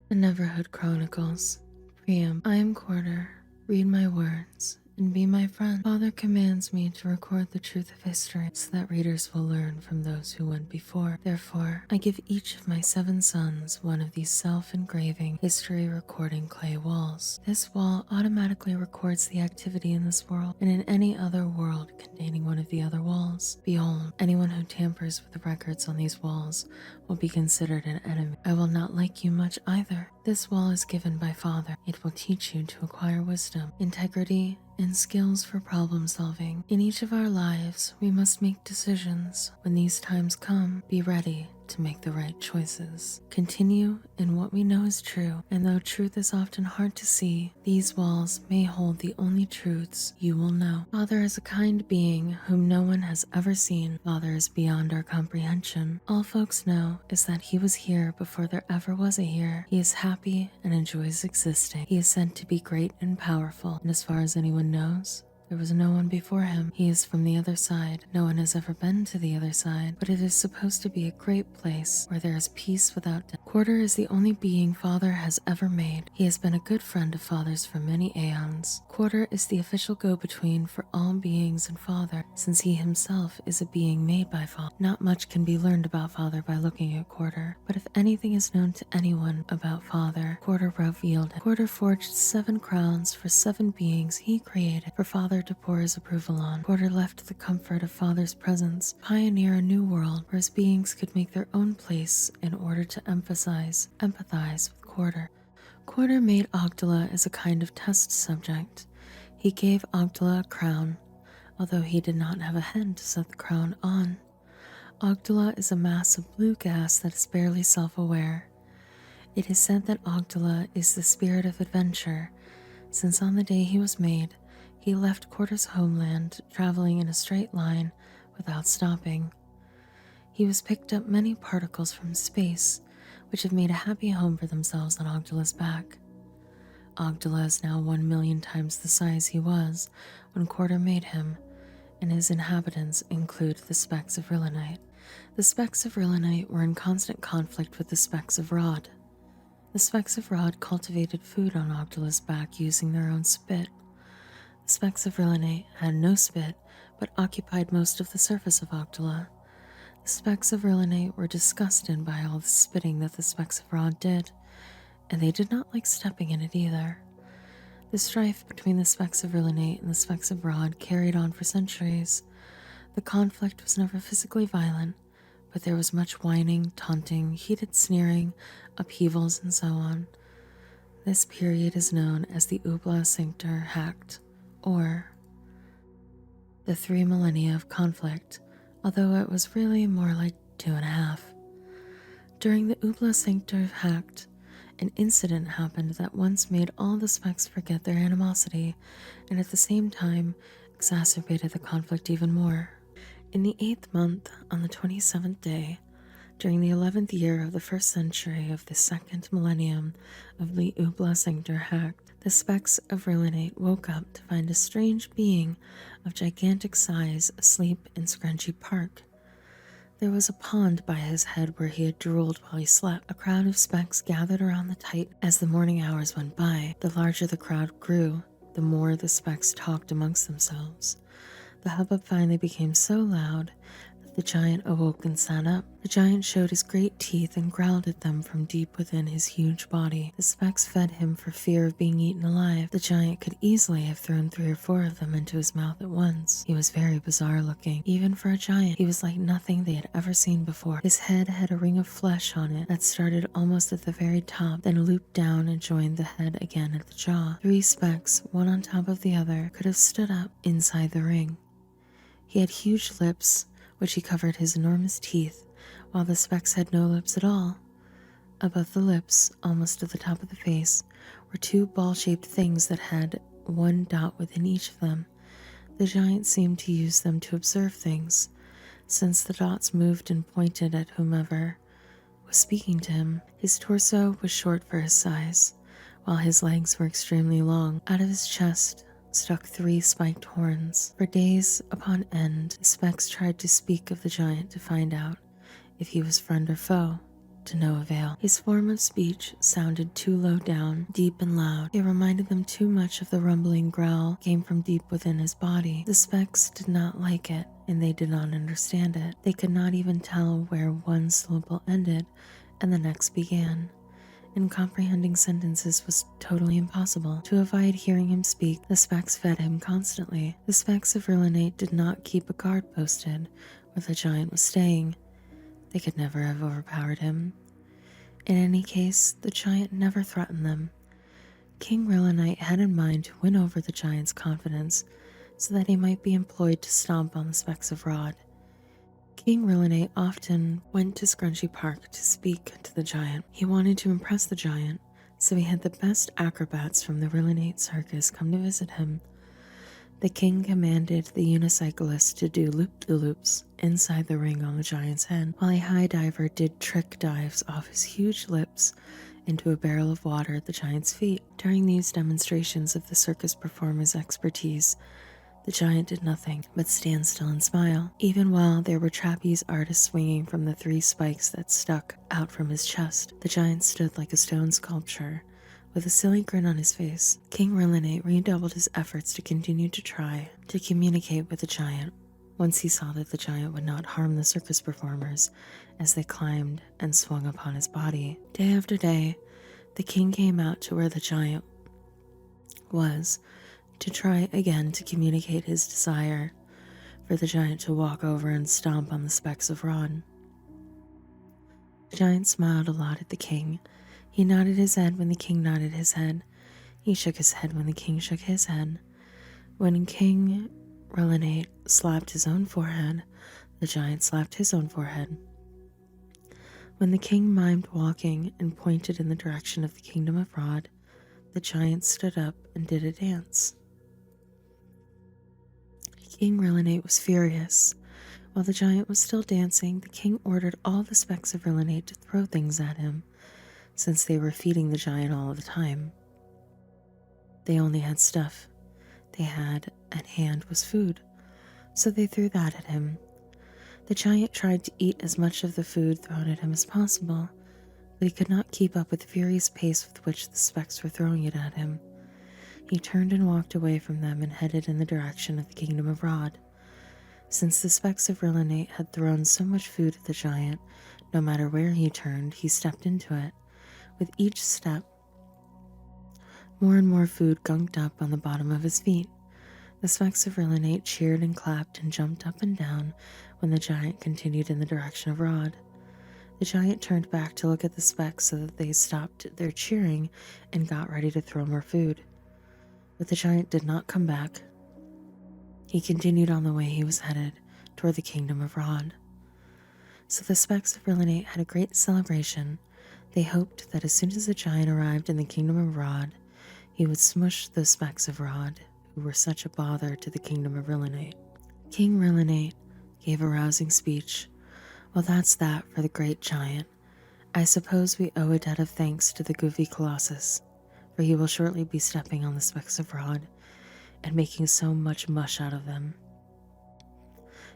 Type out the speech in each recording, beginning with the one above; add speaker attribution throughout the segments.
Speaker 1: The Neverhood Chronicles. Preamble. I am Quarter. Read my words and be my friend. Father commands me to record the truth of history so that readers will learn from those who went before. Therefore, I give each of my 7 sons one of these self-engraving, history-recording clay walls. This wall automatically records the activity in this world and in any other world containing one of the other walls. Behold, anyone who tampers with the records on these walls will be considered an enemy. I will not like you much either. This wall is given by Father. It will teach you to acquire wisdom, integrity, and skills for problem solving. In each of our lives, we must make decisions. When these times come, be ready to make the right choices. Continue in what we know is true, and though truth is often hard to see, these walls may hold the only truths you will know. Father is a kind being whom no one has ever seen. Father is beyond our comprehension. All folks know is that he was here before there ever was a here. He is happy and enjoys existing. He is said to be great and powerful, and as far as anyone knows, there was no one before him. He is from the other side. No one has ever been to the other side, but it is supposed to be a great place where there is peace without death. Quarter is the only being Father has ever made. He has been a good friend of Father's for many aeons. Quarter is the official go-between for all beings and Father, since he himself is a being made by Father. Not much can be learned about Father by looking at Quarter, but if anything is known to anyone about Father, Quarter revealed it. Quarter forged 7 crowns for 7 beings he created for Father to pour his approval on. Quarter left the comfort of Father's presence, pioneer a new world where his beings could make their own place in order to empathize with Quarter. Quarter made Ogdala as a kind of test subject. He gave Ogdala a crown, although he did not have a head to set the crown on. Ogdala is a mass of blue gas that is barely self-aware. It is said that Ogdala is the spirit of adventure, since on the day he was made, he left Quarter's homeland, traveling in a straight line without stopping. He was picked up many particles from space, which have made a happy home for themselves on Ogdala's back. Ogdala is now 1,000,000 times the size he was when Quarter made him, and his inhabitants include the specks of Rillanite. The specks of Rillanite were in constant conflict with the specks of Rod. The specks of Rod cultivated food on Ogdala's back using their own spit. The specks of Rillanite had no spit, but occupied most of the surface of Ogdala. The specks of Rillanite were disgusted by all the spitting that the specks of Rod did, and they did not like stepping in it either. The strife between the specks of Rillanite and the specks of Rod carried on for centuries. The conflict was never physically violent, but there was much whining, taunting, heated sneering, upheavals, and so on. This period is known as the Ubla Cinctor Hact, or the 3 millennia of conflict, although it was really more like 2.5. During the Ubla Cinctor Hact, an incident happened that once made all the specks forget their animosity, and at the same time exacerbated the conflict even more. In the 8th month, on the 27th day, during the 11th year of the 1st century of the 2nd millennium of the Ubla Cinctor Hact, the specks of Rillanite woke up to find a strange being of gigantic size asleep in Scrunchy Park. There was a pond by his head where he had drooled while he slept. A crowd of specks gathered around the Titan. As the morning hours went by, the larger the crowd grew, the more the specks talked amongst themselves. The hubbub finally became so loud that the giant awoke and sat up. The giant showed his great teeth and growled at them from deep within his huge body. The specks fed him for fear of being eaten alive. The giant could easily have thrown 3 or 4 of them into his mouth at once. He was very bizarre looking, even for a giant. He was like nothing they had ever seen before. His head had a ring of flesh on it that started almost at the very top, then looped down and joined the head again at the jaw. 3 specks, one on top of the other, could have stood up inside the ring. He had huge lips, which he covered his enormous teeth, while the specks had no lips at all. Above the lips, almost at the top of the face, were 2 ball-shaped things that had 1 dot within each of them. The giant seemed to use them to observe things, since the dots moved and pointed at whomever was speaking to him. His torso was short for his size, while his legs were extremely long. Out of his chest stuck 3 spiked horns. For days upon end, the specks tried to speak of the giant to find out if he was friend or foe. to no avail. His form of speech sounded too low down, deep and loud. It reminded them too much of the rumbling growl came from deep within his body. The specks did not like it, and they did not understand it. They could not even tell where one syllable ended and the next began, and comprehending sentences was totally impossible. To avoid hearing him speak, the specks fed him constantly. The specks of Rillinate did not keep a guard posted where the giant was staying. They could never have overpowered him. In any case, the giant never threatened them. King Rillinite had in mind to win over the giant's confidence so that he might be employed to stomp on the specks of Rod. King Rillinate often went to Scrunchy Park to speak to the giant. He wanted to impress the giant, so he had the best acrobats from the Rillinate circus come to visit him. The king commanded the unicyclist to do loop-de-loops inside the ring on the giant's head, while a high diver did trick dives off his huge lips into a barrel of water at the giant's feet. During these demonstrations of the circus performer's expertise, the giant did nothing but stand still and smile, even while there were trapeze artists swinging from the 3 spikes that stuck out from his chest. The giant stood like a stone sculpture, with a silly grin on his face. King Rillinate redoubled his efforts to continue to try to communicate with the giant, once he saw that the giant would not harm the circus performers as they climbed and swung upon his body. Day after day, the king came out to where the giant was, to try again to communicate his desire for the giant to walk over and stomp on the specks of Rod. The giant smiled a lot at the king. He nodded his head when the king nodded his head. He shook his head when the king shook his head. When King Rillinate slapped his own forehead, the giant slapped his own forehead. When the king mimed walking and pointed in the direction of the kingdom of Rod, the giant stood up and did a dance. King Rillinate was furious. While the giant was still dancing, the king ordered all the specks of Rillinate to throw things at him, since they were feeding the giant all the time. They only had stuff they had at hand was food, so they threw that at him. The giant tried to eat as much of the food thrown at him as possible, but he could not keep up with the furious pace with which the specks were throwing it at him. He turned and walked away from them and headed in the direction of the kingdom of Rod. Since the specks of Rillinate had thrown so much food at the giant, no matter where he turned, he stepped into it. With each step, more and more food gunked up on the bottom of his feet. The specks of Rillinate cheered and clapped and jumped up and down when the giant continued in the direction of Rod. The giant turned back to look at the specks so that they stopped their cheering and got ready to throw more food. But the giant did not come back. He continued on the way he was headed, toward the kingdom of Rod. So the specks of Rillinate had a great celebration. They hoped that as soon as the giant arrived in the kingdom of Rod, he would smush the specks of Rod, who were such a bother to the kingdom of Rillinate. King Rillinate gave a rousing speech. Well, that's that for the great giant. I suppose we owe a debt of thanks to the goofy Colossus, for he will shortly be stepping on the specks of Rod and making so much mush out of them.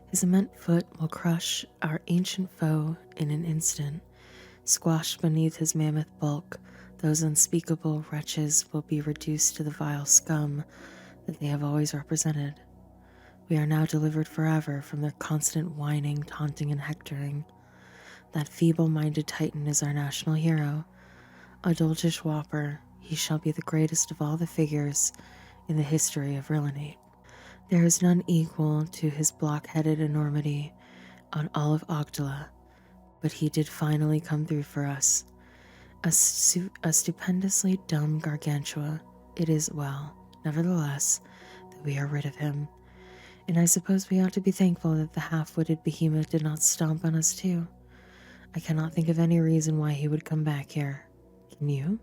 Speaker 1: His immense foot will crush our ancient foe in an instant. Squashed beneath his mammoth bulk, those unspeakable wretches will be reduced to the vile scum that they have always represented. We are now delivered forever from their constant whining, taunting, and hectoring. That feeble-minded Titan is our national hero, a doltish whopper. He shall be the greatest of all the figures in the history of Rillinate. There is none equal to his block-headed enormity on all of Ogdala, but he did finally come through for us. A stupendously dumb gargantua. It is well, nevertheless, that we are rid of him, and I suppose we ought to be thankful that the half-witted behemoth did not stomp on us too. I cannot think of any reason why he would come back here. Can you?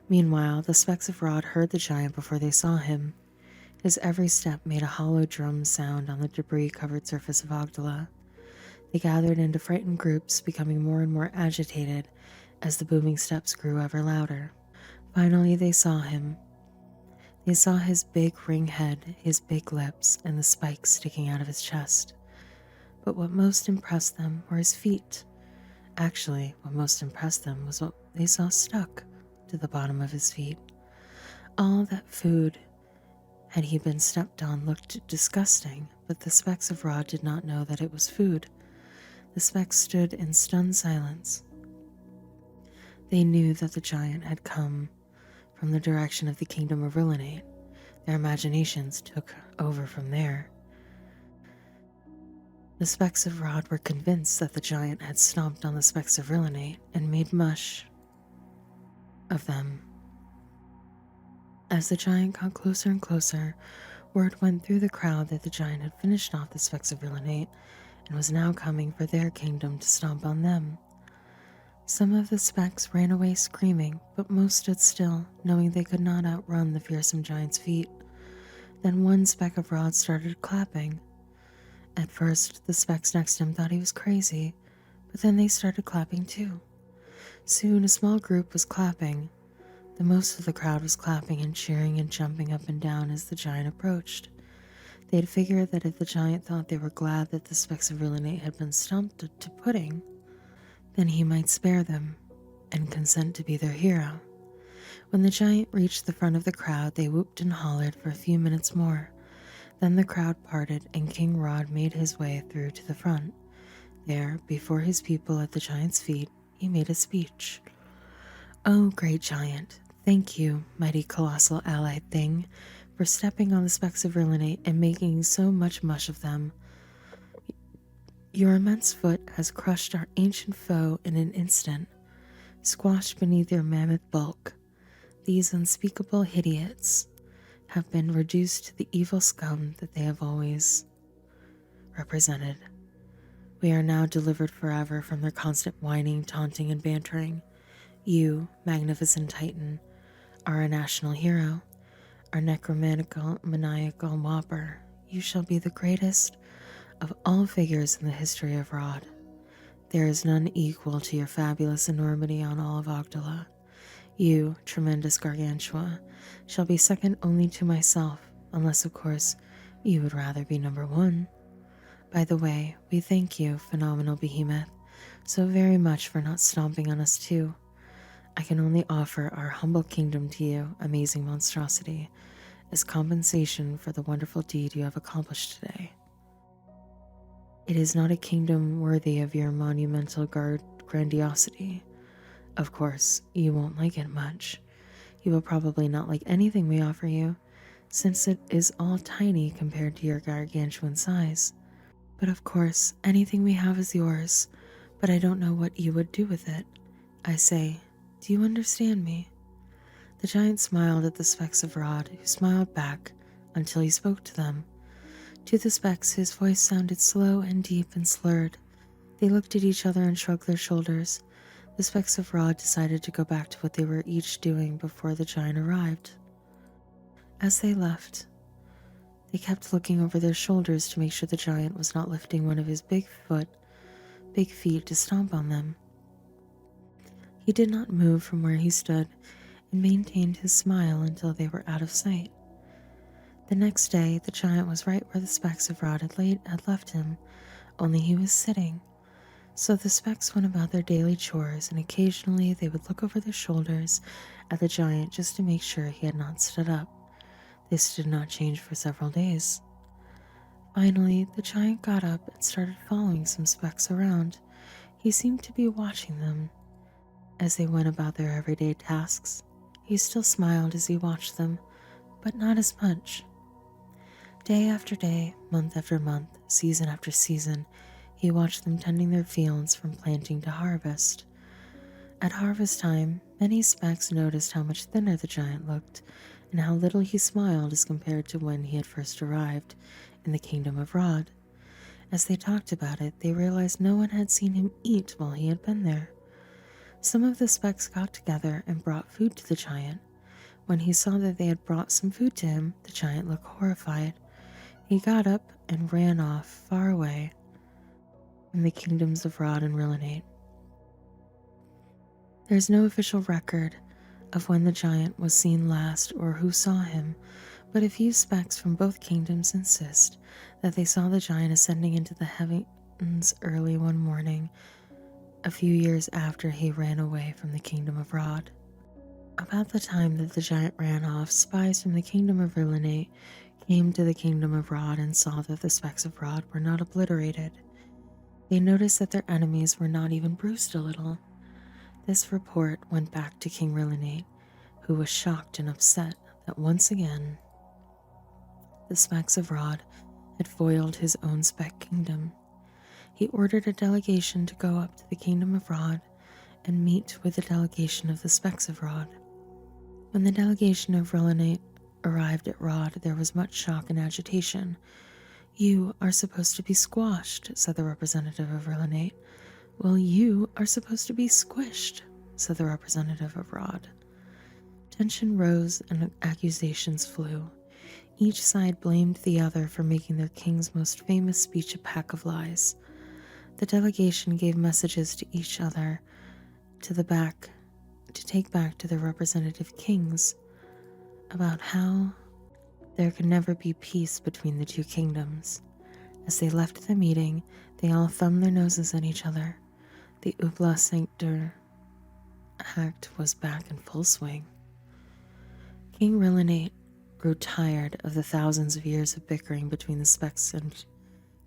Speaker 1: Meanwhile, the specks of Rod heard the giant before they saw him. His every step made a hollow drum sound on the debris-covered surface of Ogdala. They gathered into frightened groups, becoming more and more agitated as the booming steps grew ever louder. Finally, they saw him. They saw his big ring head, his big lips, and the spikes sticking out of his chest. But what most impressed them were his feet. Actually, what most impressed them was what they saw stuck to the bottom of his feet. All that food, had he been stepped on, looked disgusting, but the specks of Rod did not know that it was food. The specks stood in stunned silence. They knew that the giant had come from the direction of the kingdom of Rillinate. Their imaginations took over from there. The specks of Rod were convinced that the giant had stomped on the specks of Rillinate and made mush of them. As the giant got closer and closer, word went through the crowd that the giant had finished off the specks of Rillinate and was now coming for their kingdom to stomp on them. Some of the specks ran away screaming, but most stood still, knowing they could not outrun the fearsome giant's feet. Then one speck of Rod started clapping. At first, the specks next to him thought he was crazy, but then they started clapping too. Soon a small group was clapping. The most of the crowd was clapping and cheering and jumping up and down as the giant approached. They had figured that if the giant thought they were glad that the specks of Rillinate had been stumped to pudding, then he might spare them and consent to be their hero. When the giant reached the front of the crowd, they whooped and hollered for a few minutes more. Then the crowd parted and King Rod made his way through to the front. There, before his people at the giant's feet, he made a speech. "Oh, great giant, thank you, mighty colossal allied thing, for stepping on the specks of Rillinate and making so much mush of them. Your immense foot has crushed our ancient foe in an instant, squashed beneath your mammoth bulk. These unspeakable idiots have been reduced to the evil scum that they have always represented. We are now delivered forever from their constant whining, taunting, and bantering. You, magnificent Titan, are a national hero, our necromantical, maniacal whopper. You shall be the greatest of all figures in the history of Rod. There is none equal to your fabulous enormity on all of Ogdala. You, tremendous Gargantua, shall be second only to myself, unless, of course, you would rather be number one. By the way, we thank you, phenomenal behemoth, so very much for not stomping on us too. I can only offer our humble kingdom to you, amazing monstrosity, as compensation for the wonderful deed you have accomplished today. It is not a kingdom worthy of your monumental grandiosity. Of course, you won't like it much. You will probably not like anything we offer you, since it is all tiny compared to your gargantuan size. But of course, anything we have is yours, but I don't know what you would do with it. I say, do you understand me?" The giant smiled at the specks of Rod, who smiled back until he spoke to them. To the specks, his voice sounded slow and deep and slurred. They looked at each other and shrugged their shoulders. The specks of Rod decided to go back to what they were each doing before the giant arrived. As they left, they kept looking over their shoulders to make sure the giant was not lifting one of his big feet to stomp on them. He did not move from where he stood and maintained his smile until they were out of sight. The next day, the giant was right where the specks of Rod had left him, only he was sitting. So the specks went about their daily chores, and occasionally they would look over their shoulders at the giant just to make sure he had not stood up. This did not change for several days. Finally, the giant got up and started following some specks around. He seemed to be watching them as they went about their everyday tasks. He still smiled as he watched them, but not as much. Day after day, month after month, season after season, he watched them tending their fields from planting to harvest. At harvest time, many specks noticed how much thinner the giant looked and how little he smiled as compared to when he had first arrived in the kingdom of Rod. As they talked about it, they realized no one had seen him eat while he had been there. Some of the specks got together and brought food to the giant. When he saw that they had brought some food to him, the giant looked horrified. He got up and ran off far away from the kingdoms of Rod and Rillinate. There's no official record of when the giant was seen last or who saw him, but a few specks from both kingdoms insist that they saw the giant ascending into the heavens early one morning a few years after he ran away from the kingdom of Rod. About the time that the giant ran off, spies from the kingdom of Rillinate came to the kingdom of Rod and saw that the specks of Rod were not obliterated. They noticed that their enemies were not even bruised a little. This report went back to King Rillinate, who was shocked and upset that once again the specks of Rod had foiled his own speck kingdom. He ordered a delegation to go up to the kingdom of Rod and meet with the delegation of the specks of Rod. When the delegation of Rillinate arrived at Rod, there was much shock and agitation. "You are supposed to be squashed," said the representative of Rillinate. "Well, you are supposed to be squished," said the representative of Rod. Tension rose and accusations flew. Each side blamed the other for making their king's most famous speech a pack of lies. The delegation gave messages to each other to take back to their representative kings about how there could never be peace between the two kingdoms. As they left the meeting, they all thumbed their noses at each other. The Ubla Sanctor act was back in full swing. King Rillinate grew tired of the thousands of years of bickering between the specks and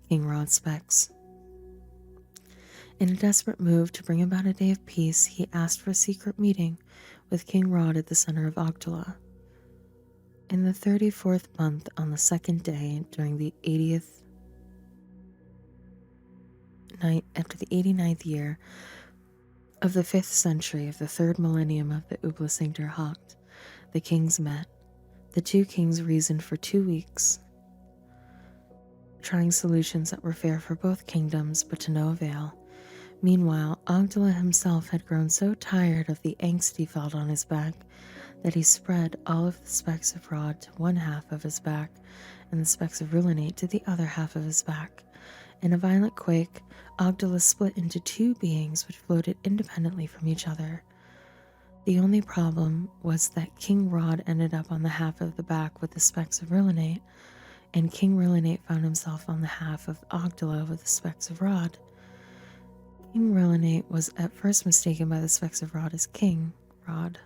Speaker 1: King Rod's specks. In a desperate move to bring about a day of peace, he asked for a secret meeting with King Rod at the center of Ogdala. In the 34th month, on the second day, during the 80th night after the 89th year of the 5th century of the 3rd millennium of the Ubla Sanctor Hocht, the kings met. The two kings reasoned for 2 weeks, trying solutions that were fair for both kingdoms, but to no avail. Meanwhile, Ogdala himself had grown so tired of the angst he felt on his back that he spread all of the specks of Rod to one half of his back and the specks of Rillinate to the other half of his back. In a violent quake, Ogdala split into two beings which floated independently from each other. The only problem was that King Rod ended up on the half of the back with the specks of Rillinate, and King Rillinate found himself on the half of Ogdala with the specks of Rod. King Rillinate was at first mistaken by the specks of Rod as King Rod,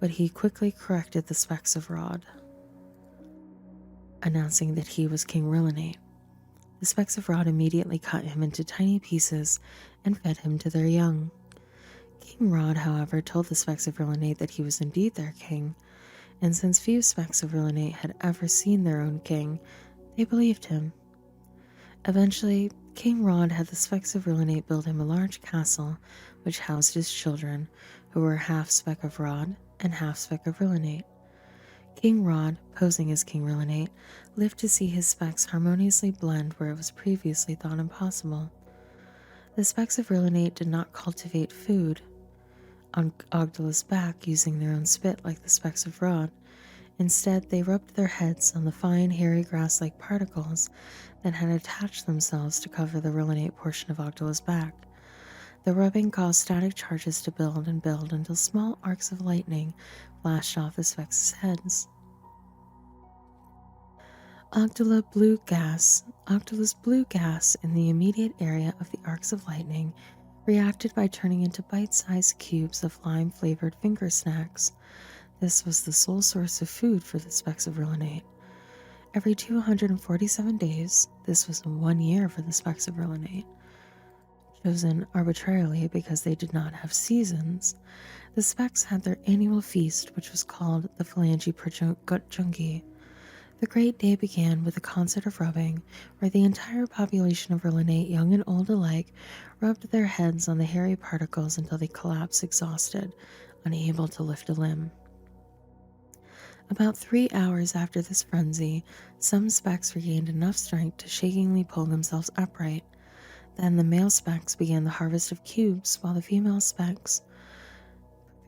Speaker 1: but he quickly corrected the specks of Rod, announcing that he was King Rillinate. The specks of Rod immediately cut him into tiny pieces and fed him to their young. King Rod, however, told the specks of Rillinate that he was indeed their king, and since few specks of Rillinate had ever seen their own king, they believed him. Eventually, King Rod had the specks of Rillinate build him a large castle which housed his children, who were half speck of Rod and half speck of Rillinate. King Rod, posing as King Rillinate, lived to see his specks harmoniously blend where it was previously thought impossible. The specks of Rillinate did not cultivate food on Ogdala's back using their own spit like the specks of Rod. Instead, they rubbed their heads on the fine, hairy grass-like particles that had attached themselves to cover the Rillinate portion of Ogdala's back. The rubbing caused static charges to build and build until small arcs of lightning flashed off the specks' heads. Ogdala's blue gas in the immediate area of the arcs of lightning reacted by turning into bite-sized cubes of lime-flavored finger snacks. This was the sole source of food for the specks of Rillinate. Every 247 days, this was 1 year for the specks of Rillinate, chosen arbitrarily because they did not have seasons, the specks had their annual feast, which was called the Phalange Jungi. The great day began with a concert of rubbing, where the entire population of Rillinate, young and old alike, rubbed their heads on the hairy particles until they collapsed exhausted, unable to lift a limb. About 3 hours after this frenzy, some specks regained enough strength to shakingly pull themselves upright. Then the male specks began the harvest of cubes, while the female specks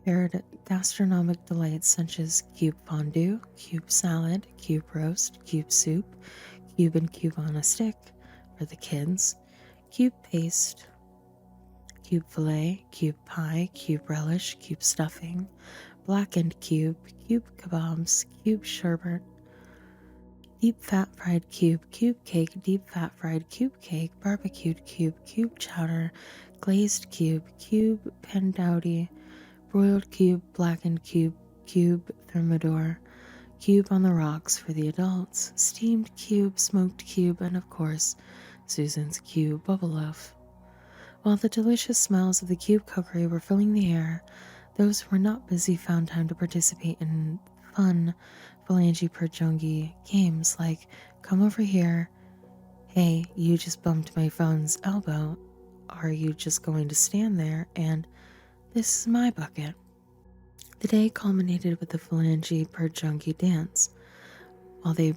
Speaker 1: prepared gastronomic delights such as cube fondue, cube salad, cube roast, cube soup, cube and cube on a stick for the kids, cube paste, cube fillet, cube pie, cube relish, cube stuffing, blackened cube, cube kebabs, cube sherbet, deep fat fried cube, cube cake, deep fat fried cube cake, barbecued cube, cube chowder, glazed cube, cube pandowdy, broiled cube, blackened cube, cube thermidor, cube on the rocks for the adults, steamed cube, smoked cube, and of course, Susan's cube bubble loaf. While the delicious smells of the cube cookery were filling the air, those who were not busy found time to participate in fun phalange perjongi games like come over here, hey, you just bumped my phone's elbow, are you just going to stand there, and this is my bucket. The day culminated with the phalange perjongi dance,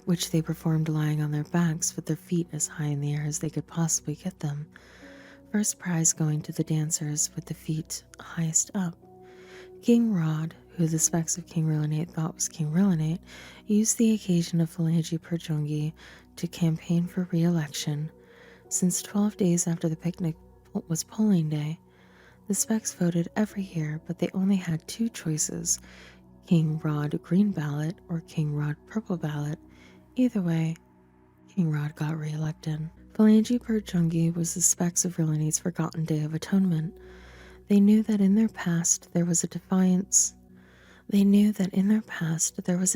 Speaker 1: which they performed lying on their backs with their feet as high in the air as they could possibly get them. First prize going to the dancers with the feet highest up. King Rod, who the specs of King Rillinate thought was King Rillinate, used the occasion of phalange perjongi to campaign for re-election. Since 12 days after the picnic was polling day, the specs voted every year, but they only had two choices, King Rod green ballot or King Rod purple ballot. Either way, King Rod got re-elected. Phalange perjongi was the specs of Rillinate's forgotten Day of Atonement. They knew that in their past there was a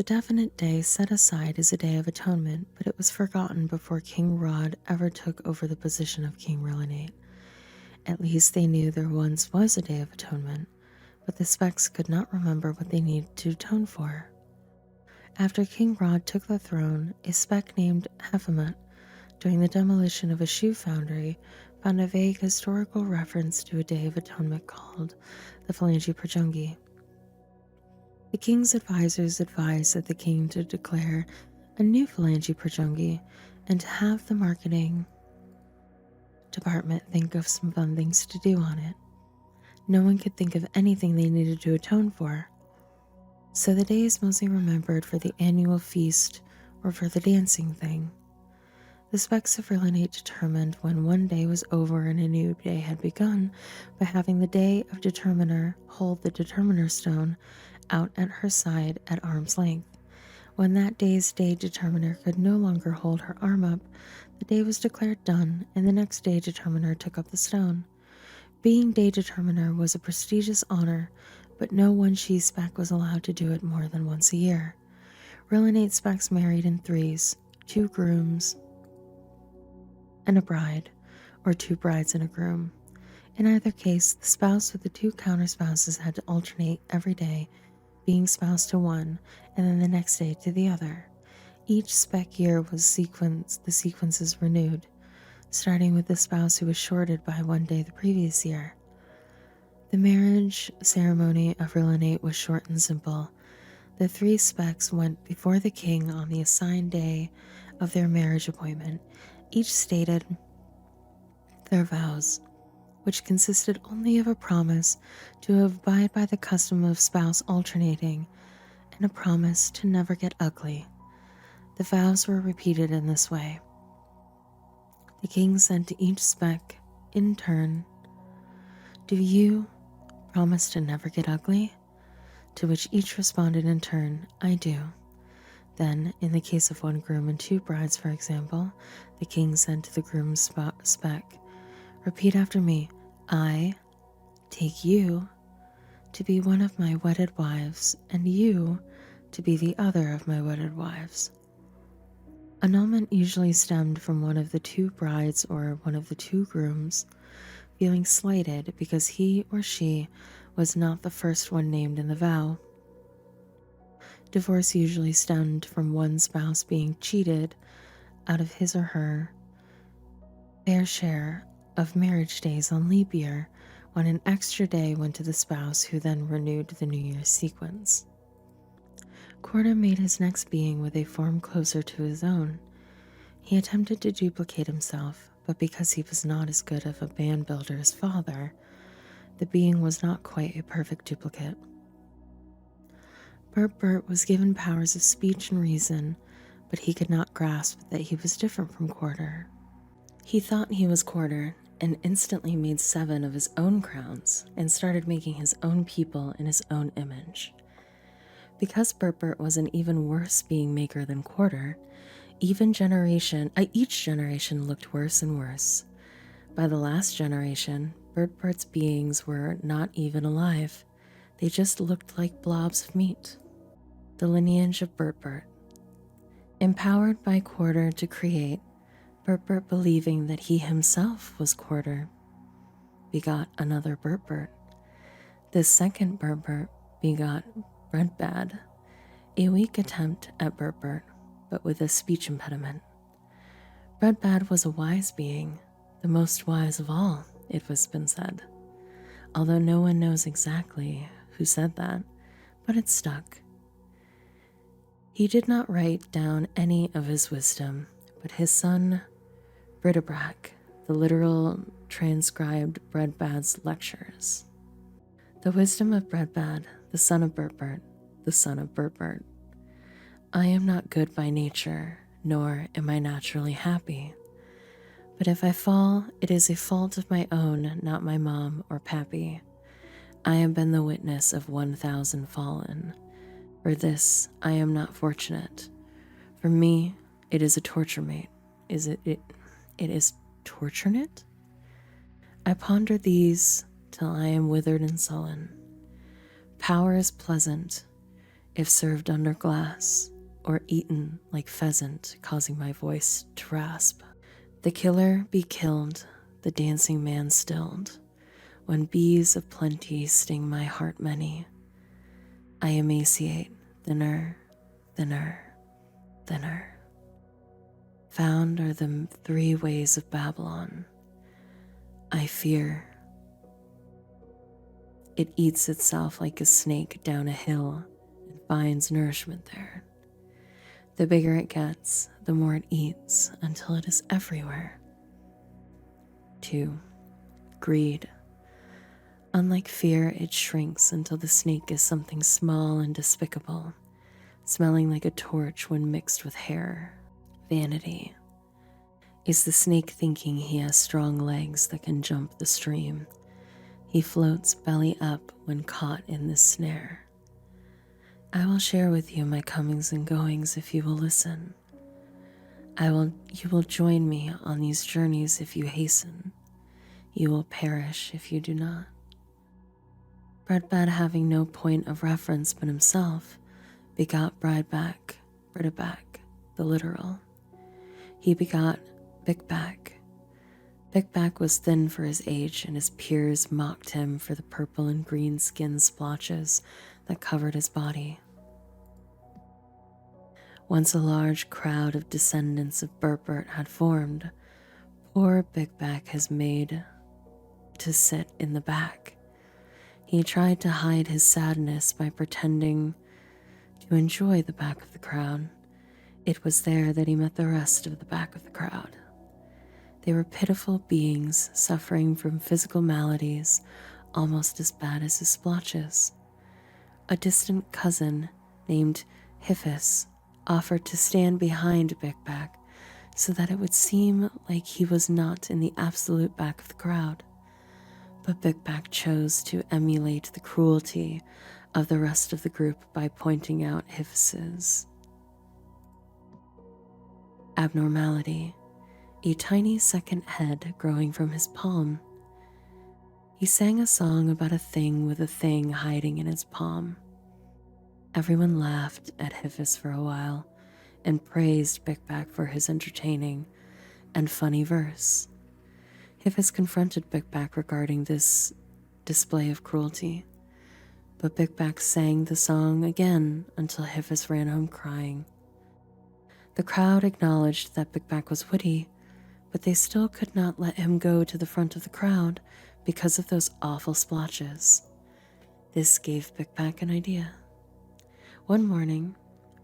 Speaker 1: definite day set aside as a Day of Atonement, but it was forgotten before King Rod ever took over the position of King Rillinate. At least they knew there once was a Day of Atonement, but the specs could not remember what they needed to atone for. After King Rod took the throne, a spec named Hephamet, during the demolition of a shoe foundry, found a vague historical reference to a Day of Atonement called the Phalange perjongi. The king's advisors advised that the king to declare a new Phalange perjongi and to have the marketing department think of some fun things to do on it. No one could think of anything they needed to atone for, so the day is mostly remembered for the annual feast or for the dancing thing. The specs of Rillinate determined when one day was over and a new day had begun by having the Day of Determiner hold the Determiner stone out at her side at arm's length. When that day's Day Determiner could no longer hold her arm up, the day was declared done, and the next Day Determiner took up the stone. Being Day Determiner was a prestigious honor, but no one she-spec was allowed to do it more than once a year. Rillinate specs married in threes, 2 grooms and a bride, or 2 brides and a groom. In either case, the spouse with the 2 counterspouses had to alternate every day, being spouse to one, and then the next day to the other. Each spec year was the sequences renewed, starting with the spouse who was shorted by one day the previous year. The marriage ceremony of Rillinate was short and simple. The 3 specs went before the king on the assigned day of their marriage appointment. Each stated their vows, which consisted only of a promise to abide by the custom of spouse alternating and a promise to never get ugly. The vows were repeated in this way. The king said to each spec in turn, "Do you promise to never get ugly?" To which each responded in turn, "I do." Then, in the case of 1 groom and 2 brides, for example, the king said to the groom's spec, "Repeat after me. I take you to be one of my wedded wives, and you to be the other of my wedded wives." Annulment usually stemmed from one of the 2 brides or one of the 2 grooms feeling slighted because he or she was not the first one named in the vow. Divorce usually stemmed from one spouse being cheated out of his or her fair share of marriage days on leap year, when an extra day went to the spouse who then renewed the New Year's sequence. Corda made his next being with a form closer to his own. He attempted to duplicate himself, but because he was not as good of a band builder as father, the being was not quite a perfect duplicate. Bert was given powers of speech and reason, but he could not grasp that he was different from Quarter. He thought he was Quarter and instantly made 7 of his own crowns and started making his own people in his own image. Because Bert was an even worse being maker than Quarter, each generation looked worse and worse. By the last generation, Bertbert's beings were not even alive. They just looked like blobs of meat. The lineage of Bertbert. Empowered by Quarter to create, Bertbert believing that he himself was Quarter, begot another Bertbert. This second Bertbert begot Breadbad, a weak attempt at Bertbert, but with a speech impediment. Breadbad was a wise being, the most wise of all, it has been said, although no one knows exactly who said that, but it stuck. He did not write down any of his wisdom, but his son, Bridabrack, the literal transcribed Breadbad's lectures. The wisdom of Breadbad, the son of Bertbert, the son of Bertbert. I am not good by nature, nor am I naturally happy. But if I fall, it is a fault of my own, not my mom or pappy. I have been the witness of 1,000 fallen. For this, I am not fortunate. For me, it is a torture mate. It is torture-knit? I ponder these till I am withered and sullen. Power is pleasant, if served under glass, or eaten like pheasant, causing my voice to rasp. The killer be killed, the dancing man stilled, when bees of plenty sting my heart many. I emaciate, thinner, thinner, thinner. Found are the 3 ways of Babylon. I fear. It eats itself like a snake down a hill and finds nourishment there. The bigger it gets, the more it eats until it is everywhere. 2. Greed. Unlike fear, it shrinks until the snake is something small and despicable, smelling like a torch when mixed with hair. Vanity. Is the snake thinking he has strong legs that can jump the stream? He floats belly up when caught in this snare. I will share with you my comings and goings if you will listen. You will join me on these journeys if you hasten. You will perish if you do not. Breadbad, having no point of reference but himself, begot Bridabrack, the literal. He begot Bickback. Bickback was thin for his age, and his peers mocked him for the purple and green skin splotches that covered his body. Once a large crowd of descendants of Bertbert had formed, poor Bickback has made to sit in the back. He tried to hide his sadness by pretending to enjoy the back of the crowd. It was there that he met the rest of the back of the crowd. They were pitiful beings suffering from physical maladies almost as bad as his splotches. A distant cousin named Hiphis offered to stand behind Bickback so that it would seem like he was not in the absolute back of the crowd. But Bickback chose to emulate the cruelty of the rest of the group by pointing out Hiphis's abnormality, a tiny second head growing from his palm. He sang a song about a thing with a thing hiding in its palm. Everyone laughed at Hiphis for a while and praised Bickback for his entertaining and funny verse. Hiphis confronted Bickback regarding this display of cruelty, but Bickback sang the song again until Hiphis ran home crying. The crowd acknowledged that Bickback was witty, but they still could not let him go to the front of the crowd because of those awful splotches. This gave Bickback an idea. One morning,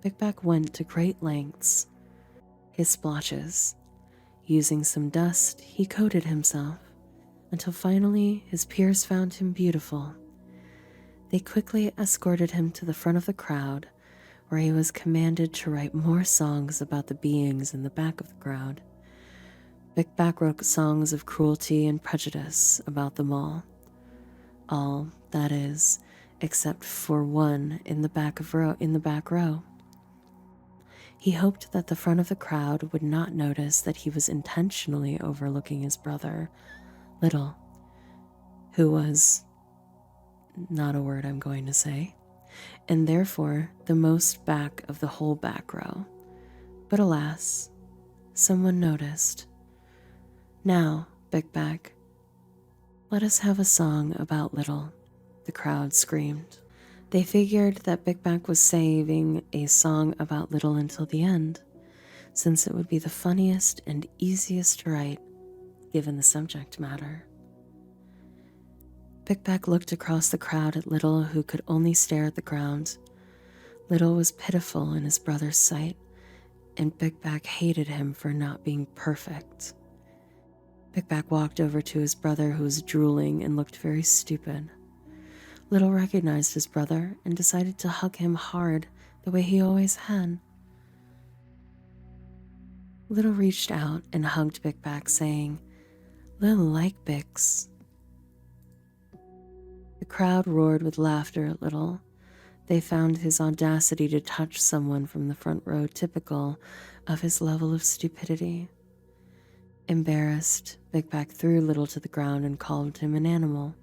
Speaker 1: Bickback went to great lengths. His splotches. Using some dust, he coated himself, until finally his peers found him beautiful. They quickly escorted him to the front of the crowd, where he was commanded to write more songs about the beings in the back of the crowd. Bickback wrote songs of cruelty and prejudice about them all. All, that is, except for one in the back row. He hoped that the front of the crowd would not notice that he was intentionally overlooking his brother, Little. who was not a word I'm going to say, and therefore the most back of the whole back row. But alas, someone noticed. "Now, Big Back, let us have a song about Little," the crowd screamed. They figured that Big Back was saving a song about Little until the end, since it would be the funniest and easiest to write, given the subject matter. Big Back looked across the crowd at Little, who could only stare at the ground. Little was pitiful in his brother's sight, and Big Back hated him for not being perfect. Big Back walked over to his brother, who was drooling and looked very stupid. Little recognized his brother and decided to hug him hard the way he always had. Little reached out and hugged Big Back, saying, "Little like Bix." The crowd roared with laughter at Little. They found his audacity to touch someone from the front row typical of his level of stupidity. Embarrassed, Big Back threw Little to the ground and called him an animal.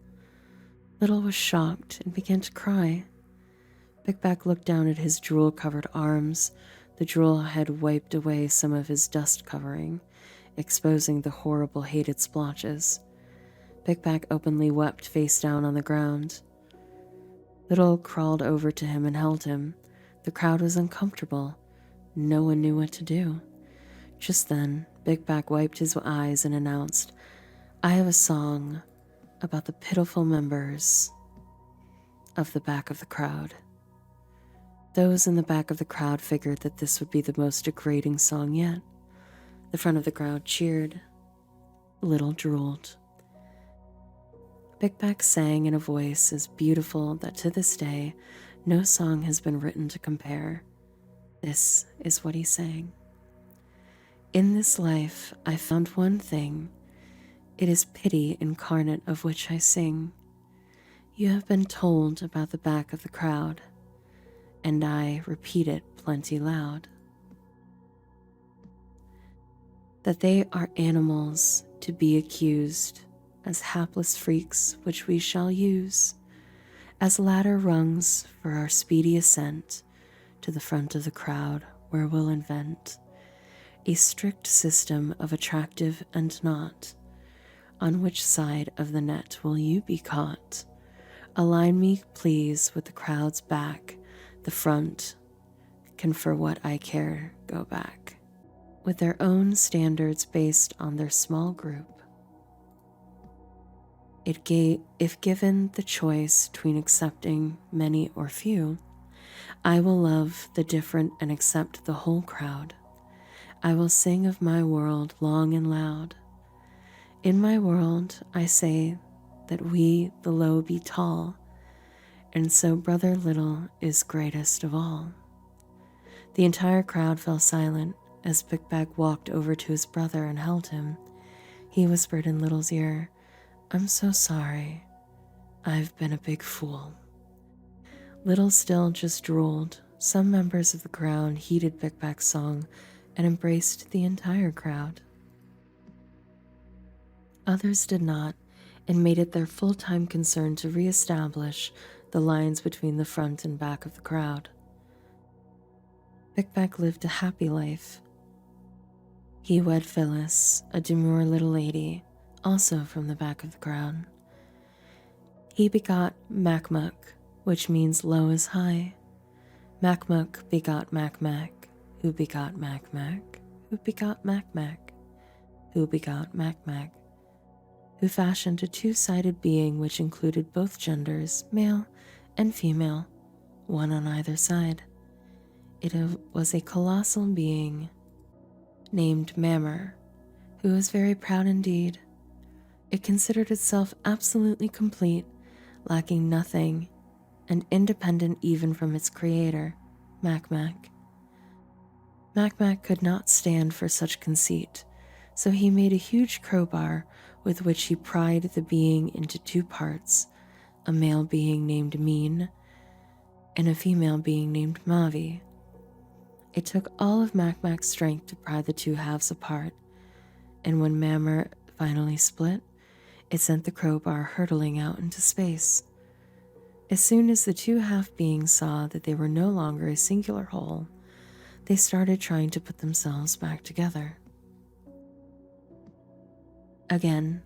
Speaker 1: Little was shocked and began to cry. Big Back looked down at his drool-covered arms. The drool had wiped away some of his dust covering, exposing the horrible hated splotches. Big Back openly wept face down on the ground. Little crawled over to him and held him. The crowd was uncomfortable. No one knew what to do. Just then, Big Back wiped his eyes and announced, "I have a song about the pitiful members of the back of the crowd." Those in the back of the crowd figured that this would be the most degrading song yet. The front of the crowd cheered. Little drooled. Big Back sang in a voice as beautiful that to this day no song has been written to compare. This is what he sang. "In this life I found one thing. It is pity incarnate of which I sing. You have been told about the back of the crowd, and I repeat it plenty loud. That they are animals to be accused, as hapless freaks which we shall use as ladder rungs for our speedy ascent to the front of the crowd, where we'll invent a strict system of attractive and not. On which side of the net will you be caught? Align me, please, with the crowd's back. The front can for what I care go back, with their own standards based on their small group. If given the choice between accepting many or few, I will love the different and accept the whole crowd. I will sing of my world long and loud. In my world I say that we the low be tall, and so Brother Little is greatest of all." The entire crowd fell silent as Big Back walked over to his brother and held him. He whispered in Little's ear, "I'm so sorry. I've been a big fool." Little still just drooled. Some members of the crowd heeded Big Back's song and embraced the entire crowd. Others did not and made it their full-time concern to reestablish the lines between the front and back of the crowd. Big Back lived a happy life. He wed Phyllis, a demure little lady, also from the back of the crowd. He begot Macmuck, which means low is high. Macmuck begot Macmac, who begot Macmac, who begot Macmac, who begot Macmac, who fashioned a two-sided being which included both genders, male and female, one on either side. It was a colossal being named Mammer, who was very proud indeed. It considered itself absolutely complete, lacking nothing, and independent even from its creator, Macmac. Macmac could not stand for such conceit, so he made a huge crowbar with which he pried the being into two parts, a male being named Mean and a female being named Mavi. It took all of Macmac's strength to pry the two halves apart, and when Mammer finally split, It sent the crowbar hurtling out into space. As soon as the two half-beings saw that they were no longer a singular whole, they started trying to put themselves back together. Again,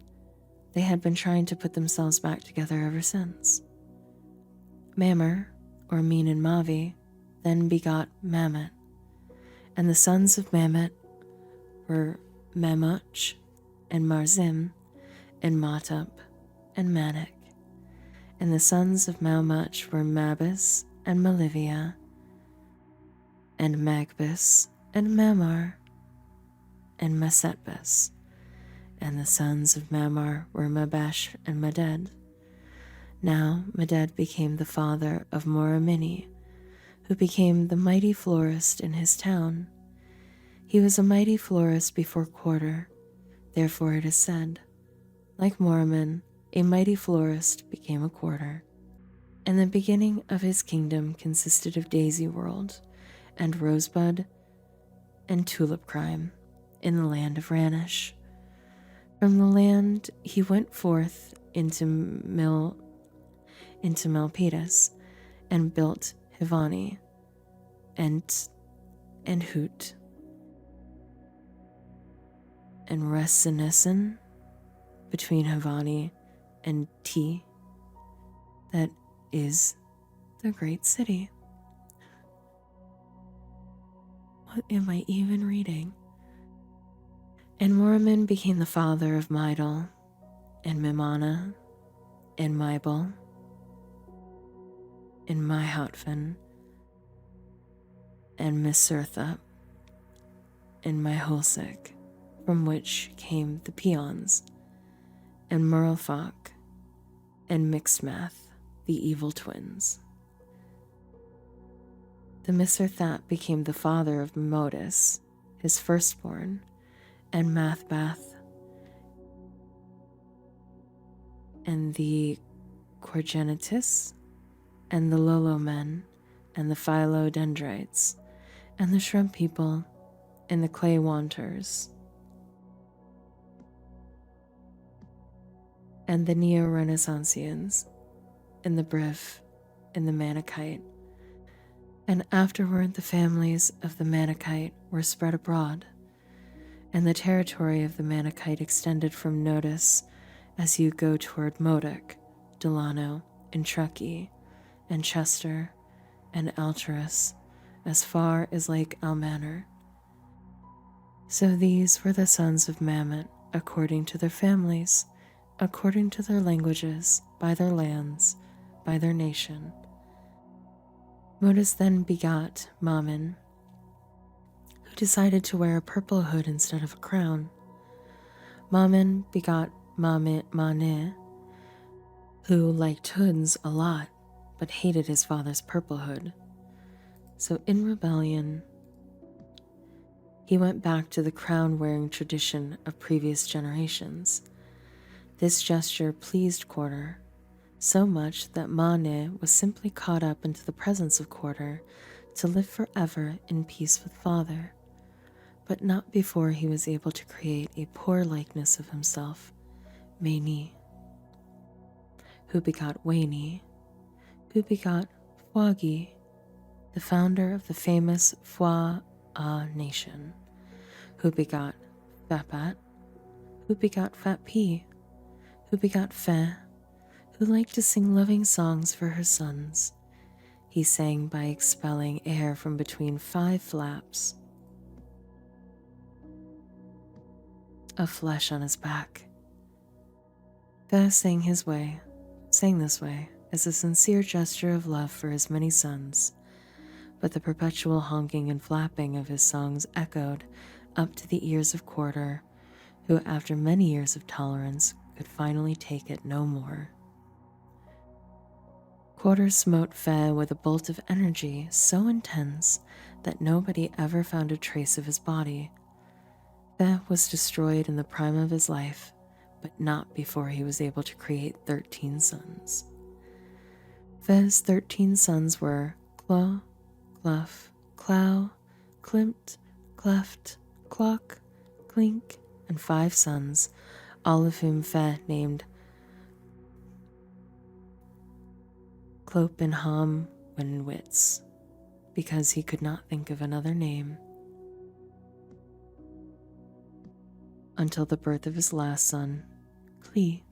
Speaker 1: they had been trying to put themselves back together ever since. Mammer, or Min and Mavi, then begot Mamet, and the sons of Mamet were Mamuch and Marzim and Matup and Manik, and the sons of Maumuch were Mabis and Malivia and Magbis and Mamar and Masetbis, and the sons of Mamar were Mabesh and Maded. Now Maded became the father of Moramini, who became the mighty florist in his town. He was a mighty florist before Quarter, therefore it is said, like Moramin, a mighty florist became a Quarter. And the beginning of his kingdom consisted of Daisy World and Rosebud and Tulip Crime in the land of Ranish. From the land he went forth into Malpitas and built Hivani and Hoot and Resinessen between Hivani and T, that is the great city. What am I even reading? And Moramin became the father of Midal and Mimana and Mybel and Myhotfin and Misurtha and Myholsik, from which came the peons, and Murlfok and Mixmath, the evil twins. The Misurthat became the father of Modus, his firstborn, and Mathbath, and the Corgenitis, and the Lolomen, and the Philodendrites, and the Shrub people, and the Clay Wanters, and the Neo-Renaissancians, and the Briv, and the Manakite. And afterward the families of the Manakite were spread abroad, and the territory of the Manakite extended from Nodus as you go toward Modoc, Delano, and Truckee, and Chester, and Alturus, as far as Lake Almanor. So these were the sons of Mamet according to their families, according to their languages, by their lands, by their nation. Modus then begot Mamin, who decided to wear a purple hood instead of a crown. Mamin begot Mane, who liked hoods a lot, but hated his father's purple hood. So in rebellion, he went back to the crown-wearing tradition of previous generations. This gesture pleased Quarter, so much that Mane was simply caught up into the presence of Quarter to live forever in peace with Father, but not before he was able to create a poor likeness of himself, Maini, who begot Waini, who begot Fwagi, the founder of the famous Fwa-A nation, who begot Fapat, who begot Fat-P, who begot Fe, who liked to sing loving songs for her sons. He sang by expelling air from between 5 flaps of flesh on his back. Fe sang this way, as a sincere gesture of love for his many sons, but the perpetual honking and flapping of his songs echoed up to the ears of Quarter, who after many years of tolerance could finally take it no more. Quarter smote Fe with a bolt of energy so intense that nobody ever found a trace of his body. Fe was destroyed in the prime of his life, but not before he was able to create 13 sons. Fe's 13 sons were Clo, Cluff, Clow, Klimt, Cleft, Clock, Clink, and 5 sons, all of whom Fe named Clop and Ham Wenwitz, because he could not think of another name, until the birth of his last son, Clee.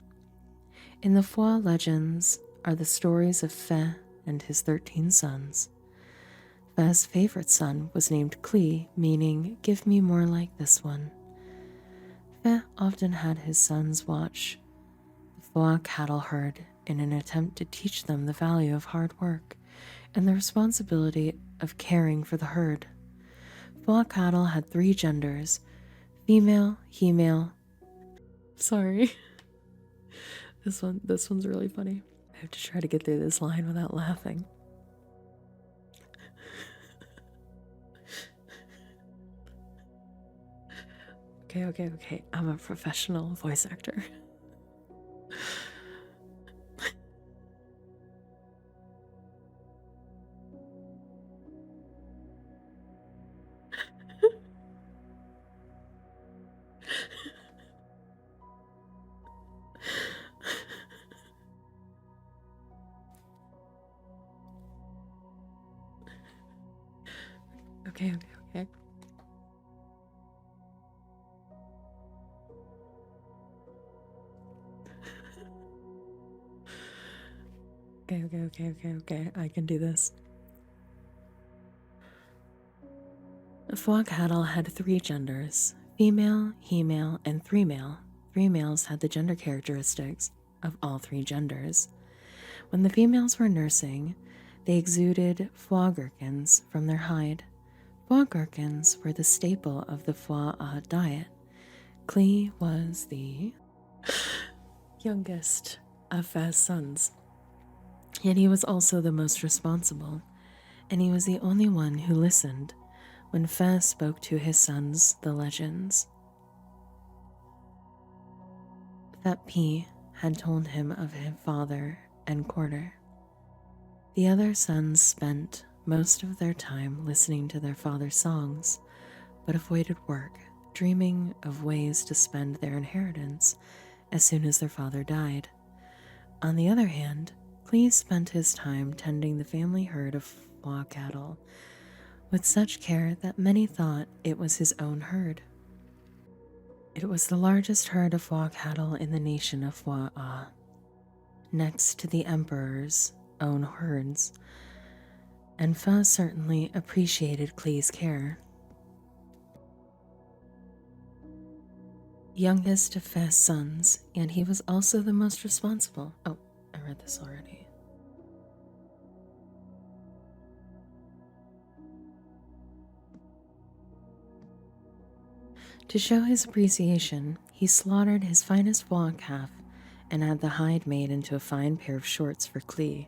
Speaker 1: In the Foix legends are the stories of Fe and his 13 sons. Fe's favorite son was named Clee, meaning, give me more like this one. Fe often had his sons watch the Foix cattle herd in an attempt to teach them the value of hard work and the responsibility of caring for the herd. Foix cattle had 3 genders: female, he-male. Sorry. This one's really funny. I have to try to get through this line without laughing. Okay. I'm a professional voice actor. Okay. Okay. I can do this. Foix cattle had 3 genders: female, he-male, and 3-male. 3 males had the gender characteristics of all 3 genders. When the females were nursing, they exuded foie gherkins from their hide. Foie gherkins were the staple of the foie diet. Clee was the youngest of Fe's sons, yet he was also the most responsible, and he was the only one who listened when Fe spoke to his sons the legends. That P had told him of his father and quarter. The other sons spent most of their time listening to their father's songs, but avoided work, dreaming of ways to spend their inheritance as soon as their father died. On the other hand, Clee spent his time tending the family herd of Foix cattle with such care that many thought it was his own herd. It was the largest herd of Foix cattle in the nation of Foix, next to the Emperor's own herds, and Fe certainly appreciated Clee's care. Youngest of Fe's sons, and he was also the most responsible. Oh, I read this already. To show his appreciation, he slaughtered his finest Foix calf and had the hide made into a fine pair of shorts for Clee.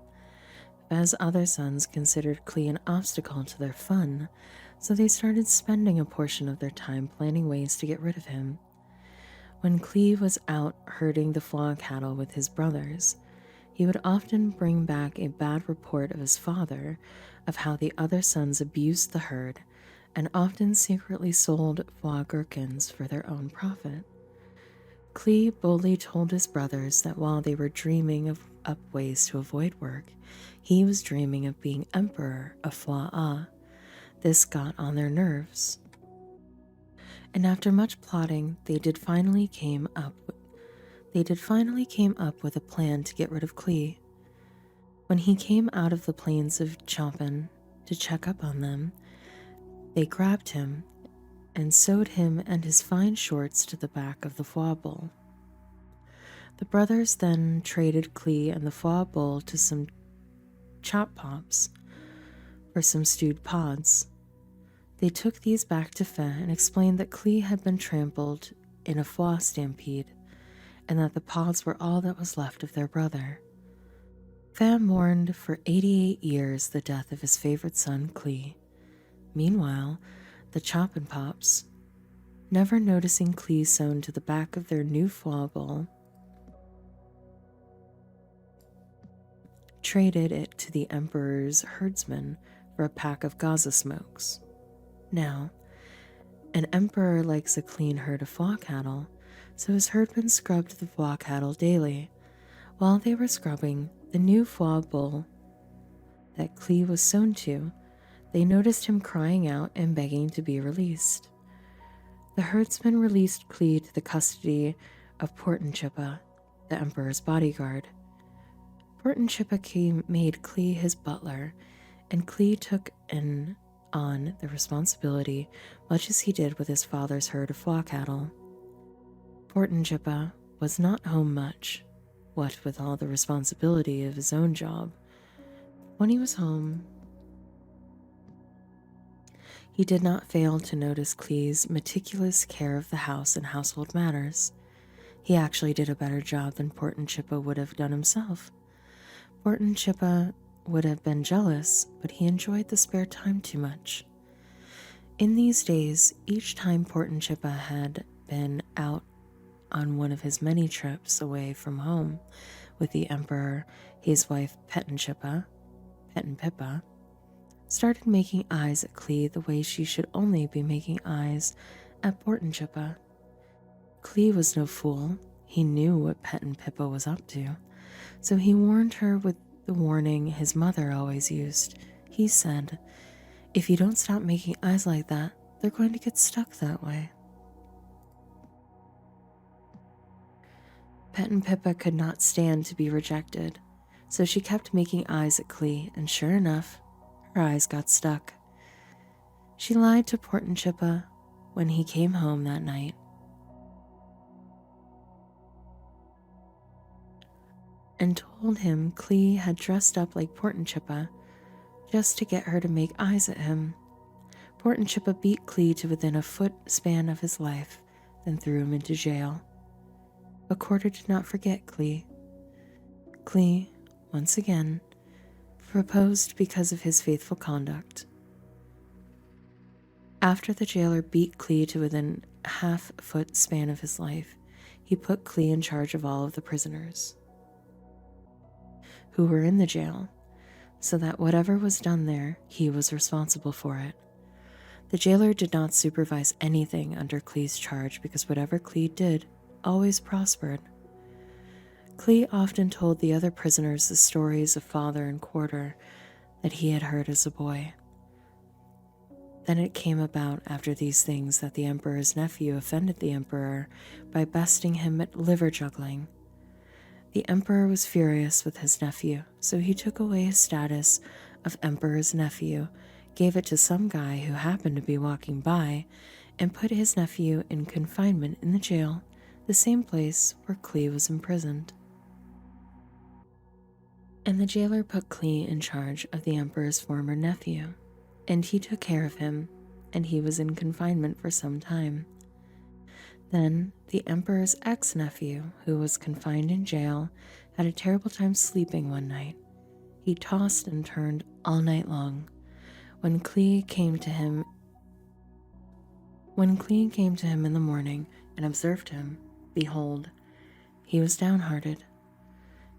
Speaker 1: Fe's other sons considered Clee an obstacle to their fun, so they started spending a portion of their time planning ways to get rid of him. When Clee was out herding the Foix cattle with his brothers, he would often bring back a bad report of his father, of how the other sons abused the herd, and often secretly sold foie gherkins for their own profit. Clee boldly told his brothers that while they were dreaming up ways to avoid work, he was dreaming of being emperor of Foix. This got on their nerves, and after much plotting, they did finally came up with a plan to get rid of Clee. When he came out of the plains of Chopin to check up on them, they grabbed him and sewed him and his fine shorts to the back of the foie bowl. The brothers then traded Clee and the foie bowl to some chop pops for some stewed pods. They took these back to Fe and explained that Clee had been trampled in a foie stampede and that the pods were all that was left of their brother. Fe mourned for 88 years the death of his favorite son, Clee. Meanwhile, the Chop and Pops, never noticing Clee sewn to the back of their new foie bowl, traded it to the Emperor's herdsmen for a pack of Gaza smokes. Now, an emperor likes a clean herd of foie cattle, so his herdmen scrubbed the foie cattle daily. While they were scrubbing, the new foie bowl that Klee was sewn to, they noticed him crying out and begging to be released. The herdsman released Klee to the custody of Portinchippa, the emperor's bodyguard. Portinchippa made Klee his butler, and Klee took on the responsibility much as he did with his father's herd of flock cattle. Portinchippa was not home much, what with all the responsibility of his own job. When he was home, he did not fail to notice Klee's meticulous care of the house and household matters. He actually did a better job than Portinchippa would have done himself. Portinchippa would have been jealous, but he enjoyed the spare time too much. In these days, each time Portinchippa had been out on one of his many trips away from home with the emperor, his wife Pettenpippa started making eyes at Klee the way she should only be making eyes at Portinchippa. Klee was no fool. He knew what Pettenpippa was up to, so he warned her with the warning his mother always used. He said, "If you don't stop making eyes like that, they're going to get stuck that way." Pettenpippa could not stand to be rejected, so she kept making eyes at Klee, and sure enough, her eyes got stuck. She lied to Portinchippa when he came home that night. And told him Klee had dressed up like Portinchippa just to get her to make eyes at him. Portinchippa beat Klee to within a foot span of his life, then threw him into jail. But Quarter did not forget Klee. Klee, once again, proposed because of his faithful conduct. After the jailer beat Klee to within a half-foot span of his life, he put Klee in charge of all of the prisoners who were in the jail, so that whatever was done there, he was responsible for it. The jailer did not supervise anything under Klee's charge because whatever Klee did always prospered. Klee often told the other prisoners the stories of Father and Quarter that he had heard as a boy. Then it came about after these things that the emperor's nephew offended the emperor by besting him at liver juggling. The emperor was furious with his nephew, so he took away his status of emperor's nephew, gave it to some guy who happened to be walking by, and put his nephew in confinement in the jail, the same place where Klee was imprisoned. And the jailer put Klee in charge of the emperor's former nephew, and he took care of him, and he was in confinement for some time. Then the emperor's ex-nephew, who was confined in jail, had a terrible time sleeping one night. He tossed and turned all night long. When Klee came to him in the morning and observed him, behold, he was downhearted.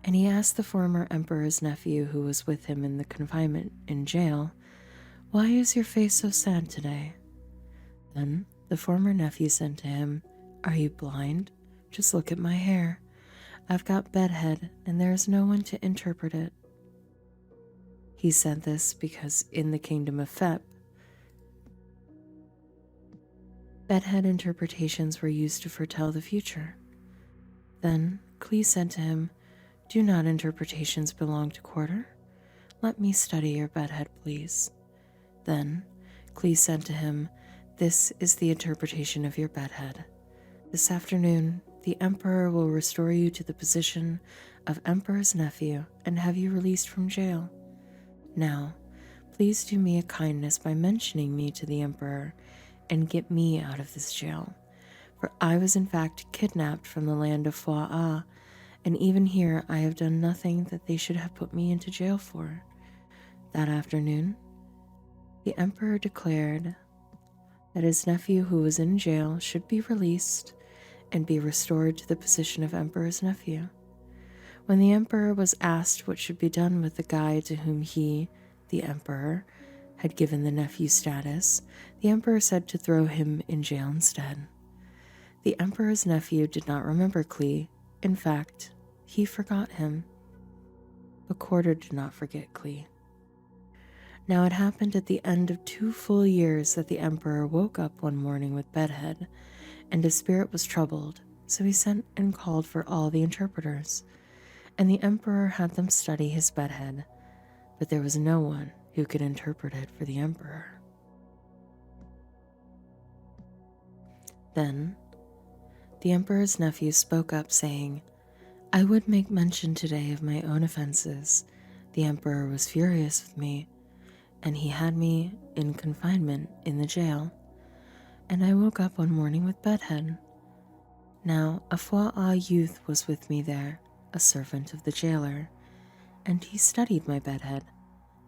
Speaker 1: And he asked the former emperor's nephew who was with him in the confinement in jail, "Why is your face so sad today?" Then the former nephew said to him, "Are you blind? Just look at my hair. I've got bedhead, and there is no one to interpret it." He said this because in the kingdom of Fep, bedhead interpretations were used to foretell the future. Then Klee said to him, "Do not interpretations belong to Quarter? Let me study your bedhead, please." Then Klee said to him, "This is the interpretation of your bedhead. This afternoon, the emperor will restore you to the position of emperor's nephew and have you released from jail. Now, please do me a kindness by mentioning me to the emperor and get me out of this jail, for I was in fact kidnapped from the land of Fua'a, and even here I have done nothing that they should have put me into jail for." That afternoon, the emperor declared that his nephew who was in jail should be released and be restored to the position of emperor's nephew. When the emperor was asked what should be done with the guy to whom he, the emperor, had given the nephew status, the emperor said to throw him in jail instead. The emperor's nephew did not remember Klee. In fact, he forgot him. But Quarter did not forget Klee. Now it happened at the end of 2 full years that the emperor woke up one morning with bedhead, and his spirit was troubled, so he sent and called for all the interpreters, and the emperor had them study his bedhead, but there was no one who could interpret it for the emperor. Then the emperor's nephew spoke up, saying, "I would make mention today of my own offenses. The emperor was furious with me, and he had me in confinement in the jail, and I woke up one morning with bedhead. Now a Foie youth was with me there, a servant of the jailer, and he studied my bedhead,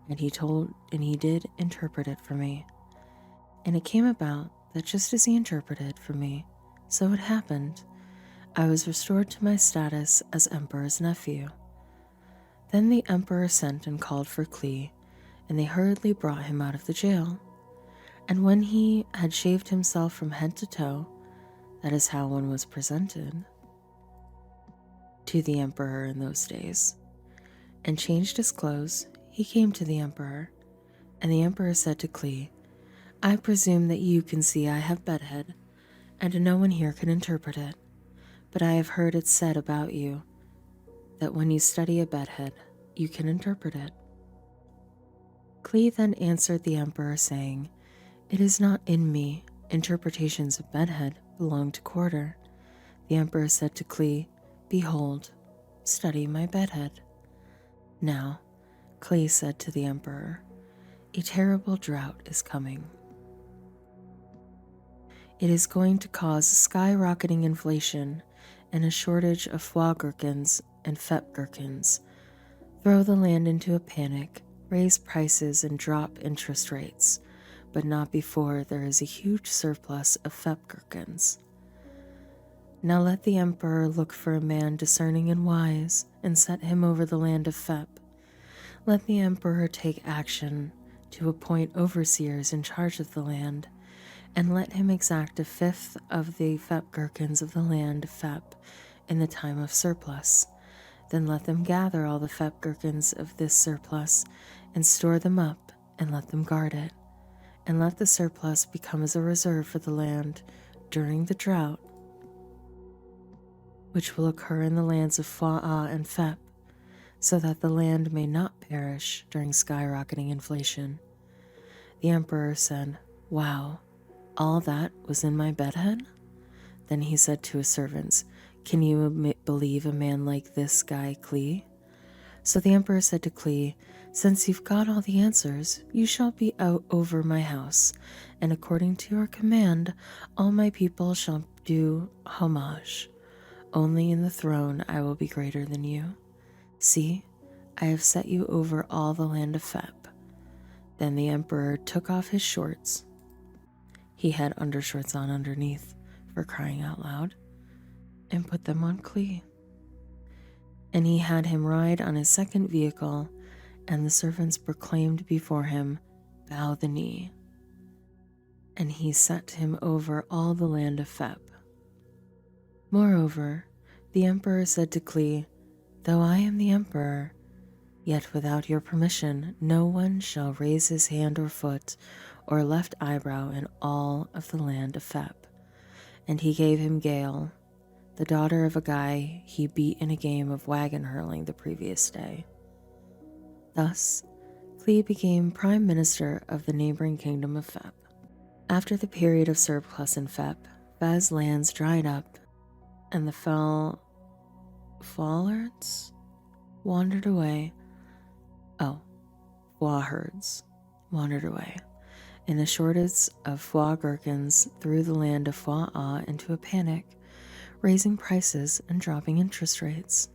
Speaker 1: and he did interpret it for me. And it came about that just as he interpreted for me, so it happened. I was restored to my status as emperor's nephew." Then the emperor sent and called for Klee, and they hurriedly brought him out of the jail. And when he had shaved himself from head to toe, that is how one was presented to the emperor in those days, and changed his clothes, he came to the emperor. And the emperor said to Klee, "I presume that you can see I have bedhead, and no one here can interpret it. But I have heard it said about you that when you study a bedhead, you can interpret it." Klee then answered the emperor, saying, "It is not in me. Interpretations of bedhead belong to Quarter." The emperor said to Klee, "Behold, study my bedhead." Now Klee said to the emperor, "A terrible drought is coming. It is going to cause skyrocketing inflation and a shortage of foie gherkins and fep gherkins, throw the land into a panic, raise prices, and drop interest rates, but not before there is a huge surplus of fep gherkins. Now let the emperor look for a man discerning and wise, and set him over the land of fep. Let the emperor take action to appoint overseers in charge of the land, and let him exact a fifth of the fep gherkins of the land of fep in the time of surplus. Then let them gather all the fep gherkins of this surplus and store them up, and let them guard it, and let the surplus become as a reserve for the land during the drought, which will occur in the lands of Foie and fep, so that the land may not perish during skyrocketing inflation." The emperor said, "Wow, all that was in my bedhead?" Then he said to his servants, "Can you believe a man like this guy, Klee?" So the emperor said to Klee, "Since you've got all the answers, you shall be out over my house, and according to your command, all my people shall do homage. Only in the throne I will be greater than you. See, I have set you over all the land of Fep." Then the emperor took off his shorts. He had undershorts on underneath, for crying out loud, and put them on Klee. And he had him ride on his second vehicle, and the servants proclaimed before him, "Bow the knee." And he set him over all the land of Fep. Moreover, the emperor said to Klee, "Though I am the emperor, yet without your permission no one shall raise his hand or foot or left eyebrow in all of the land of Fep." And he gave him Gale, the daughter of a guy he beat in a game of wagon hurling the previous day. Thus, Klee became prime minister of the neighboring kingdom of Fep. After the period of surplus in Fep, Fez lands dried up, and the Fallards wandered away. Foie herds wandered away, and the shortage of foie gherkins threw the land of Foie into a panic, raising prices and dropping interest rates.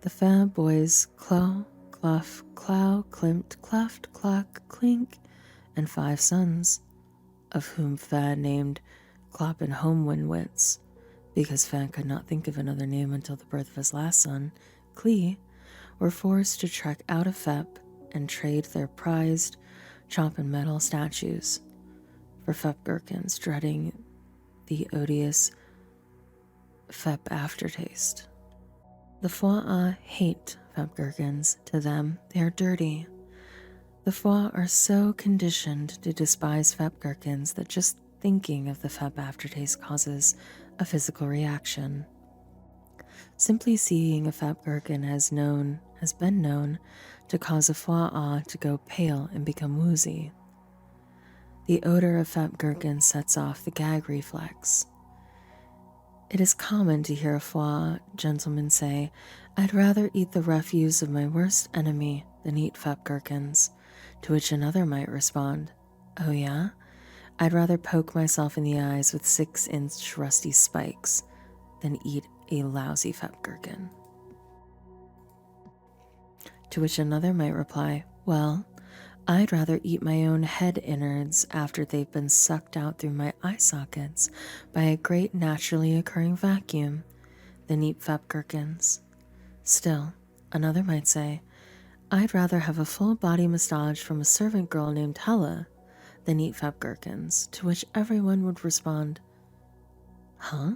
Speaker 1: The Fab boys Clo, Cluff, Clow, Klimt, Cleft, Clock, Clink, and 5 sons, of whom Fad named Clop and Homewinwits, because Fad could not think of another name until the birth of his last son, Klee, were forced to trek out of Fep and trade their prized chop and metal statues for Fep gherkins, dreading the odious Fep aftertaste. The Foie hate Fep gherkins. To them, they are dirty. The foie are so conditioned to despise fat gherkins that just thinking of the fat aftertaste causes a physical reaction. Simply seeing a fat gherkin has been known to cause a foie to go pale and become woozy. The odor of fat gherkins sets off the gag reflex. It is common to hear a foie gentleman say, "I'd rather eat the refuse of my worst enemy than eat fat gherkins," to which another might respond, "Oh yeah? I'd rather poke myself in the eyes with 6-inch rusty spikes than eat a lousy fat gherkin." To which another might reply, "Well, I'd rather eat my own head innards after they've been sucked out through my eye sockets by a great naturally occurring vacuum than eat fat gherkins." Still, another might say, "I'd rather have a full body massage from a servant girl named Hella than eat fat gherkins," to which everyone would respond, "Huh?"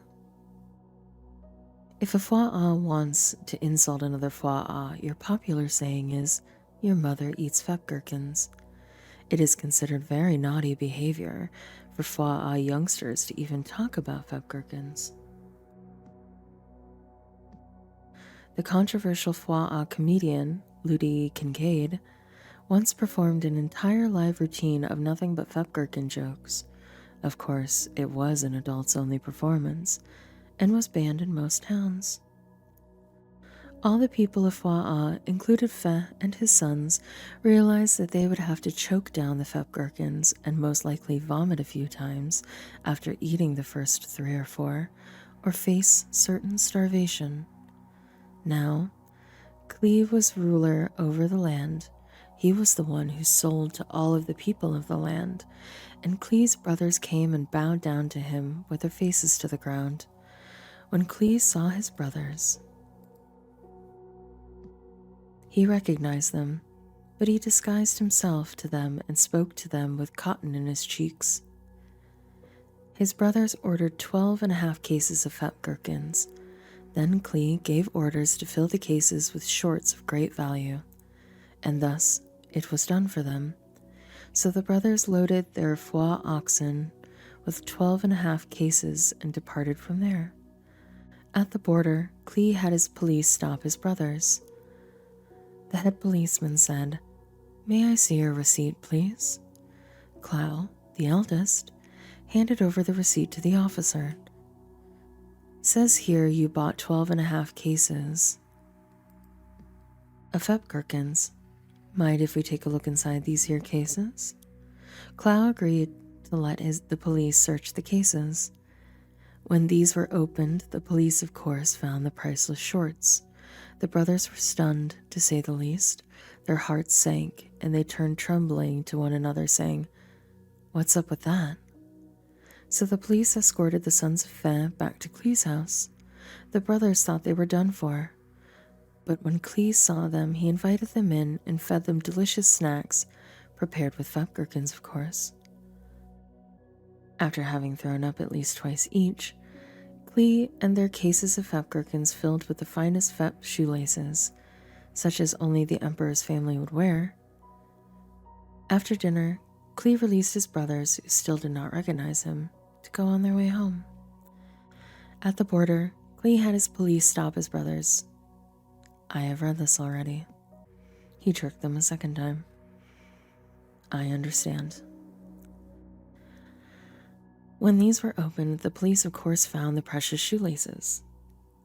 Speaker 1: If a foie wants to insult another foie, your popular saying is, "Your mother eats fat gherkins." It is considered very naughty behavior for foie youngsters to even talk about fat gherkins. The controversial foie comedian, Ludi Kincaid, once performed an entire live routine of nothing but fat gherkin jokes. Of course, it was an adults-only performance, and was banned in most towns. All the people of Foix, included Fe and his sons, realized that they would have to choke down the fat gherkins and most likely vomit a few times after eating the first 3 or 4, or face certain starvation. Now, Cleve was ruler over the land. He was the one who sold to all of the people of the land, and Cleve's brothers came and bowed down to him with their faces to the ground. When Cleve saw his brothers, he recognized them, but he disguised himself to them and spoke to them with cotton in his cheeks. His brothers ordered 12.5 cases of fat gherkins. Then Cleve gave orders to fill the cases with shorts of great value, and thus it was done for them. So the brothers loaded their foie oxen with 12.5 cases and departed from there. At the border, Cleve had his police stop his brothers. The head policeman said, "May I see your receipt, please?" Clow, the eldest, handed over the receipt to the officer. "Says here you bought 12.5 cases of fat gherkins. Mind if we take a look inside these here cases?" Clow agreed to let the police search the cases. When these were opened, the police of course found the priceless shorts. The brothers were stunned, to say the least. Their hearts sank, and they turned trembling to one another, saying, "What's up with that?" So the police escorted the sons of Fe back to Cleve's house. The brothers thought they were done for. But when Cleve saw them, he invited them in and fed them delicious snacks, prepared with fat gherkins, of course. After having thrown up at least twice each, Cleve and their cases of fat gherkins filled with the finest fat shoelaces, such as only the emperor's family would wear. After dinner, Cleve released his brothers, who still did not recognize him, to go on their way home. At the border, Cleve had his police stop his brothers. "I have read this already." He tricked them a second time. "I understand." When these were opened, the police of course found the precious shoelaces.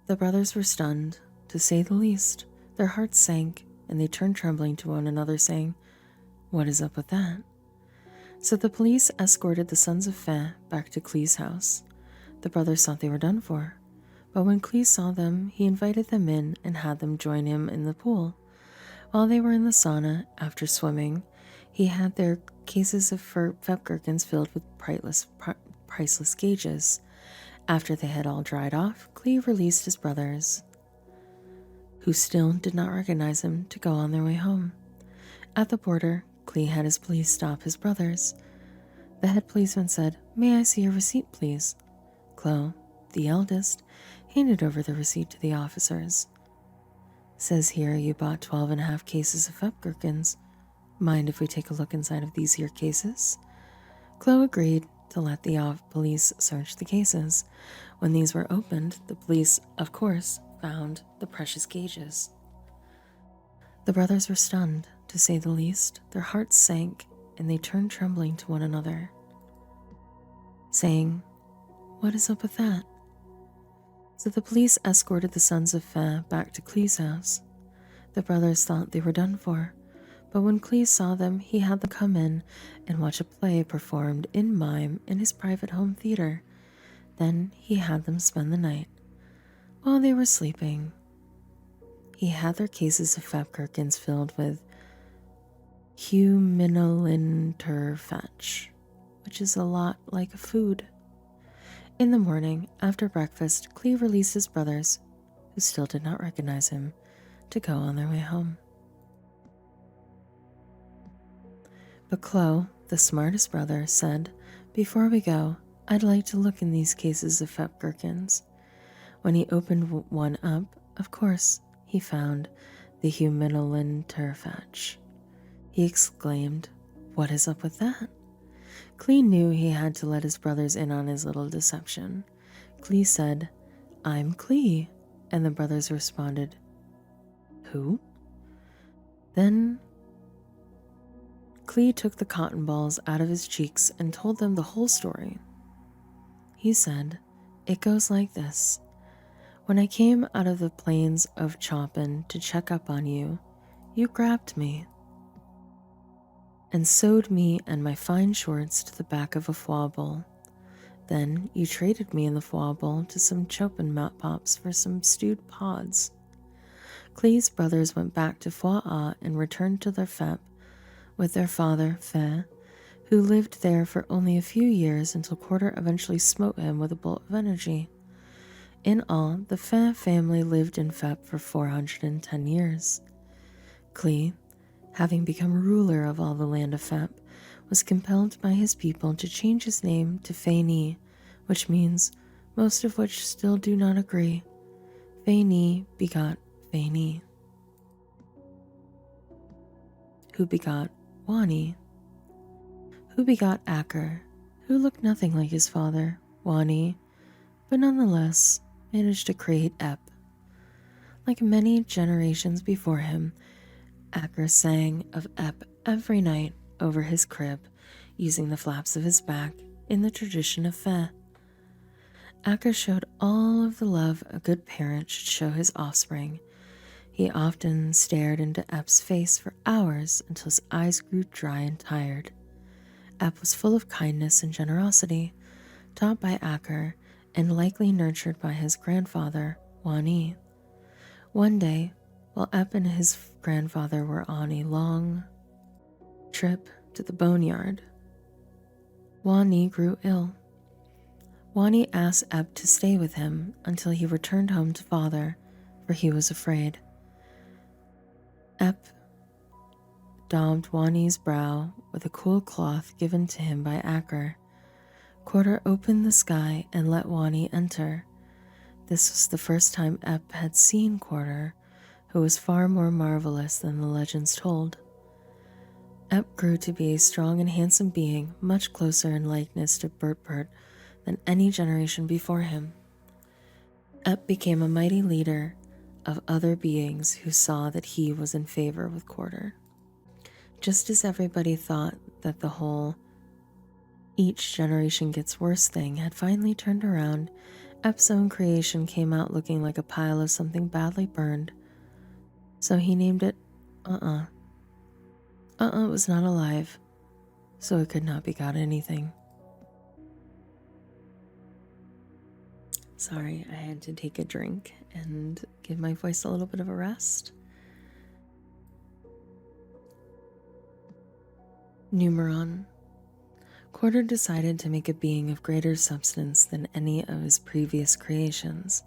Speaker 1: The brothers were stunned, to say the least. Their hearts sank, and they turned trembling to one another, saying, "What is up with that?" So the police escorted the sons of Fe back to Cleve's house. The brothers thought they were done for, but when Cleve saw them, he invited them in and had them join him in the pool. While they were in the sauna, after swimming, he had their cases of fat gherkins filled with priceless gauges. After they had all dried off, Cleve released his brothers, who still did not recognize him, to go on their way home. At the border, Cleve had his police stop his brothers. The head policeman said, "May I see your receipt, please?" Chloe, the eldest, handed over the receipt to the officers. "Says here you bought 12.5 cases of fat gherkins. Mind if we take a look inside of these here cases? Chloe agreed to let the police search the cases. When these were opened, the police, of course, found the precious gauges. The brothers were stunned, to say the least. Their hearts sank, and they turned trembling to one another, saying, "What is up with that?" So the police escorted the sons of Fe back to Clee's house. The brothers thought they were done for, but when Clee saw them, he had them come in and watch a play performed in mime in his private home theater. Then he had them spend the night. While they were sleeping, he had their cases of Fab Gherkins filled with huminolinterfetch, which is a lot like a food. In the morning, after breakfast, Clee released his brothers, who still did not recognize him, to go on their way home. But Chloe, the smartest brother, said, "Before we go, I'd like to look in these cases of Fab Gherkins." When he opened one up, of course, he found the huminolinterfetch. He exclaimed, "What is up with that?" Clee knew he had to let his brothers in on his little deception. Clee said, "I'm Clee," and the brothers responded, "Who?" Then Clee took the cotton balls out of his cheeks and told them the whole story. He said, "It goes like this. When I came out of the plains of Choppin to check up on you, you grabbed me and sewed me and my fine shorts to the back of a foie bowl. Then you traded me in the foie bowl to some Chopin pops for some stewed pods." Clee's brothers went back to Foie and returned to their fep with their father, Fe, who lived there for only a few years until Quarter eventually smote him with a bolt of energy. In all, the Fe family lived in Fep for 410 years. Clee, having become ruler of all the land of Fep, was compelled by his people to change his name to Feni, which means most of which still do not agree. Feni begot Feni, who begot Wani, who begot Acker, who looked nothing like his father, Wani, but nonetheless managed to create Ep. Like many generations before him, Acker sang of Ep every night over his crib, using the flaps of his back in the tradition of Fe. Acker showed all of the love a good parent should show his offspring. He often stared into Ep's face for hours until his eyes grew dry and tired. Ep was full of kindness and generosity, taught by Acker and likely nurtured by his grandfather, Wani. One day, while Ep and his grandfather were on a long trip to the boneyard, Wani grew ill. Wani asked Ep to stay with him until he returned home to father, for he was afraid. Ep daubed Wani's brow with a cool cloth given to him by Acker. Quarter opened the sky and let Wani enter. This was the first time Ep had seen Quarter, who was far more marvelous than the legends told. Ep grew to be a strong and handsome being, much closer in likeness to Bert than any generation before him. Ep became a mighty leader of other beings who saw that he was in favor with Quarter. Just as everybody thought that the whole each generation gets worse thing had finally turned around, Ep's own creation came out looking like a pile of something badly burned. So he named it was not alive, so it could not begot anything. Sorry, I had to take a drink and give my voice a little bit of a rest. Numeron. Quarter decided to make a being of greater substance than any of his previous creations.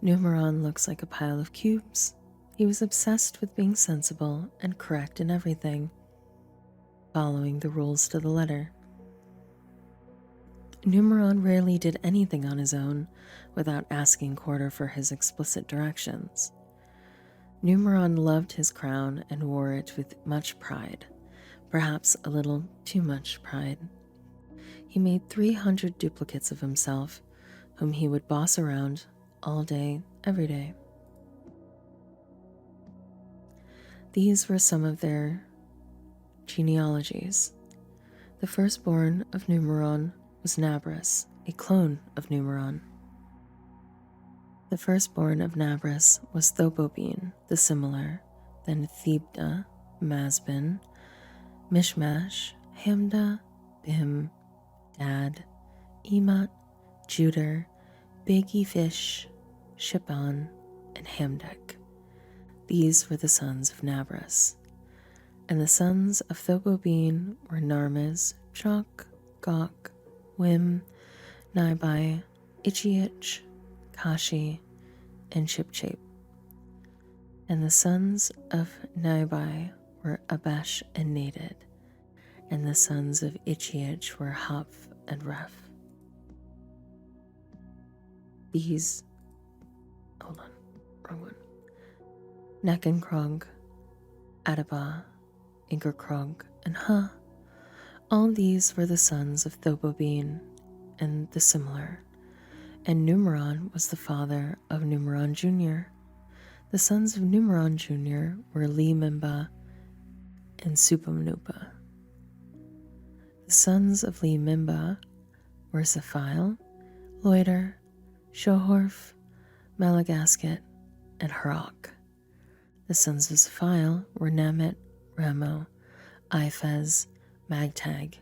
Speaker 1: Numeron looks like a pile of cubes. He was obsessed with being sensible and correct in everything, following the rules to the letter. Numeron rarely did anything on his own without asking Quarter for his explicit directions. Numeron loved his crown and wore it with much pride. perhaps a little too much pride. He made 300 duplicates of himself, whom he would boss around all day, every day. These were some of their genealogies. The firstborn of Numeron was Nabris, a clone of Numeron. The firstborn of Nabris was Thobobin, the similar, then Thebda, Masbin, Mishmash, Hamda, Bim, Dad, Emat, Juder, Biggie Fish, Shiban, and Hamdek. These were the sons of Nabris. And the sons of Thobobin were Narmes, Chok, Gok, Wim, Nibai, Ichiich, Kashi, and Chipchap. And the sons of Nibai were Abesh and Naded. And the sons of Ichiich were Haph and Ref. These, hold on, wrong one. Nekenkrog, Adaba, Ingerkrog, and Ha. All these were the sons of Thobobin and the similar. And Numeron was the father of Numeron Jr. The sons of Numeron Jr. were Limimba and Supamnupa. The sons of Limimba were Zephile, Loiter, Shohorf, Malagasket, and Harok. The sons of Zephile were Namit, Ramo, Iphaz, Magtag,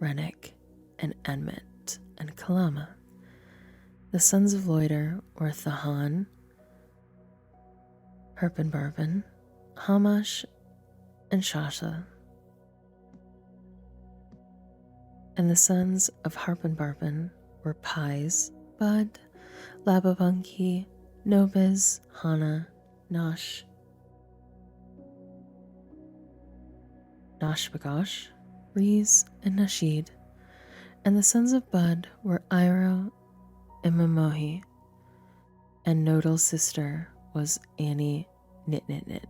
Speaker 1: Rennick, and Enmit, and Kalama. The sons of Loiter were Thahan, Herpenbarben, Hamash, and Shasha. And the sons of Harpenbarben were Pies, Bud, Lababunki, Nobiz, Hana, Nosh, Noshbagosh, Rees, and Nashid. And the sons of Bud were Iro and Mamohi, and Nodal's sister was Annie Nit.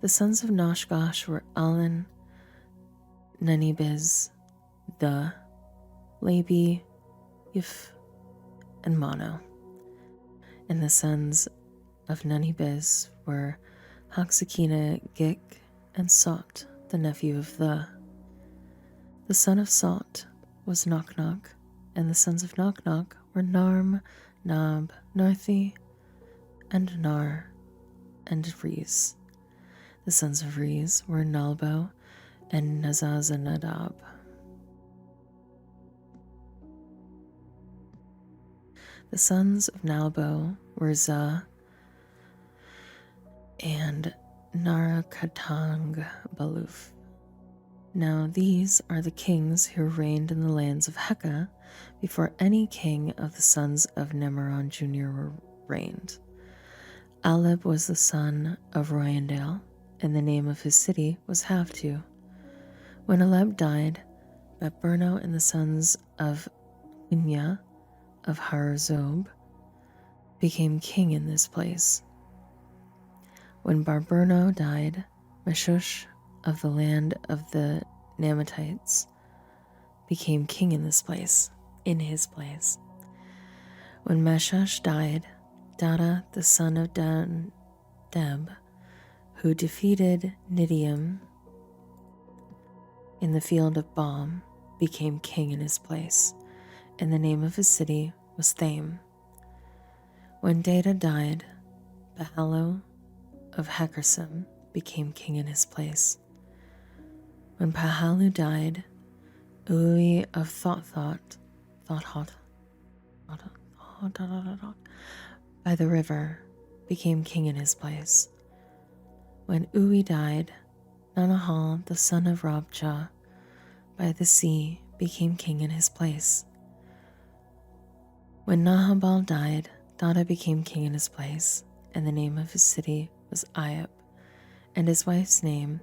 Speaker 1: The sons of Noshgosh were Alan, Nanibiz, the, Labi, Yif, and Mono. And the sons of Nanibiz were Haxakina, Gik, and Sot, the nephew of the. The son of Sot was Knock, and the sons of Knock were Narm, Nab, Narthi, and Nar, and Rees. The sons of Rees were Nalbo and Nazazanadab. The sons of Nalbo were Za and Narakatang Baluf. Now these are the kings who reigned in the lands of Heka before any king of the sons of Nemeron Jr. reigned. Aleb was the son of Royandale, and the name of his city was Havtu. When Aleb died, Batburno and the sons of Inya of Harzob became king in this place. When Barburno died, Meshush of the land of the Namatites became king in his place. When Meshush died, Dada, the son of Deb, who defeated Nidium in the field of Bam, became king in his place, and the name of his city was Thame. When Dada died, Bahalo of Hekersim became king in his place. When Pahalu died, Ui of Thought by the river became king in his place. When Ui died, Nanahal, the son of Rabcha, by the sea became king in his place. When Nahabal died, Dada became king in his place, and the name of his city was Ayub, and his wife's name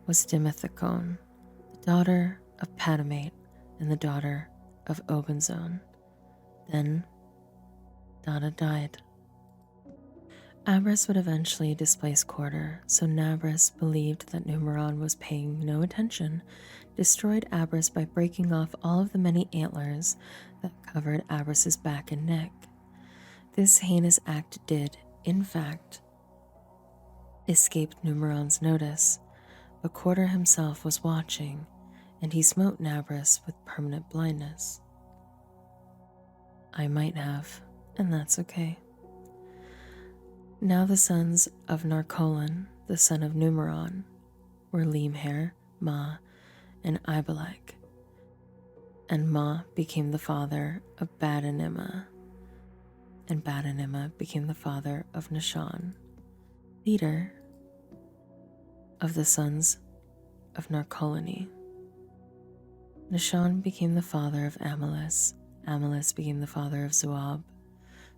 Speaker 1: was Dimethicon, the daughter of Padamate and the daughter of Obenzon. Then Dada died. Abras would eventually displace Quarter, so Nabras believed that Numeron was paying no attention, destroyed Abras by breaking off all of the many antlers that covered Abras's back and neck. This heinous act did, in fact, escape Numeron's notice, but Quarter himself was watching, and he smote Nabras with permanent blindness. I might have, and that's okay. Now the sons of Narcolan, the son of Numeron, were Limher, Ma, and Ibelek, and Ma became the father of Badanima, and Badanima became the father of Nishan, leader of the sons of Narcolani. Nishan became the father of Amalis, Amalis became the father of Zuab,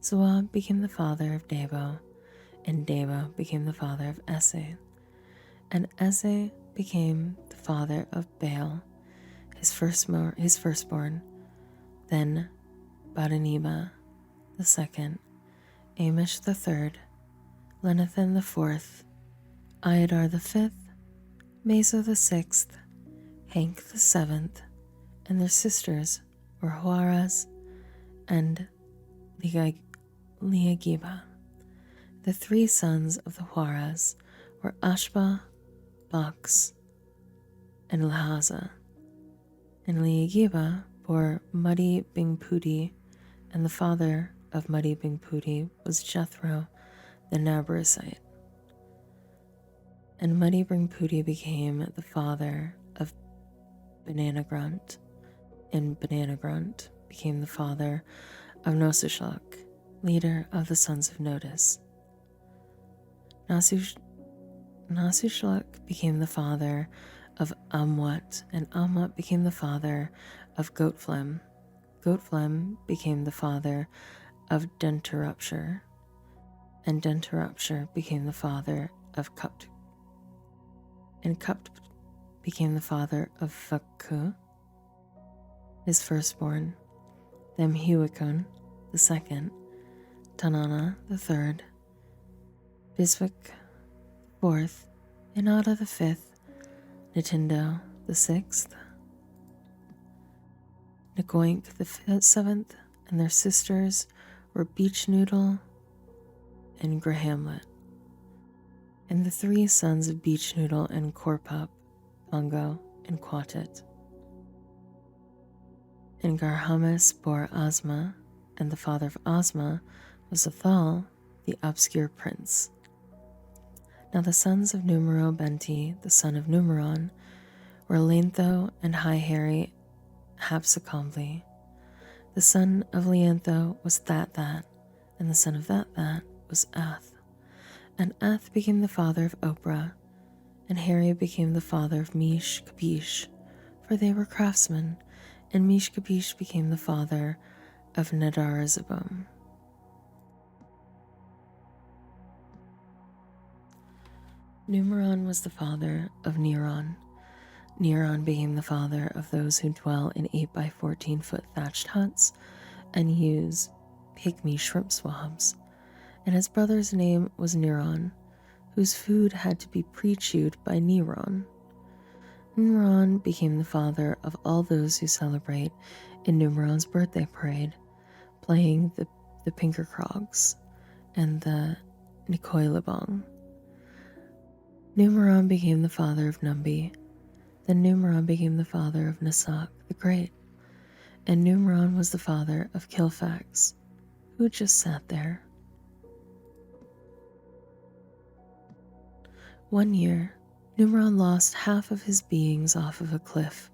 Speaker 1: Zuab became the father of Debo, and Debo became the father of Esse, and Esse became the father of Baal, his firstborn, then Badanima the second, Amish the third, Lenathan the fourth, Iadar the fifth, Meso the sixth, Hank the seventh, and their sisters were Huaraz and Liagiba. The three sons of the Huaraz were Ashba, Box, and Lahaza, and Liagiba bore Muddy Bingpudi, and the father of Muddy Bingpudi was Jethro the Nabarasite. And Muddy Bingpudi became the father of Banana Grunt, and Banana Grunt became the father of Nosushak, leader of the sons of Notice. Nasushak became the father of Amwat, and Amwat became the father of Goatflem. Goatflem became the father of Denterupture, and Denterupture became the father of Cupt, and Cupt became the father of Vakku, his firstborn, then Huikun the second, Tanana the third, Bisvik the fourth, Inada the fifth, Nintendo the sixth, Nagoink the seventh, and their sisters were Beach Noodle and Grahamlet, and the three sons of Beach Noodle and Korpup, Bongo and Quatit. And Garhamis bore Ozma, and the father of Ozma was Athal, the obscure prince. Now the sons of Numero Benti, the son of Numeron, were Lantho and High Harry Hapsakomli. The son of Liantho was That, and the son of That was Ath. And Ath became the father of Oprah, and Harry became the father of Mish Kapish, for they were craftsmen, and Mish Kapish became the father of Nadarazabum. Numeron was the father of Neron. Neron became the father of those who dwell in 8 by 14 foot thatched huts and use pygmy shrimp swabs, and his brother's name was Neron, whose food had to be pre-chewed by Neron. Neron became the father of all those who celebrate in Numeron's birthday parade, playing the Pinkercrogs and the Nikoilabong. Numeron became the father of Numbi. Then Numeron became the father of Nasak the Great, and Numeron was the father of Kilfax, who just sat there. One year, Numeron lost half of his beings off of a cliff.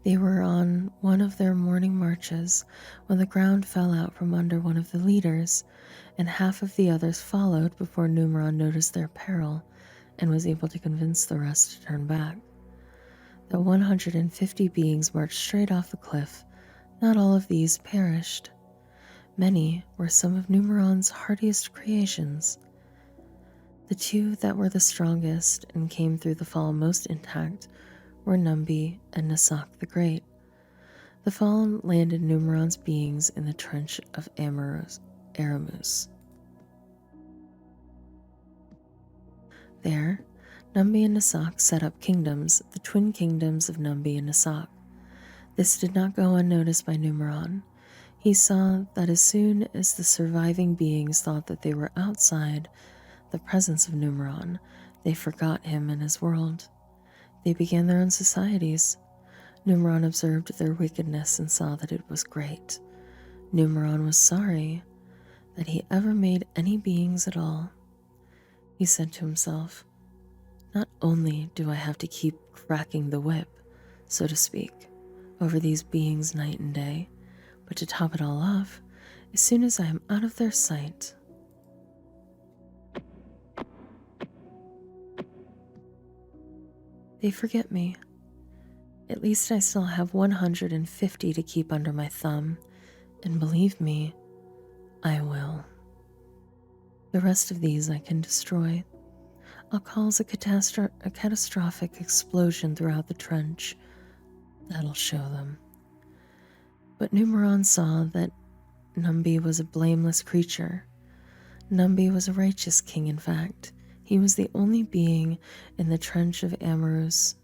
Speaker 1: They were on one of their morning marches when the ground fell out from under one of the leaders, and half of the others followed before Numeron noticed their peril and was able to convince the rest to turn back. The 150 beings marched straight off the cliff. Not all of these perished. Many were some of Numeron's hardiest creations. The two that were the strongest and came through the fall most intact were Numbi and Nasak the Great. The fall landed Numeron's beings in the trench of Aramus. There, Numbi and Nasak set up kingdoms, the twin kingdoms of Numbi and Nasak. This did not go unnoticed by Numeron. He saw that as soon as the surviving beings thought that they were outside the presence of Numeron, they forgot him and his world. They began their own societies. Numeron observed their wickedness and saw that it was great. Numeron was sorry that he ever made any beings at all. He said to himself, "Not only do I have to keep cracking the whip, so to speak, over these beings night and day, but to top it all off, as soon as I am out of their sight, they forget me. At least I still have 150 to keep under my thumb, and believe me, I will. The rest of these I can destroy. I'll cause a catastrophic explosion throughout the trench. That'll show them." But Numeron saw that Numbi was a blameless creature. Numbi was a righteous king, in fact. He was the only being in the trench of Aramus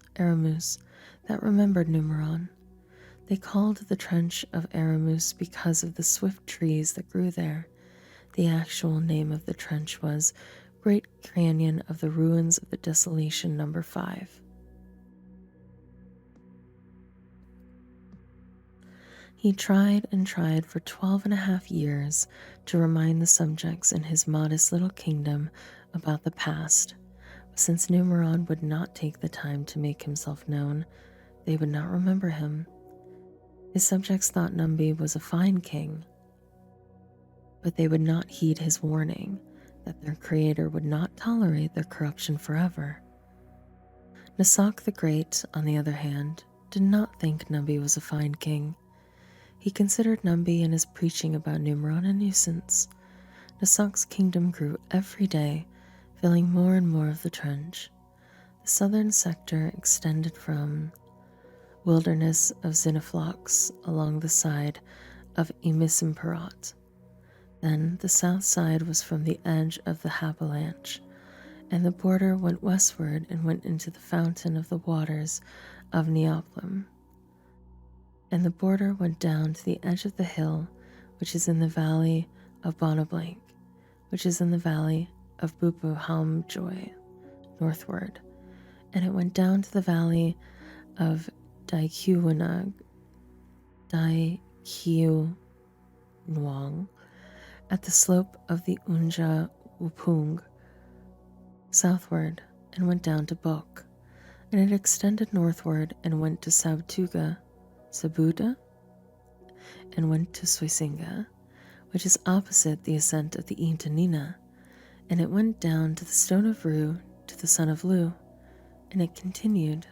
Speaker 1: that remembered Numeron. They called the trench of Aramus because of the swift trees that grew there. The actual name of the trench was Great Canyon of the Ruins of the Desolation No. 5. He tried and tried for 12.5 years to remind the subjects in his modest little kingdom about the past, but since Numeron would not take the time to make himself known, they would not remember him. His subjects thought Numbi was a fine king, but they would not heed his warning that their creator would not tolerate their corruption forever. Nasak the Great, on the other hand, did not think Numbi was a fine king. He considered Numbi and his preaching about Numeron a nuisance. Nasak's kingdom grew every day, filling more and more of the trench. The southern sector extended from wilderness of Xenoplox along the side of Emisimperat. Then the south side was from the edge of the Hapalanche, and the border went westward and went into the fountain of the waters of Neoplum. And the border went down to the edge of the hill, which is in the valley of Bonablanc, which is in the valley of Bupuhamjoy, northward, and it went down to the valley of Daikiunuang at the slope of the Unja Wupung, southward, and went down to Bok, and it extended northward and went to Sabuda, and went to Suisinga, which is opposite the ascent of the Intanina, and it went down to the stone of Ru, to the son of Lu, and it continued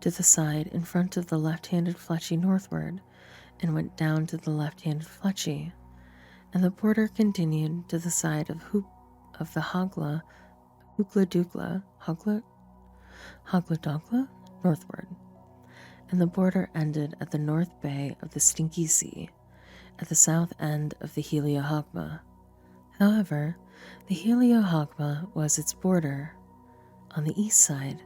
Speaker 1: to the side in front of the left-handed Fletchy northward, and went down to the left-handed Fletchy, and the border continued to the side of the Hogla Dogla, northward, and the border ended at the north bay of the Stinky Sea, at the south end of the Heliohagma. However, the Heliohagma was its border on the east side,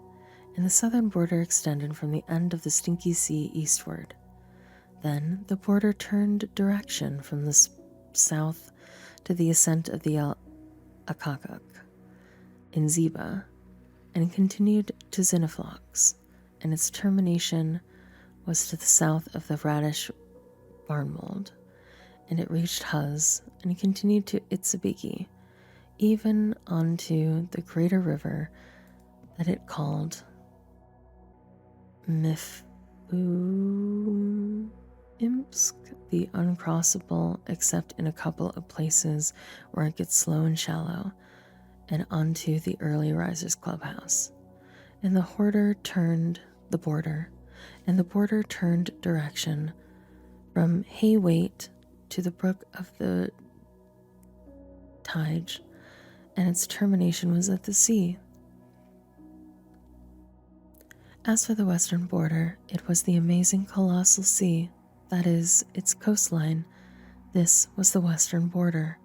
Speaker 1: and the southern border extended from the end of the Stinky Sea eastward. Then the border turned direction from the south to the ascent of the Akakak in Zeba, and continued to Xenoplox, and its termination was to the south of the Radish Barnmold, and it reached Huz, and it continued to Itzabiki, even onto the greater river that it called Mifumimsk, the uncrossable except in a couple of places where it gets slow and shallow, and onto the early risers clubhouse. And the border turned direction from Haywait to the brook of the Tige, and its termination was at the sea. As for the western border, it was the amazing colossal sea, that is, its coastline. This was the western border,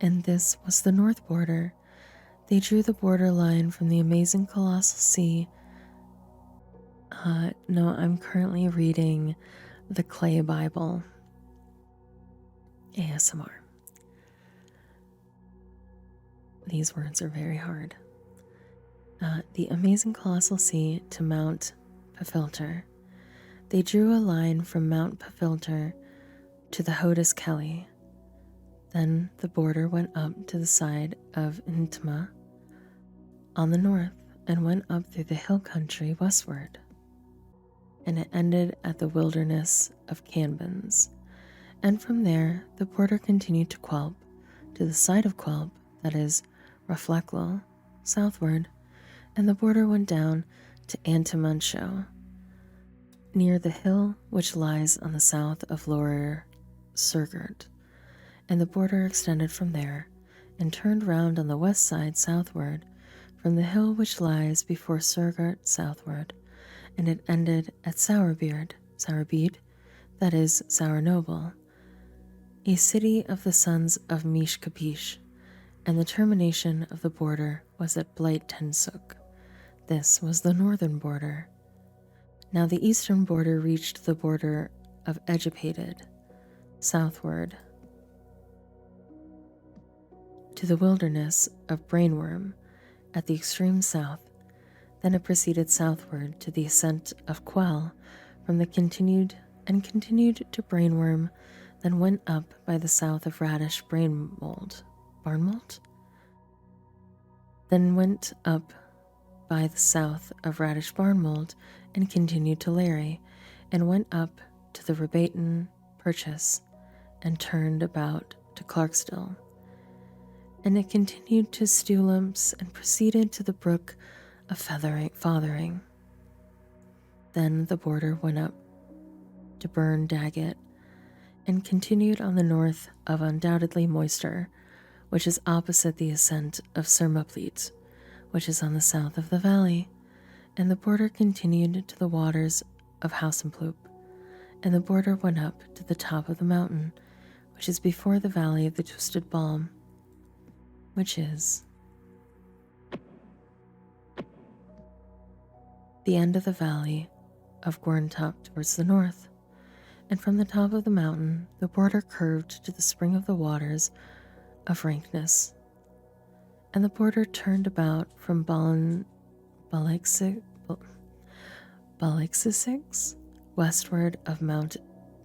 Speaker 1: and this was the north border, They drew the border line from the amazing colossal sea. No, I'm currently reading the Clay Bible. ASMR. These words are very hard. The amazing colossal sea to Mount Pafilter. They drew a line from Mount Pafilter to the Hodis Kelly. Then the border went up to the side of Intma on the north and went up through the hill country westward. And it ended at the wilderness of Canbans. And from there, the border continued to Quelp, to the side of Quelp, that is, Rafleklal, southward, and the border went down to Antimuncho, near the hill which lies on the south of Lower Surgert, and the border extended from there, and turned round on the west side southward, from the hill which lies before Surgert southward, and it ended at Sourbeard, that is, Sournoble, a city of the sons of Mishkapish, and the termination of the border was at Blight Tensuk. This was the northern border. Now the eastern border reached the border of Edupated, southward, to the wilderness of Brainworm at the extreme south. Then it proceeded southward to the ascent of Quell from the continued to Brainworm, then went up by the south of Radish Barnmold, then went up by the south of Radish Barnmold and continued to Larry, and went up to the Rebaton Purchase and turned about to Clarkstill. And it continued to Stewlamps and proceeded to the brook of Fothering. Then the border went up to Burn Daggett and continued on the north of undoubtedly Moister, which is opposite the ascent of Surmupleet, which is on the south of the valley, and the border continued to the waters of Housenploop, and the border went up to the top of the mountain, which is before the valley of the Twisted Balm, which is the end of the valley of Gorntop towards the north. And from the top of the mountain, the border curved to the spring of the waters of Rankness. And the border turned about from Balixisix westward of Mount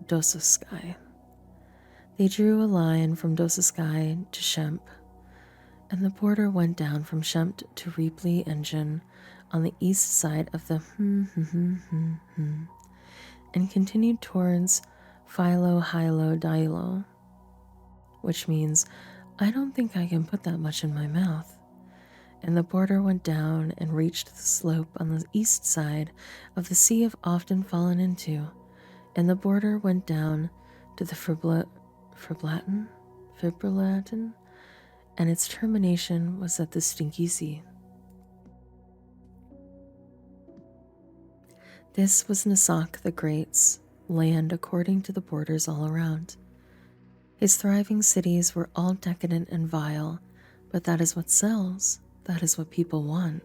Speaker 1: Dosiskai. They drew a line from Dosiskai to Shemp, and the border went down from Shemp to Reapley Engine on the east side of the and continued towards Philo, which means, I don't think I can put that much in my mouth. And the border went down and reached the slope on the east side of the Sea of Often Fallen Into, and the border went down to the Fibrillatin, and its termination was at the Stinky Sea. This was Nasak the Great's land according to the borders all around. His thriving cities were all decadent and vile, but that is what sells, that is what people want.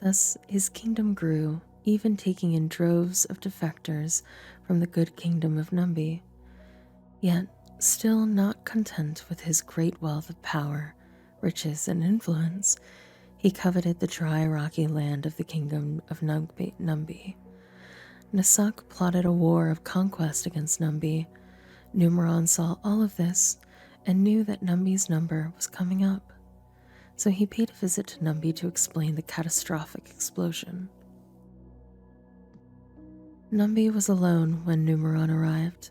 Speaker 1: Thus his kingdom grew, even taking in droves of defectors from the good kingdom of Numbi. Yet, still not content with his great wealth of power, riches, and influence, he coveted the dry, rocky land of the kingdom of Numbi. Nasak plotted a war of conquest against Numbi. Numeron saw all of this and knew that Numbi's number was coming up. So he paid a visit to Numbi to explain the catastrophic explosion. Numbi was alone when Numeron arrived.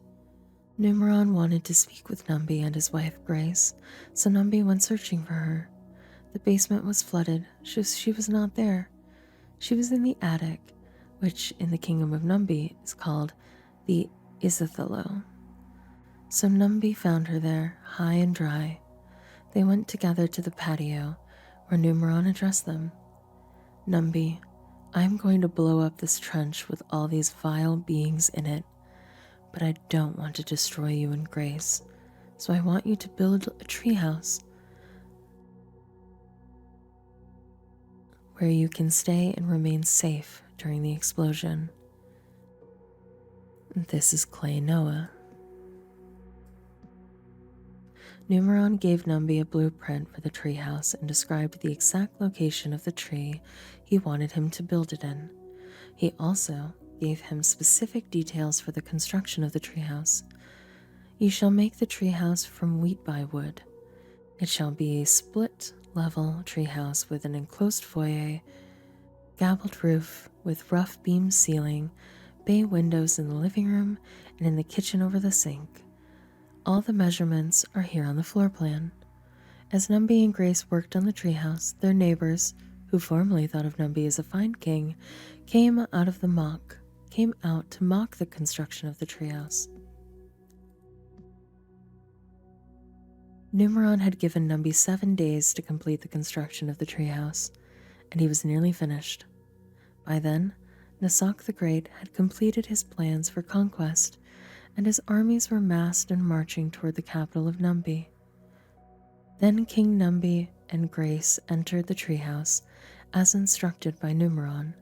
Speaker 1: Numeron wanted to speak with Numbi and his wife Grace, so Numbi went searching for her. The basement was flooded. She was not there. She was in the attic, which in the kingdom of Numbi is called the Isithelo. So Numbi found her there, high and dry. They went together to the patio, where Numeron addressed them. Numbi, I am going to blow up this trench with all these vile beings in it, but I don't want to destroy you and Grace, so I want you to build a treehouse. where you can stay and remain safe during the explosion. This is Clay Noah. Numeron gave Numby a blueprint for the treehouse and described the exact location of the tree he wanted him to build it in. He also gave him specific details for the construction of the treehouse. You shall make the treehouse from wheat by wood. It shall be a split-level treehouse with an enclosed foyer, gabled roof with rough beam ceiling, bay windows in the living room and in the kitchen over the sink. All the measurements are here on the floor plan. As Numby and Grace worked on the treehouse, their neighbors, who formerly thought of Numby as a fine king, came out to mock the construction of the treehouse. Numeron had given Numby 7 days to complete the construction of the treehouse, and he was nearly finished. By then, Nasak the Great had completed his plans for conquest, and his armies were massed and marching toward the capital of Numby. Then King Numby and Grace entered the treehouse, as instructed by Numeron.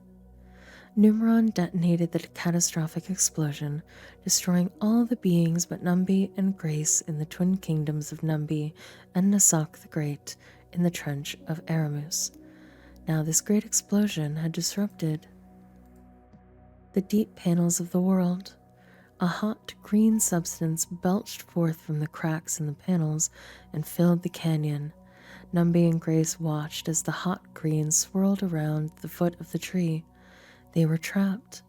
Speaker 1: Numeron detonated the catastrophic explosion, destroying all the beings but Numby and Grace in the twin kingdoms of Numby and Nasak the Great in the trench of Aramus. Now this great explosion had disrupted the deep panels of the world. A hot green substance belched forth from the cracks in the panels and filled the canyon. Numby and Grace watched as the hot green swirled around the foot of the tree. They were trapped.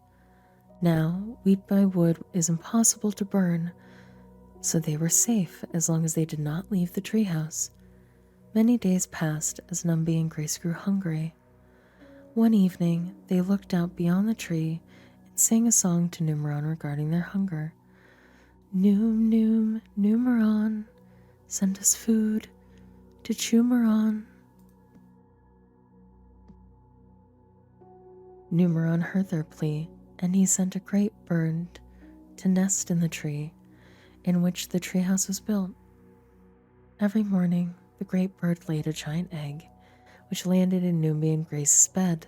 Speaker 1: Now, wheat by wood is impossible to burn, so they were safe as long as they did not leave the treehouse. Many days passed as Numby and Grace grew hungry. One evening, they looked out beyond the tree and sang a song to Numeron regarding their hunger. Noom, noom, Numeron, send us food to Chumeron. Numeron heard their plea, and he sent a great bird to nest in the tree in which the treehouse was built. Every morning, the great bird laid a giant egg, which landed in Numby and Grace's bed.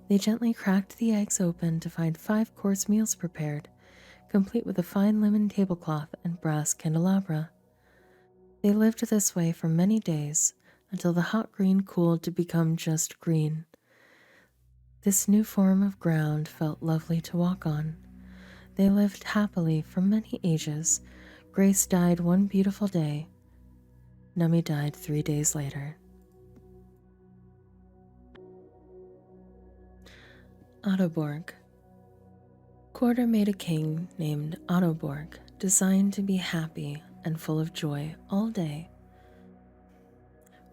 Speaker 1: They gently cracked the eggs open to find 5-course meals prepared, complete with a fine linen tablecloth and brass candelabra. They lived this way for many days, until the hot green cooled to become just green. This new form of ground felt lovely to walk on. They lived happily for many ages. Grace died one beautiful day. Numby died 3 days later. Ottoborg. Quarter made a king named Ottoborg, designed to be happy and full of joy all day.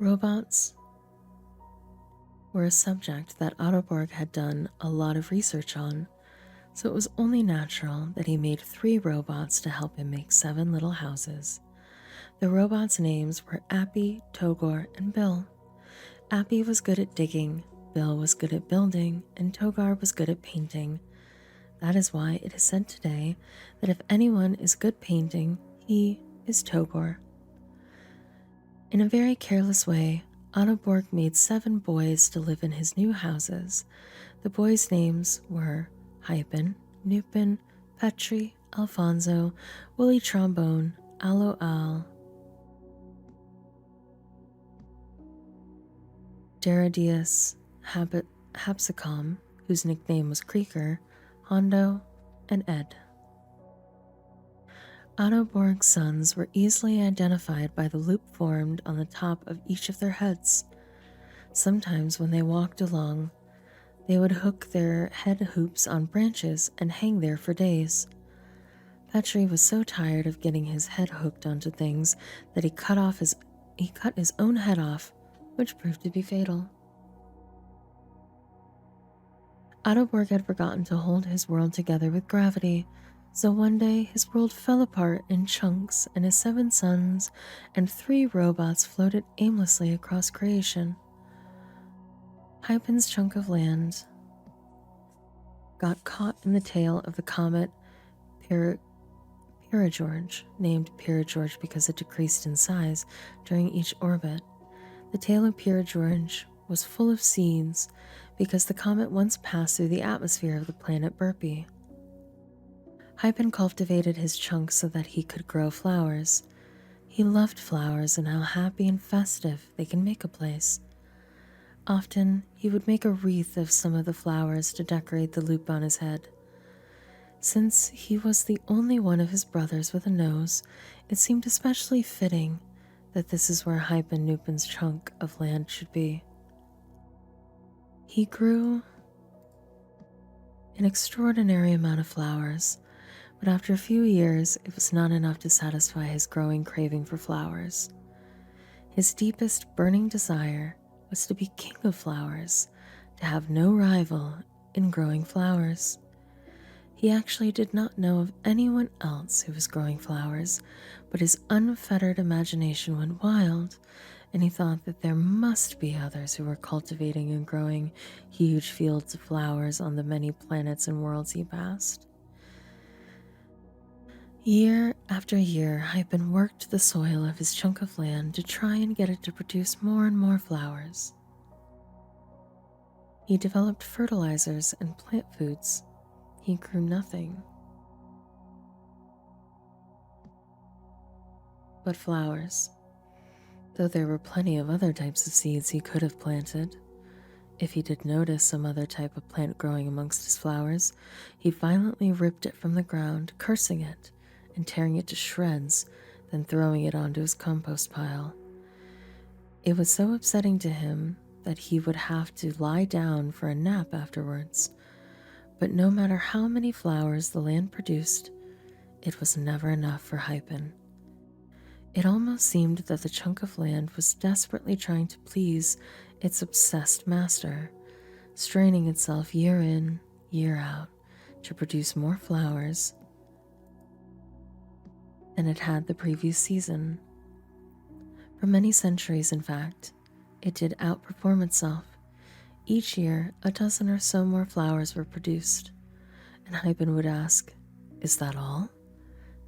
Speaker 1: Robots were a subject that Ottoborg had done a lot of research on, so it was only natural that he made 3 robots to help him make 7 little houses. The robots' names were Appy, Togor, and Bill. Appy was good at digging, Bill was good at building, and Togar was good at painting. That is why it is said today that if anyone is good painting, he is Togor. In a very careless way, Ottoborg made 7 boys to live in his new houses. The boys' names were Hypen, Nupin, Petri, Alfonso, Willie Trombone, Alo Al, Deradius, Hapsicum, whose nickname was Creaker, Hondo, and Ed. Ottoborg's sons were easily identified by the loop formed on the top of each of their heads. Sometimes when they walked along, they would hook their head hoops on branches and hang there for days. Petri was so tired of getting his head hooked onto things that he cut his own head off, which proved to be fatal. Ottoborg had forgotten to hold his world together with gravity, so one day his world fell apart in chunks and his 7 sons and 3 robots floated aimlessly across creation. Hypen's chunk of land got caught in the tail of the comet Pyrrhagorge, named Pyrrhagorge because it decreased in size during each orbit. The tail of Pyrrhagorge was full of seeds because the comet once passed through the atmosphere of the planet Burpee. Hypen cultivated his chunks so that he could grow flowers. He loved flowers and how happy and festive they can make a place. Often, he would make a wreath of some of the flowers to decorate the loop on his head. Since he was the only one of his brothers with a nose, it seemed especially fitting that this is where Hypen Nupin's chunk of land should be. He grew an extraordinary amount of flowers, but after a few years, it was not enough to satisfy his growing craving for flowers. His deepest burning desire was to be king of flowers, to have no rival in growing flowers. He actually did not know of anyone else who was growing flowers, but his unfettered imagination went wild, and he thought that there must be others who were cultivating and growing huge fields of flowers on the many planets and worlds he passed. Year after year, Hypen worked the soil of his chunk of land to try and get it to produce more and more flowers. He developed fertilizers and plant foods. He grew nothing but flowers, though there were plenty of other types of seeds he could have planted. If he did notice some other type of plant growing amongst his flowers, he violently ripped it from the ground, cursing it and tearing it to shreds, then throwing it onto his compost pile. It was so upsetting to him that he would have to lie down for a nap afterwards. But no matter how many flowers the land produced, it was never enough for Hypen. It almost seemed that the chunk of land was desperately trying to please its obsessed master, straining itself year in, year out to produce more flowers than it had the previous season. For many centuries, in fact, it did outperform itself. Each year, a dozen or so more flowers were produced, and Hypen would ask, "Is that all?"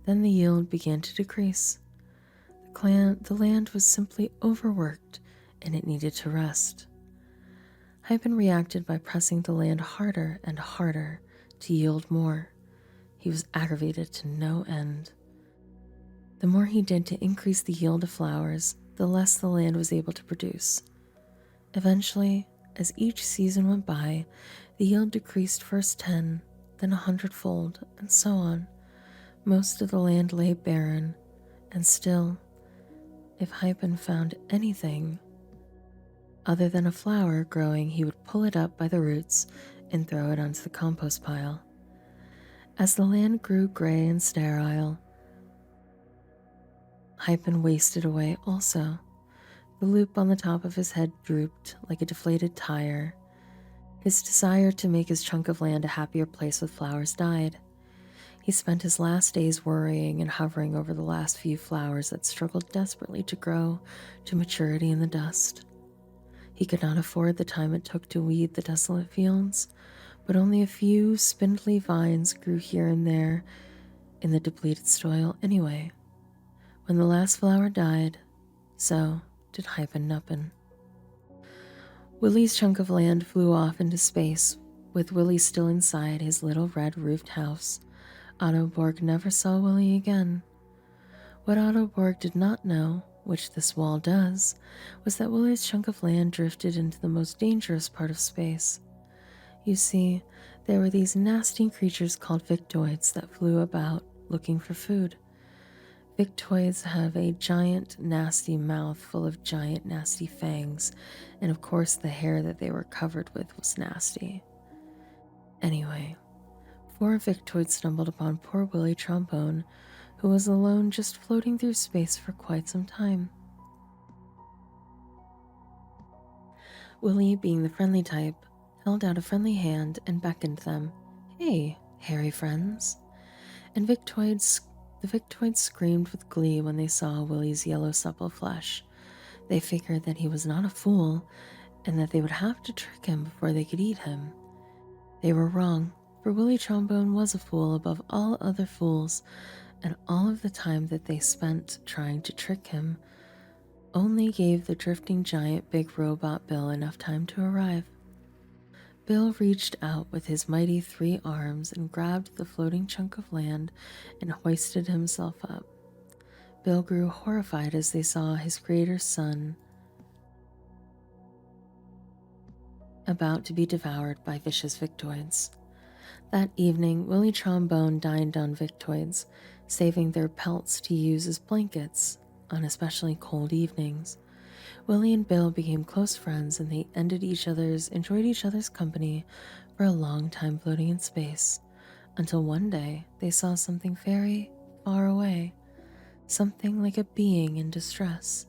Speaker 1: Then the yield began to decrease. The land was simply overworked, and it needed to rest. Hypen reacted by pressing the land harder and harder to yield more. He was aggravated to no end. The more he did to increase the yield of flowers, the less the land was able to produce. Eventually, as each season went by, the yield decreased first 10, then 100-fold, and so on. Most of the land lay barren, and still, if Hypen found anything other than a flower growing, he would pull it up by the roots and throw it onto the compost pile. As the land grew gray and sterile, Hypen wasted away also. The loop on the top of his head drooped like a deflated tire. His desire to make his chunk of land a happier place with flowers died. He spent his last days worrying and hovering over the last few flowers that struggled desperately to grow to maturity in the dust. He could not afford the time it took to weed the desolate fields, but only a few spindly vines grew here and there in the depleted soil anyway. When the last flower died, so did Hypen Nupin. Willie's chunk of land flew off into space, with Willie still inside his little red-roofed house. Otto Borg never saw Willie again. What Otto Borg did not know, which this wall does, was that Willie's chunk of land drifted into the most dangerous part of space. You see, there were these nasty creatures called Victoids that flew about looking for food. Victoids have a giant, nasty mouth full of giant, nasty fangs, and of course the hair that they were covered with was nasty. Anyway, 4 Victoids stumbled upon poor Willie Trombone, who was alone just floating through space for quite some time. Willie, being the friendly type, held out a friendly hand and beckoned them. "Hey, hairy friends." And the Victoids screamed with glee when they saw Willie's yellow supple flesh. They figured that he was not a fool and that they would have to trick him before they could eat him. They were wrong, for Willie Trombone was a fool above all other fools, and all of the time that they spent trying to trick him only gave the drifting giant big robot Bill enough time to arrive. Bill reached out with his mighty 3 arms and grabbed the floating chunk of land and hoisted himself up. Bill grew horrified as they saw his creator's son about to be devoured by vicious Victoids. That evening, Willie Trombone dined on Victoids, saving their pelts to use as blankets on especially cold evenings. Willie and Bill became close friends and they enjoyed each other's company for a long time floating in space, until one day they saw something very far away, something like a being in distress.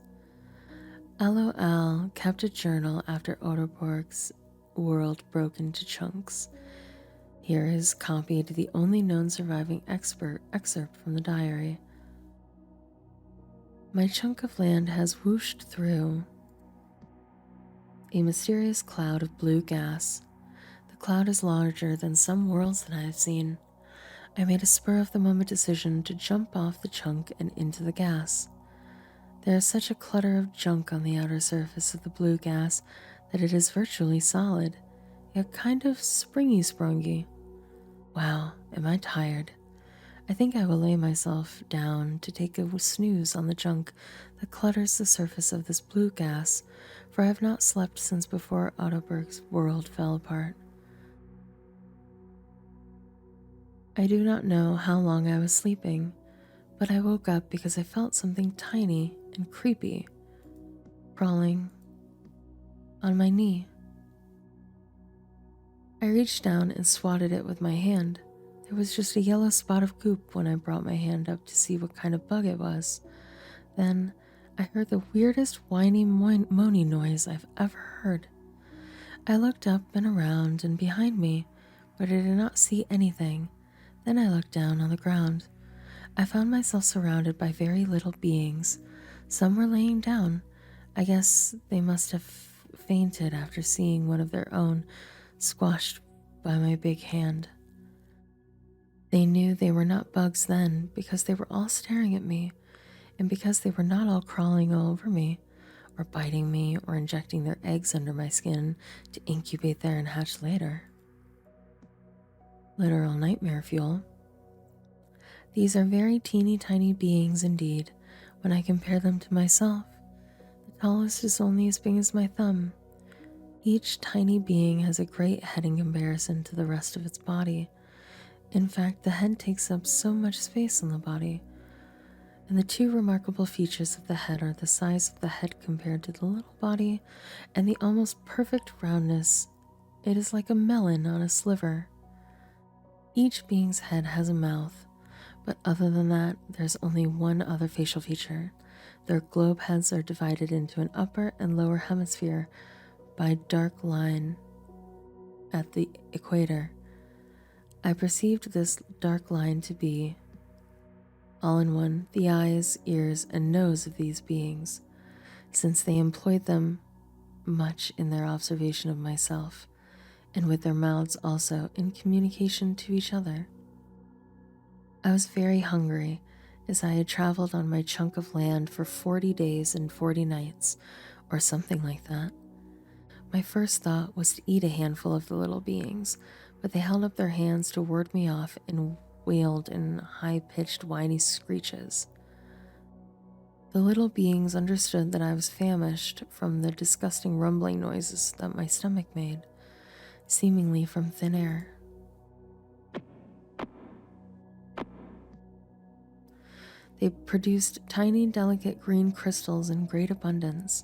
Speaker 1: LOL kept a journal after Oderborg's world broke into chunks. Here is copied the only known surviving excerpt from the diary. My chunk of land has whooshed through a mysterious cloud of blue gas. The cloud is larger than some worlds that I have seen. I made a spur-of-the-moment decision to jump off the chunk and into the gas. There is such a clutter of junk on the outer surface of the blue gas that it is virtually solid, yet kind of springy. Wow, am I tired. I think I will lay myself down to take a snooze on the junk that clutters the surface of this blue gas, for I have not slept since before Ottoberg's world fell apart. I do not know how long I was sleeping, but I woke up because I felt something tiny and creepy crawling on my knee. I reached down and swatted it with my hand. There was just a yellow spot of goop when I brought my hand up to see what kind of bug it was. Then I heard the weirdest whiny moaning noise I've ever heard. I looked up and around and behind me, but I did not see anything. Then I looked down on the ground. I found myself surrounded by very little beings. Some were laying down. I guess they must have fainted after seeing one of their own squashed by my big hand. They knew they were not bugs then because they were all staring at me, and because they were not all crawling all over me, or biting me, or injecting their eggs under my skin to incubate there and hatch later. Literal nightmare fuel. These are very teeny tiny beings indeed when I compare them to myself. The tallest is only as big as my thumb. Each tiny being has a great head in comparison to the rest of its body. In fact, the head takes up so much space in the body. And the 2 remarkable features of the head are the size of the head compared to the little body and the almost perfect roundness. It is like a melon on a sliver. Each being's head has a mouth, but other than that, there's only one other facial feature. Their globe heads are divided into an upper and lower hemisphere by a dark line at the equator. I perceived this dark line to be, all in one, the eyes, ears, and nose of these beings, since they employed them much in their observation of myself, and with their mouths also in communication to each other. I was very hungry, as I had traveled on my chunk of land for 40 days and 40 nights, or something like that. My first thought was to eat a handful of the little beings, but they held up their hands to ward me off and wailed in high-pitched whiny screeches. The little beings understood that I was famished from the disgusting rumbling noises that my stomach made, seemingly from thin air. They produced tiny, delicate green crystals in great abundance.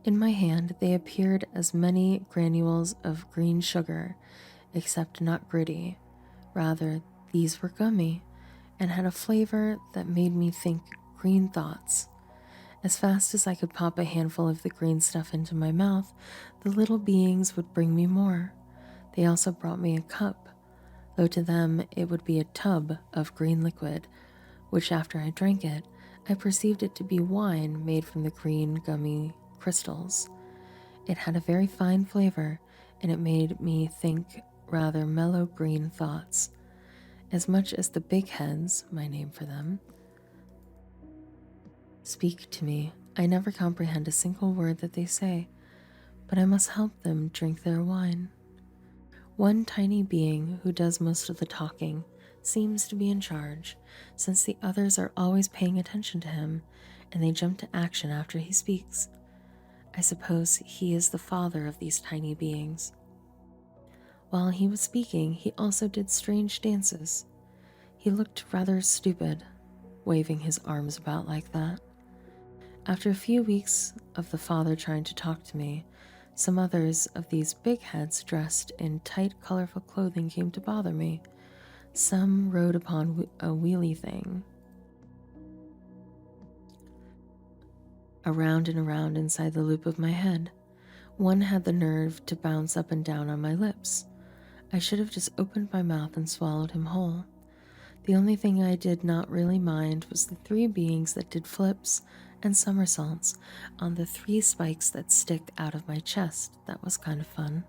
Speaker 1: In my hand, they appeared as many granules of green sugar, except not gritty. Rather, these were gummy and had a flavor that made me think green thoughts. As fast as I could pop a handful of the green stuff into my mouth, the little beings would bring me more. They also brought me a cup, though to them it would be a tub of green liquid, which after I drank it, I perceived it to be wine made from the green gummy crystals. It had a very fine flavor, and it made me think rather mellow green thoughts, as much as the big heads, my name for them, speak to me I never comprehend a single word that they say, but I must help them drink their wine. One tiny being who does most of the talking seems to be in charge, since the others are always paying attention to him and they jump to action after he speaks. I suppose he is the father of these tiny beings. While he was speaking, he also did strange dances. He looked rather stupid, waving his arms about like that. After a few weeks of the father trying to talk to me, some others of these big heads dressed in tight, colorful clothing came to bother me. Some rode upon a wheelie thing, around and around inside the loop of my head. One had the nerve to bounce up and down on my lips. I should have just opened my mouth and swallowed him whole. The only thing I did not really mind was the three beings that did flips and somersaults on the three spikes that stick out of my chest. That was kind of fun.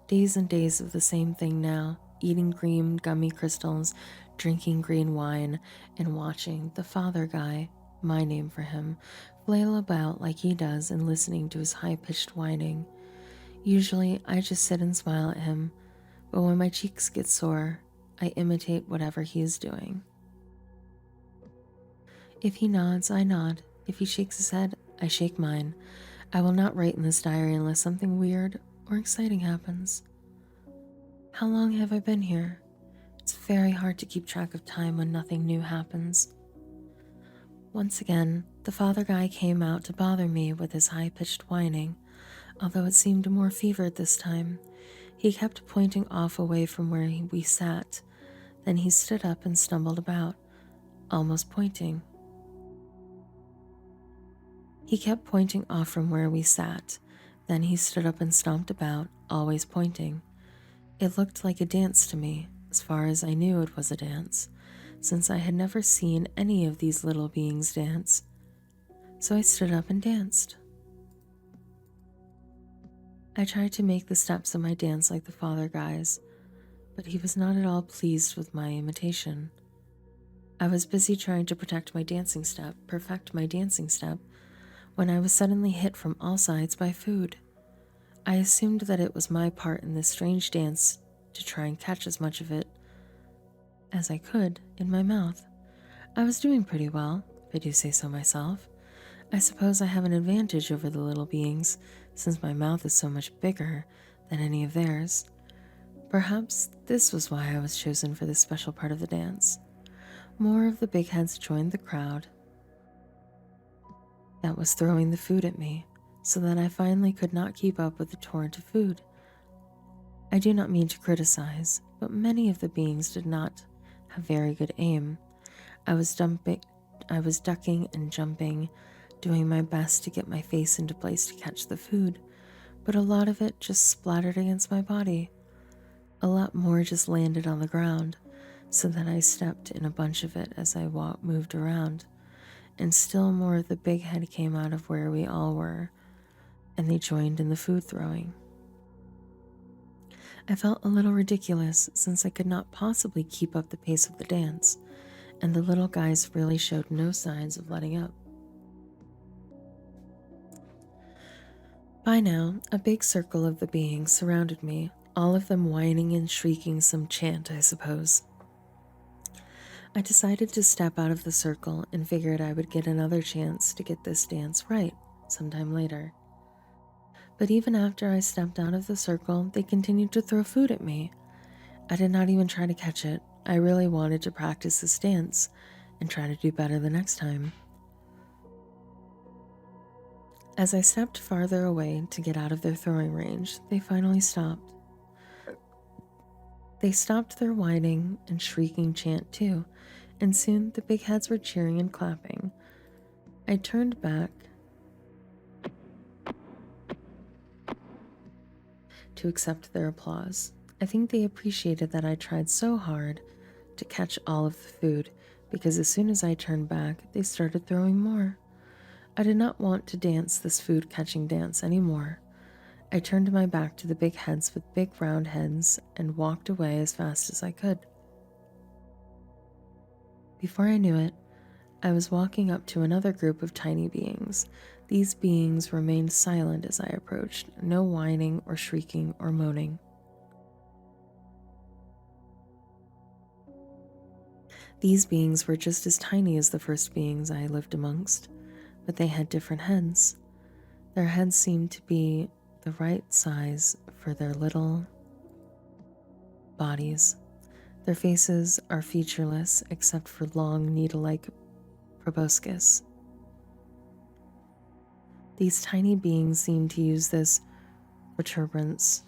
Speaker 1: Days and days of the same thing now, eating green gummy crystals, drinking green wine, and watching the father guy, my name for him, flail about like he does and listening to his high-pitched whining. Usually, I just sit and smile at him, but when my cheeks get sore, I imitate whatever he is doing. If he nods, I nod. If he shakes his head, I shake mine. I will not write in this diary unless something weird or exciting happens. How long have I been here? It's very hard to keep track of time when nothing new happens. Once again, the father guy came out to bother me with his high-pitched whining, although it seemed more fevered this time. He kept pointing off away from where we sat. Then he stood up and stumbled about, almost pointing. He kept pointing off from where we sat. Then he stood up and stomped about, always pointing. It looked like a dance to me. As far as I knew, it was a dance, since I had never seen any of these little beings dance. So I stood up and danced. I tried to make the steps of my dance like the father guy's, but he was not at all pleased with my imitation. I was busy trying to perfect my dancing step, when I was suddenly hit from all sides by food. I assumed that it was my part in this strange dance to try and catch as much of it as I could in my mouth. I was doing pretty well, if I do say so myself. I suppose I have an advantage over the little beings, since my mouth is so much bigger than any of theirs. Perhaps this was why I was chosen for this special part of the dance. More of the big heads joined the crowd that was throwing the food at me, so that I finally could not keep up with the torrent of food. I do not mean to criticize, but many of the beings did not have very good aim. I was ducking and jumping, doing my best to get my face into place to catch the food, but a lot of it just splattered against my body. A lot more just landed on the ground, so that I stepped in a bunch of it as I moved around, and still more of the big head came out of where we all were, and they joined in the food throwing. I felt a little ridiculous since I could not possibly keep up the pace of the dance, and the little guys really showed no signs of letting up. By now, a big circle of the beings surrounded me, all of them whining and shrieking some chant, I suppose. I decided to step out of the circle and figured I would get another chance to get this dance right sometime later. But even after I stepped out of the circle, they continued to throw food at me. I did not even try to catch it. I really wanted to practice this dance and try to do better the next time. As I stepped farther away to get out of their throwing range, they finally stopped. They stopped their whining and shrieking chant too, and soon the big heads were cheering and clapping. I turned back to accept their applause. I think they appreciated that I tried so hard to catch all of the food, because as soon as I turned back, they started throwing more. I did not want to dance this food catching dance anymore. I turned my back to the big heads with big round heads and walked away as fast as I could. Before I knew it, I was walking up to another group of tiny beings. These beings remained silent as I approached, no whining or shrieking or moaning. These beings were just as tiny as the first beings I lived amongst, but they had different heads. Their heads seemed to be the right size for their little bodies. Their faces are featureless except for long needle-like proboscis. These tiny beings seem to use this protuberance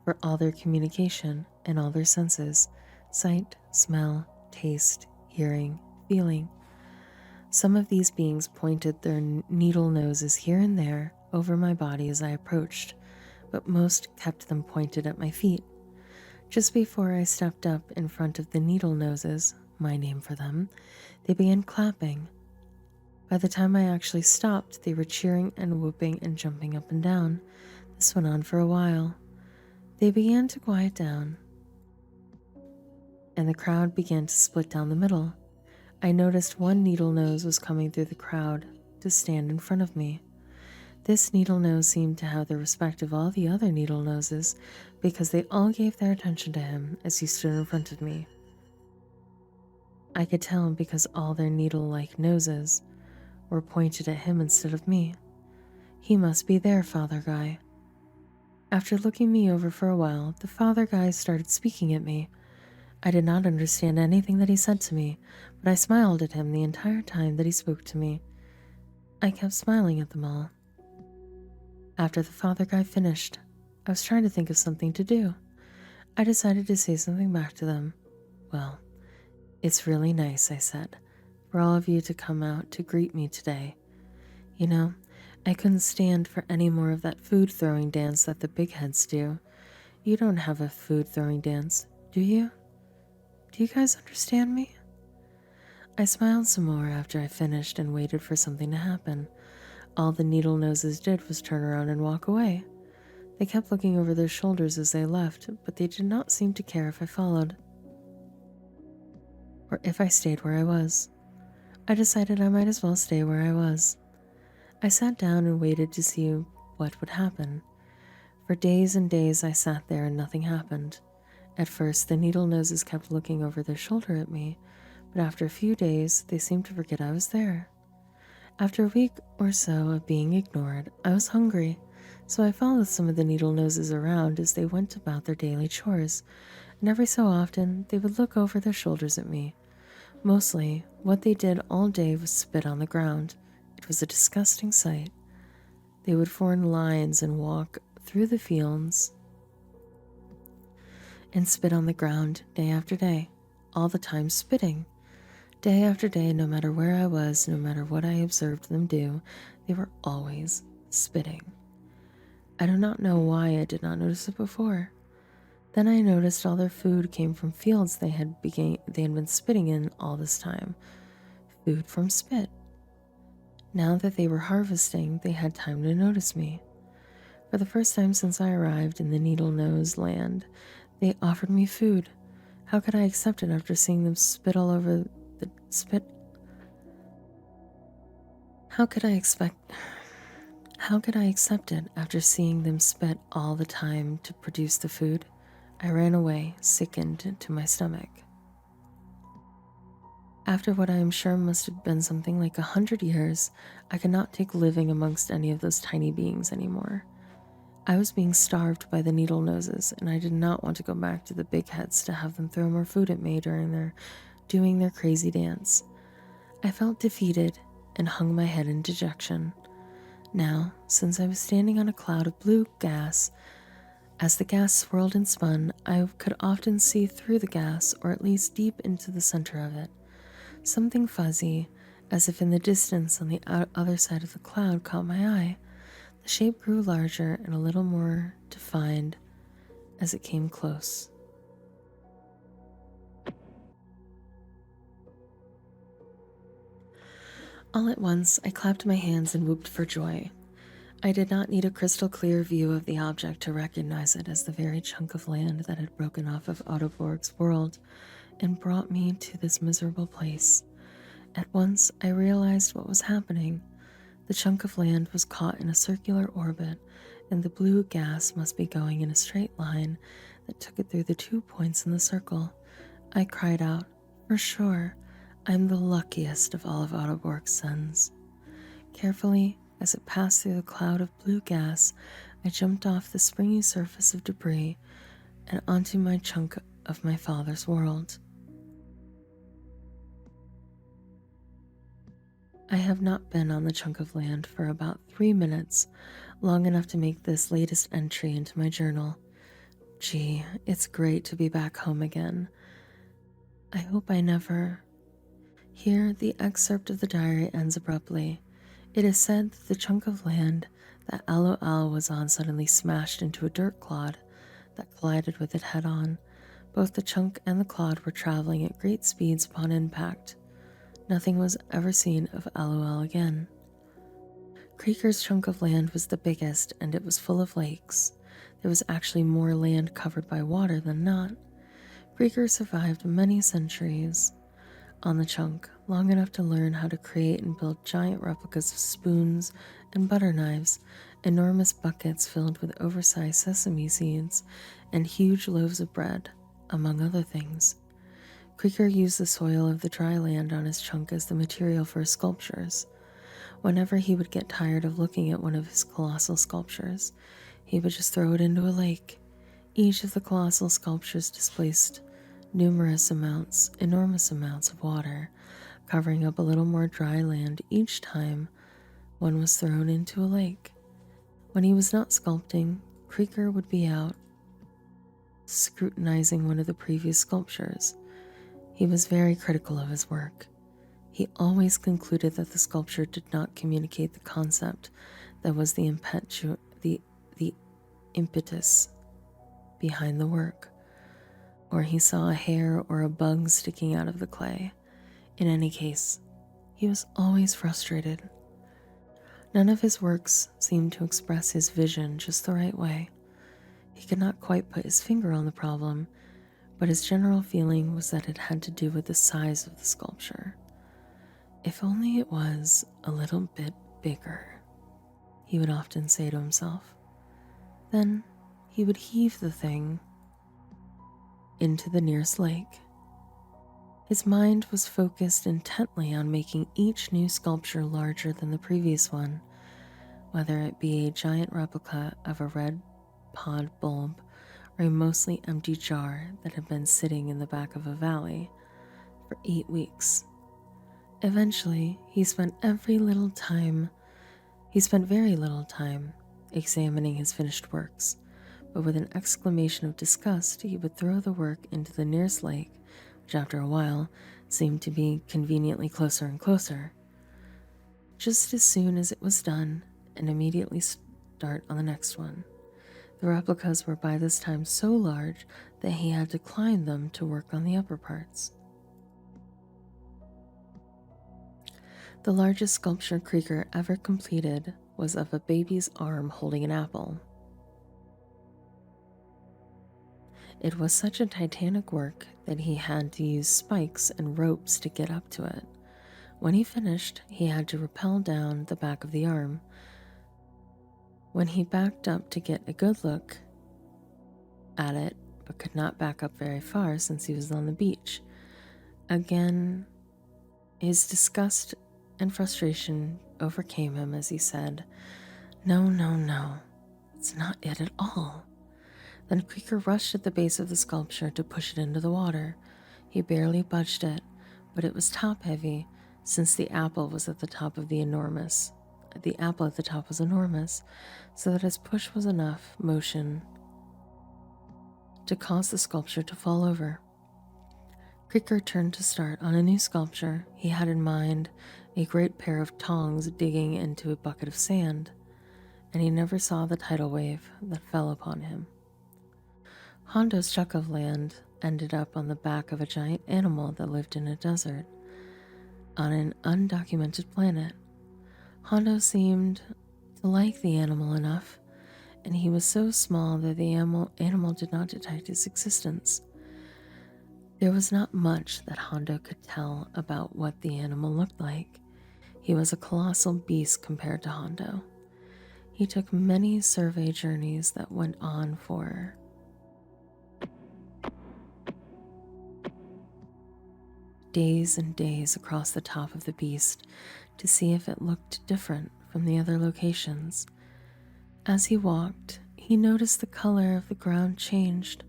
Speaker 1: for all their communication and all their senses: sight, smell, taste, hearing, feeling. Some of these beings pointed their needle noses here and there over my body as I approached, but most kept them pointed at my feet. Just before I stepped up in front of the needle noses, my name for them, they began clapping. By the time I actually stopped, they were cheering and whooping and jumping up and down. This went on for a while. They began to quiet down, and the crowd began to split down the middle. I noticed one needle nose was coming through the crowd to stand in front of me. This needle nose seemed to have the respect of all the other needle noses because they all gave their attention to him as he stood in front of me. I could tell because all their needle-like noses were pointed at him instead of me. He must be their father guy. After looking me over for a while, the father guy started speaking at me. I did not understand anything that he said to me, but I smiled at him the entire time that he spoke to me. I kept smiling at them all. After the father guy finished, I was trying to think of something to do. I decided to say something back to them. Well, it's really nice, I said, for all of you to come out to greet me today. You know, I couldn't stand for any more of that food throwing dance that the big heads do. You don't have a food throwing dance, do you? Do you guys understand me? I smiled some more after I finished and waited for something to happen. All the needle noses did was turn around and walk away. They kept looking over their shoulders as they left, but they did not seem to care if I followed, or if I stayed where I was. I decided I might as well stay where I was. I sat down and waited to see what would happen. For days and days I sat there and nothing happened. At first, the needle noses kept looking over their shoulder at me, but after a few days, they seemed to forget I was there. After a week or so of being ignored, I was hungry, so I followed some of the needle noses around as they went about their daily chores, and every so often they would look over their shoulders at me. Mostly, what they did all day was spit on the ground. It was a disgusting sight. They would form lines and walk through the fields and spit on the ground day after day, all the time spitting. Day after day, no matter where I was, no matter what I observed them do, they were always spitting. I do not know why I did not notice it before. Then I noticed all their food came from fields they had been spitting in all this time. Food from spit. Now that they were harvesting, they had time to notice me. For the first time since I arrived in the Needle Nose land, they offered me food. How could I accept it after seeing them spit all over the spit? How could I accept it after seeing them spit all the time to produce the food? I ran away, sickened to my stomach. After what I am sure must have been something like 100 years, I could not take living amongst any of those tiny beings anymore. I was being starved by the needle noses, and I did not want to go back to the big heads to have them throw more food at me during doing their crazy dance. I felt defeated and hung my head in dejection. Now, since I was standing on a cloud of blue gas, as the gas swirled and spun, I could often see through the gas, or at least deep into the center of it. Something fuzzy, as if in the distance on the other side of the cloud, caught my eye. The shape grew larger and a little more defined as it came close. All at once, I clapped my hands and whooped for joy. I did not need a crystal clear view of the object to recognize it as the very chunk of land that had broken off of Ottoborg's world and brought me to this miserable place. At once, I realized what was happening. The chunk of land was caught in a circular orbit, and the blue gas must be going in a straight line that took it through the 2 points in the circle. I cried out, "For sure, I'm the luckiest of all of Autoborg's sons." Carefully, as it passed through the cloud of blue gas, I jumped off the springy surface of debris and onto my chunk of my father's world. I have not been on the chunk of land for about 3 minutes, long enough to make this latest entry into my journal. Gee, it's great to be back home again. I hope I never... Here, the excerpt of the diary ends abruptly. It is said that the chunk of land that Alo was on suddenly smashed into a dirt clod that collided with it head-on. Both the chunk and the clod were traveling at great speeds upon impact. Nothing was ever seen of Alo again. Creeker's chunk of land was the biggest, and it was full of lakes. There was actually more land covered by water than not. Creeker survived many centuries on the chunk, long enough to learn how to create and build giant replicas of spoons and butter knives, enormous buckets filled with oversized sesame seeds, and huge loaves of bread, among other things. Creeker used the soil of the dry land on his chunk as the material for his sculptures. Whenever he would get tired of looking at one of his colossal sculptures, he would just throw it into a lake. Each of the colossal sculptures displaced enormous amounts of water, covering up a little more dry land each time one was thrown into a lake. When he was not sculpting, Creeker would be out scrutinizing one of the previous sculptures. He was very critical of his work. He always concluded that the sculpture did not communicate the concept that was the impetus behind the work, or he saw a hair or a bug sticking out of the clay. In any case, he was always frustrated. None of his works seemed to express his vision just the right way. He could not quite put his finger on the problem, but his general feeling was that it had to do with the size of the sculpture. If only it was a little bit bigger, he would often say to himself. Then he would heave the thing into the nearest lake. His mind was focused intently on making each new sculpture larger than the previous one, whether it be a giant replica of a red pod bulb or a mostly empty jar that had been sitting in the back of a valley for 8 weeks. Eventually, he spent very little time examining his finished works, but with an exclamation of disgust, he would throw the work into the nearest lake, which after a while seemed to be conveniently closer and closer. Just as soon as it was done, and immediately start on the next one. The replicas were by this time so large that he had to climb them to work on the upper parts. The largest sculpture Creeker ever completed was of a baby's arm holding an apple. It was such a titanic work that he had to use spikes and ropes to get up to it. When he finished, he had to rappel down the back of the arm. When he backed up to get a good look at it, but could not back up very far since he was on the beach, again, his disgust and frustration overcame him as he said, No, it's not it at all." Then Creeker rushed at the base of the sculpture to push it into the water. He barely budged it, but it was top-heavy since the apple at the top was enormous, so that his push was enough motion to cause the sculpture to fall over. Creeker turned to start on a new sculpture. He had in mind a great pair of tongs digging into a bucket of sand, and he never saw the tidal wave that fell upon him. Hondo's chunk of land ended up on the back of a giant animal that lived in a desert on an undocumented planet. Hondo seemed to like the animal enough, and he was so small that the animal did not detect his existence. There was not much that Hondo could tell about what the animal looked like. He was a colossal beast compared to Hondo. He took many survey journeys that went on for days and days across the top of the beast to see if it looked different from the other locations. As he walked, he noticed the color of the ground changed.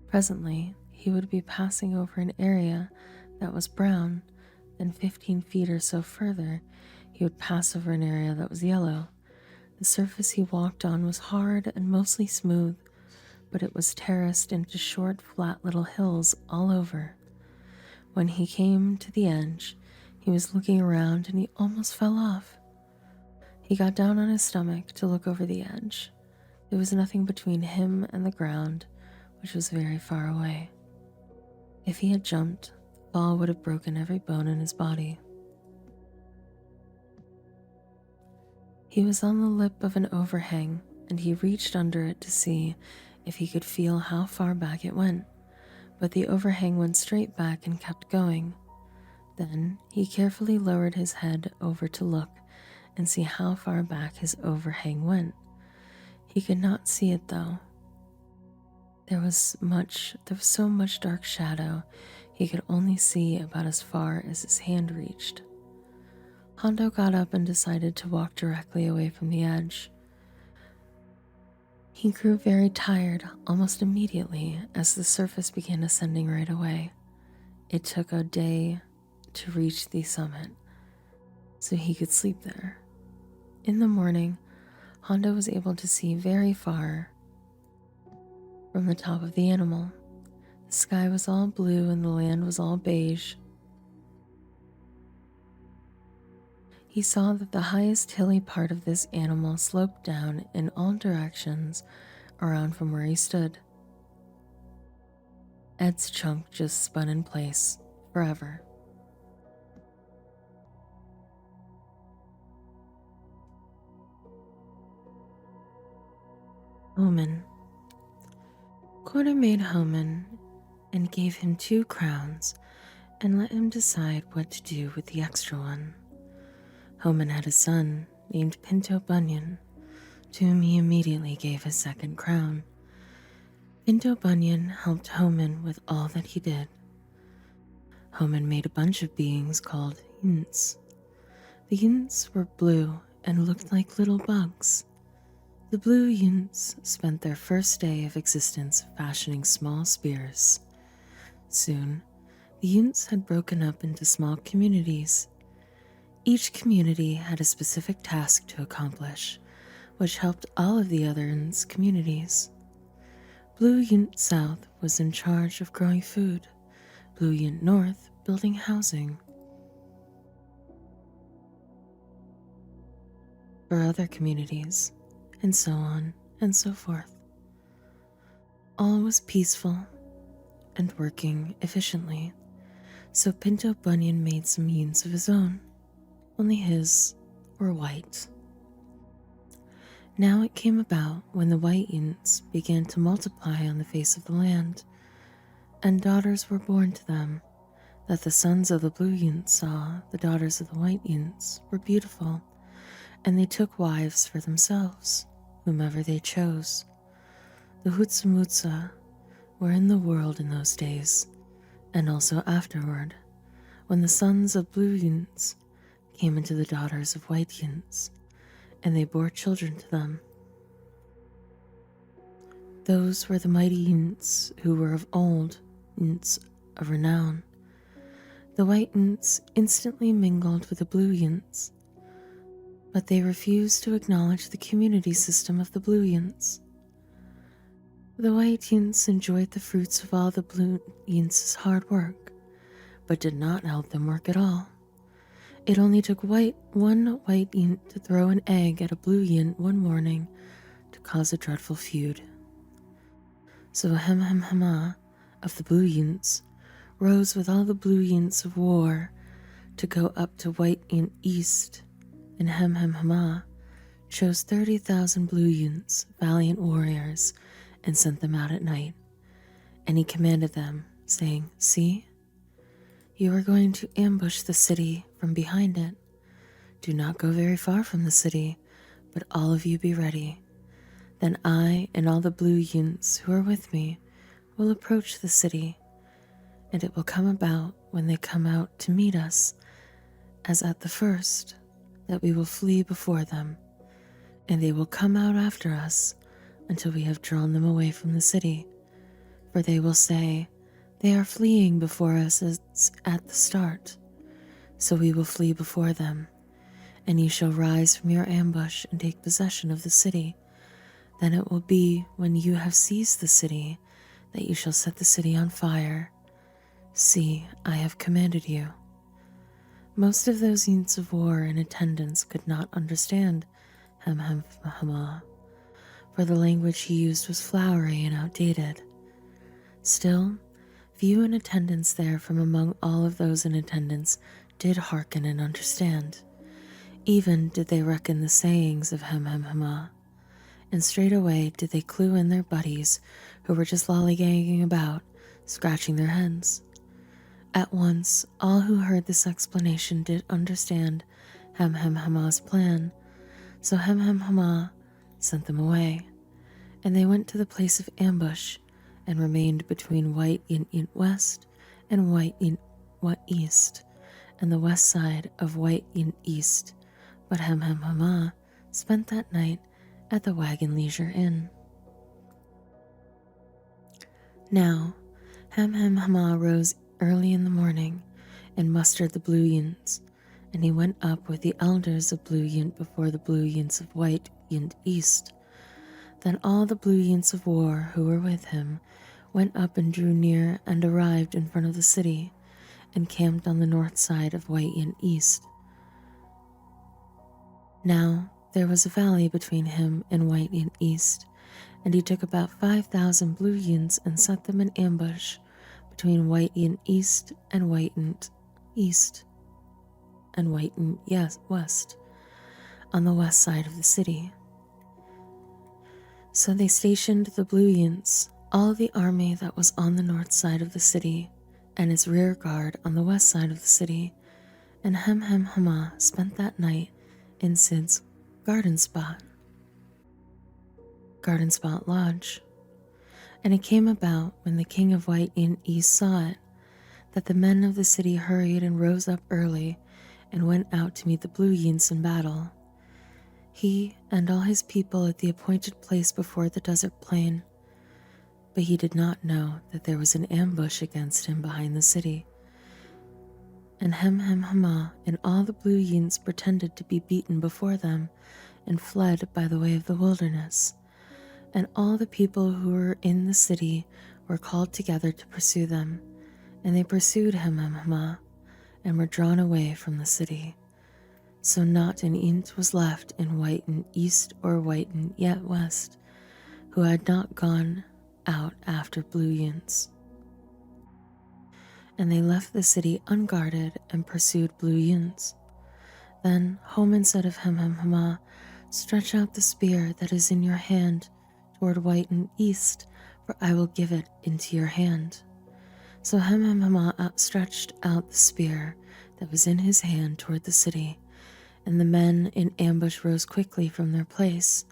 Speaker 1: Presently, he would be passing over an area that was brown, then 15 feet or so further, he would pass over an area that was yellow. The surface he walked on was hard and mostly smooth, but it was terraced into short, flat little hills all over. When he came to the edge, he was looking around and he almost fell off. He got down on his stomach to look over the edge. There was nothing between him and the ground, which was very far away. If he had jumped, the fall would have broken every bone in his body. He was on the lip of an overhang, and he reached under it to see if he could feel how far back it went, but the overhang went straight back and kept going. Then he carefully lowered his head over to look and see how far back his overhang went. He could not see it though. There was so much dark shadow, he could only see about as far as his hand reached. Hondo got up and decided to walk directly away from the edge. He grew very tired almost immediately as the surface began ascending right away. It took a day to reach the summit, so he could sleep there. In the morning, Hondo was able to see very far from the top of the animal. The sky was all blue and the land was all beige. He saw that the highest hilly part of this animal sloped down in all directions around from where he stood. Ed's chunk just spun in place forever. Omen. Quarter made Homan and gave him 2 crowns and let him decide what to do with the extra one. Homan had a son named Pinto Bunyan, to whom he immediately gave his 2nd crown. Pinto Bunyan helped Homan with all that he did. Homan made a bunch of beings called Yints. The Yints were blue and looked like little bugs. The blue Yints spent their first day of existence fashioning small spears. Soon, the Yints had broken up into small communities. Each community had a specific task to accomplish, which helped all of the other Yints' communities. Blue Yint South was in charge of growing food, Blue Yint North building housing for other communities, and so on and so forth. All was peaceful and working efficiently, so Pinto Bunyan made some Yints of his own. Only his were white. Now it came about when the white Yints began to multiply on the face of the land, and daughters were born to them, that the sons of the blue Yints saw the daughters of the white Yints were beautiful, and they took wives for themselves, whomever they chose. The Hutsamutsa were in the world in those days, and also afterward, when the sons of blue Yints came into the daughters of white Yints, and they bore children to them. Those were the mighty Yints who were of old, Yints of renown. The white Yints instantly mingled with the blue Yints, but they refused to acknowledge the community system of the blue Yints. The white Yints enjoyed the fruits of all the blue Yints' hard work, but did not help them work at all. It only took one white Yint to throw an egg at a blue Yint one morning to cause a dreadful feud. So Hemhemhema of the blue Yints rose with all the blue Yints of war to go up to White Yint East, and Hemhemhema chose 30,000 blue Yints, valiant warriors, and sent them out at night, and he commanded them saying, "See, you are going to ambush the city from behind it. Do not go very far from the city, but all of you be ready. Then I and all the blue youths who are with me will approach the city, and it will come about when they come out to meet us, as at the first, that we will flee before them, and they will come out after us until we have drawn them away from the city. For they will say, 'They are fleeing before us as at the start.' So we will flee before them, and you shall rise from your ambush and take possession of the city. Then it will be when you have seized the city that you shall set the city on fire. See, I have commanded you." Most of those units of war in attendance could not understand Hamhamhamah, for the language he used was flowery and outdated. Still, few in attendance there from among all of those in attendance did hearken and understand. Even did they reckon the sayings of Hamhamhamah, and straightway did they clue in their buddies who were just lollygagging about, scratching their heads. At once, all who heard this explanation did understand Hamhamhamah's plan, so Hamhamhamah sent them away, and they went to the place of ambush and remained between White Yin West and White Yin East, and the west side of White Yin East, but Hamhamhamah spent that night at the Wagon Leisure Inn. Now, Hamhamhamah rose early in the morning and mustered the Blue Yints, and he went up with the elders of Blue Yint before the Blue Yints of White Yint East. Then all the Blue Yints of war who were with him went up and drew near and arrived in front of the city and camped on the north side of White Yint East. Now there was a valley between him and White Yint East, and he took about 5,000 Blue Yints and set them in ambush between White Yin East and White Yin East and White Yin West on the west side of the city. So they stationed the Blue Yints, all the army that was on the north side of the city, and its rear guard on the west side of the city, and Hamhamhamah spent that night in Sid's Garden Spot Lodge. And it came about, when the king of White Yin East saw it, that the men of the city hurried and rose up early and went out to meet the Blue Yints in battle, he and all his people at the appointed place before the desert plain. But he did not know that there was an ambush against him behind the city. And Hamhamhamah and all the Blue Yints pretended to be beaten before them and fled by the way of the wilderness. And all the people who were in the city were called together to pursue them, and they pursued Hamhamhamah and were drawn away from the city. So not an inch was left in White Yin East or White Yin West who had not gone out after Blue Yints. And they left the city unguarded and pursued Blue Yints. Then Homan said of Hamhamhamah, "Stretch out the spear that is in your hand toward White Yin East, for I will give it into your hand." So Hamhamhamah stretched out the spear that was in his hand toward the city, and the men in ambush rose quickly from their place.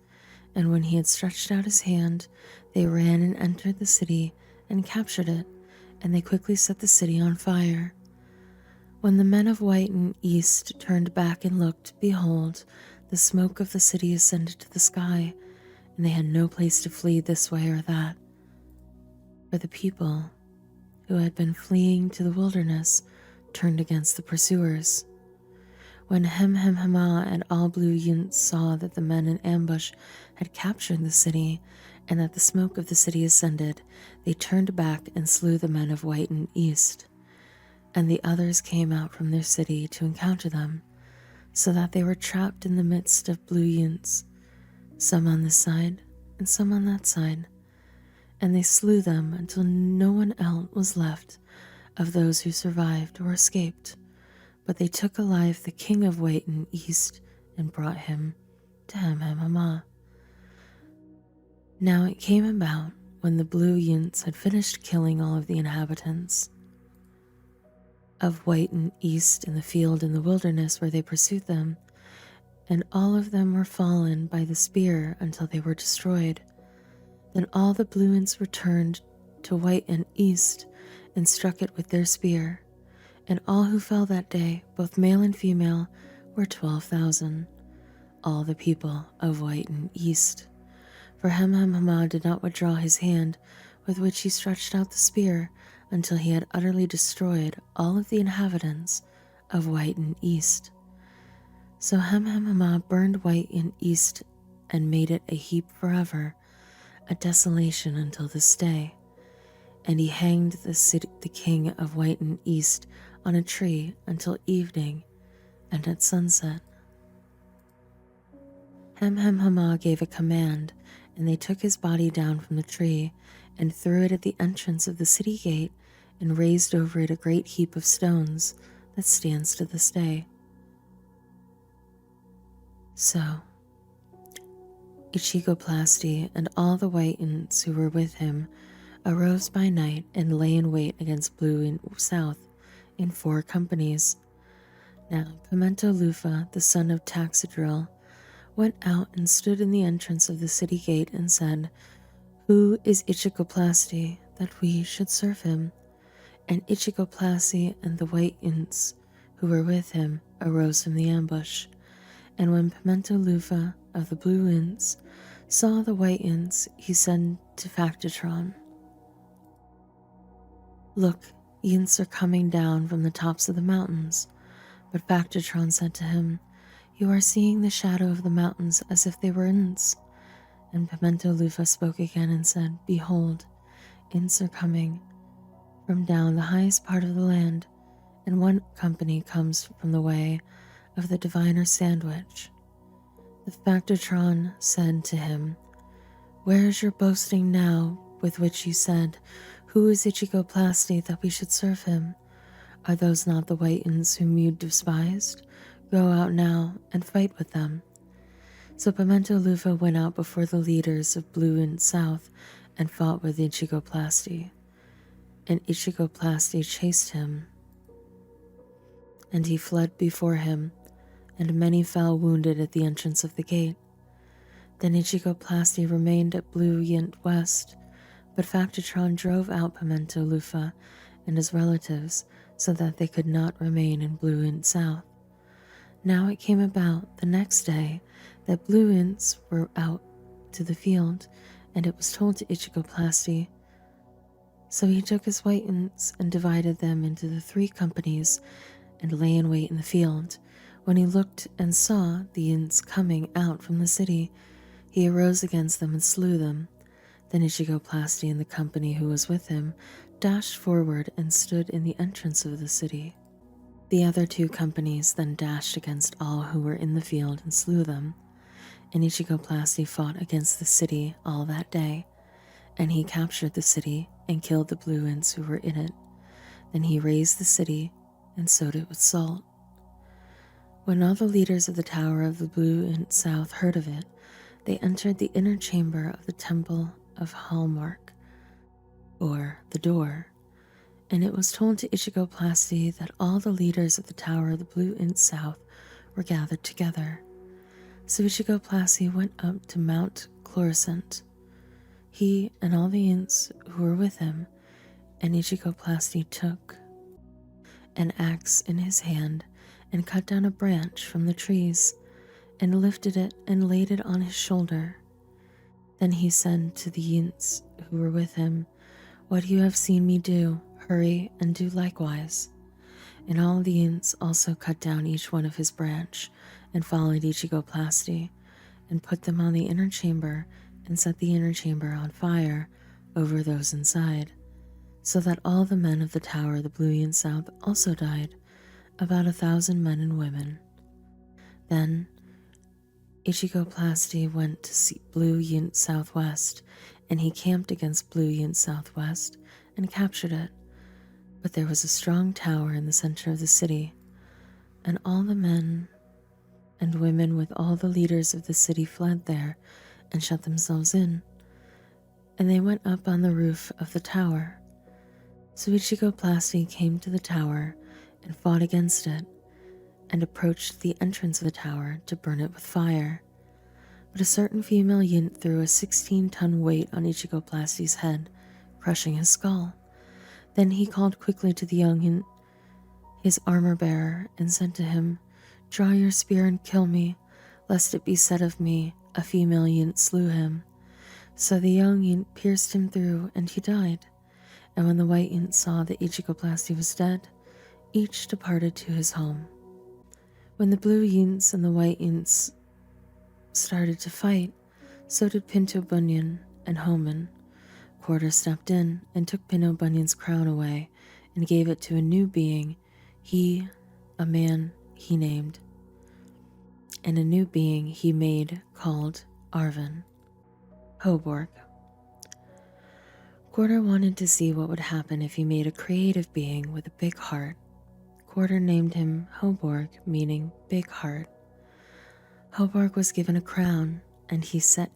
Speaker 1: And when he had stretched out his hand, they ran and entered the city and captured it, and they quickly set the city on fire. When the men of White Yin East turned back and looked, behold, the smoke of the city ascended to the sky, and they had no place to flee this way or that. For the people who had been fleeing to the wilderness turned against the pursuers. When Hamhamhamah and all Blue Yints saw that the men in ambush had captured the city, and that the smoke of the city ascended, they turned back and slew the men of White Yin East. And the others came out from their city to encounter them, so that they were trapped in the midst of Blue Yints, some on this side and some on that side, and they slew them until no one else was left of those who survived or escaped. But they took alive the king of White Yin East and brought him to Hamhamhamah. Now it came about, when the blue yints had finished killing all of the inhabitants of Whiten East in the field in the wilderness where they pursued them, and all of them were fallen by the spear until they were destroyed, then all the blue yints returned to Whiten East and struck it with their spear, and all who fell that day, both male and female, were 12,000, all the people of Whiten East. For Hamhamama did not withdraw his hand with which he stretched out the spear until he had utterly destroyed all of the inhabitants of Whiten East. So Hamhamama burned Whiten East and made it a heap forever, a desolation until this day. And he hanged the king of Whiten East on a tree until evening and at sunset. Hamhamama gave a command, and they took his body down from the tree and threw it at the entrance of the city gate and raised over it a great heap of stones that stands to this day. So, Ichigoplasti and all the Whitens who were with him arose by night and lay in wait against Blue in South in 4 companies. Now Pimento Lufa, the son of Taxadrill, went out and stood in the entrance of the city gate and said, "Who is Ichigoplasti that we should serve him?" And Ichigoplasti and the Whitens who were with him arose from the ambush. And when Pimento Lufa of the Blue Inns saw the Whitens, he said to Factatron, "Look, Yints are coming down from the tops of the mountains." But Factatron said to him, "You are seeing the shadow of the mountains as if they were Ints." And Pimento Lufa spoke again and said, "Behold, Ints are coming from down the highest part of the land, and one company comes from the way of the diviner Sandwich." The Factatron said to him, "Where is your boasting now with which you said, 'Who is Ichigoplasti that we should serve him?' Are those not the Whitens whom you despised? Go out now and fight with them." So Pimento Lufa went out before the leaders of Blue and South and fought with Ichigoplasti. And Ichigoplasti chased him, and he fled before him, and many fell wounded at the entrance of the gate. Then Ichigoplasti remained at Blue Yint West, but Factatron drove out Pimento Lufa and his relatives so that they could not remain in Blue Yint South. Now it came about the next day that Blue Ints were out to the field, and it was told to Ichigoplasti. So he took his Whitens and divided them into the 3 companies and lay in wait in the field. When he looked and saw the Ints coming out from the city, he arose against them and slew them. Then Ichigoplasti and the company who was with him dashed forward and stood in the entrance of the city. The other 2 companies then dashed against all who were in the field and slew them. And Ichigoplasti fought against the city all that day, and he captured the city and killed the Blue Ints who were in it. Then he razed the city and sowed it with salt. When all the leaders of the Tower of the Blue Int South heard of it, they entered the inner chamber of the Temple of Hallmark, or the Door, and it was told to Ichigoplasti that all the leaders of the Tower of the Blue Int South were gathered together. So Ichigoplasti went up to Mount Chloricent, he and all the Ints who were with him, and Ichigoplasti took an axe in his hand and cut down a branch from the trees and lifted it and laid it on his shoulder. Then he said to the Yints who were with him, "What you have seen me do, hurry and do likewise." And all the Yints also cut down each one of his branch and followed Ichigoplasti and put them on the inner chamber and set the inner chamber on fire over those inside, so that all the men of the Tower of the Blue Yint South also died, about 1,000 men and women. Then Ichigoplasti went to Blue Yint Southwest, and he camped against Blue Yint Southwest and captured it. But there was a strong tower in the center of the city, and all the men and women with all the leaders of the city fled there and shut themselves in. and they went up on the roof of the tower. So Ichigoplasty came to the tower and fought against it, and approached the entrance of the tower to burn it with fire. But a certain female yint threw a 16-ton weight on Ichigoplasty's head, crushing his skull. Then he called quickly to the young yint, his armor-bearer, and said to him, "Draw your spear and kill me, lest it be said of me, a female yint slew him." So the young yint pierced him through, and he died. And when the white yint saw that Ichigoplasty was dead, each departed to his home. When the blue yints and the white yints started to fight, so did Pinto Bunyan and Homan. Quarter stepped in and took Pinto Bunyan's crown away and gave it to a new being, a man he named, and a new being he made called Arvin. Hoborg. Quarter wanted to see what would happen if he made a creative being with a big heart. Quarter named him Hoborg, meaning big heart. Hoborg was given a crown, and he set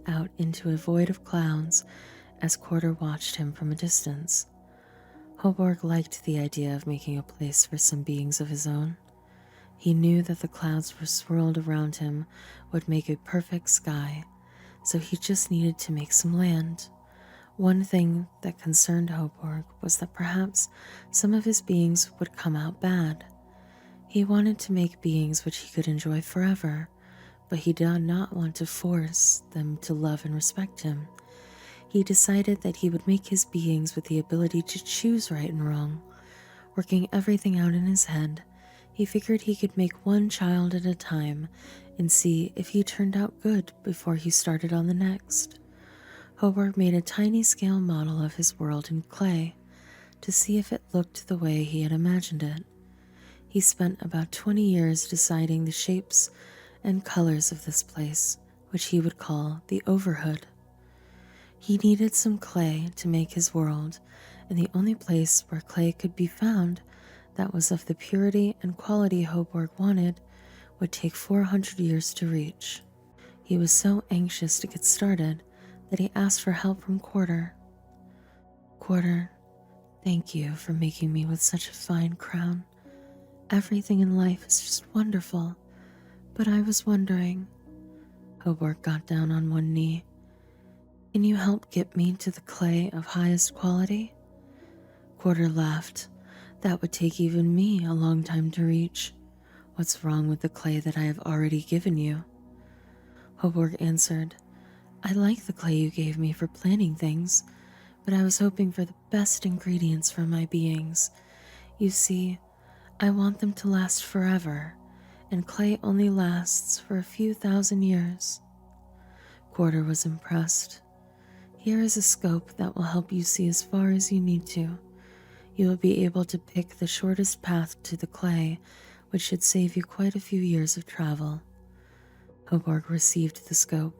Speaker 1: out into a void of clouds as Quarter watched him from a distance. Hoborg liked the idea of making a place for some beings of his own. He knew that the clouds were swirled around him would make a perfect sky, so he just needed to make some land. One thing that concerned Hoborg was that perhaps some of his beings would come out bad. He wanted to make beings which he could enjoy forever, but he did not want to force them to love and respect him. He decided that he would make his beings with the ability to choose right and wrong. Working everything out in his head, he figured he could make one child at a time and see if he turned out good before he started on the next. Hoborg made a tiny scale model of his world in clay to see if it looked the way he had imagined it. He spent about 20 years deciding the shapes and colors of this place, which he would call the Overhood. He needed some clay to make his world, and the only place where clay could be found that was of the purity and quality Hoborg wanted would take 400 years to reach. He was so anxious to get started that he asked for help from Quarter. "Quarter, thank you for making me with such a fine crown. Everything in life is just wonderful, but I was wondering..." Hoborg got down on one knee. "Can you help get me to the clay of highest quality?" Quarter laughed. "That would take even me a long time to reach. What's wrong with the clay that I have already given you?" Hoborg answered, "I like the clay you gave me for planning things, but I was hoping for the best ingredients for my beings. You see, I want them to last forever, and clay only lasts for a few thousand years." Quarter was impressed. "Here is a scope that will help you see as far as you need to. You will be able to pick the shortest path to the clay, which should save you quite a few years of travel." Hoborg received the scope.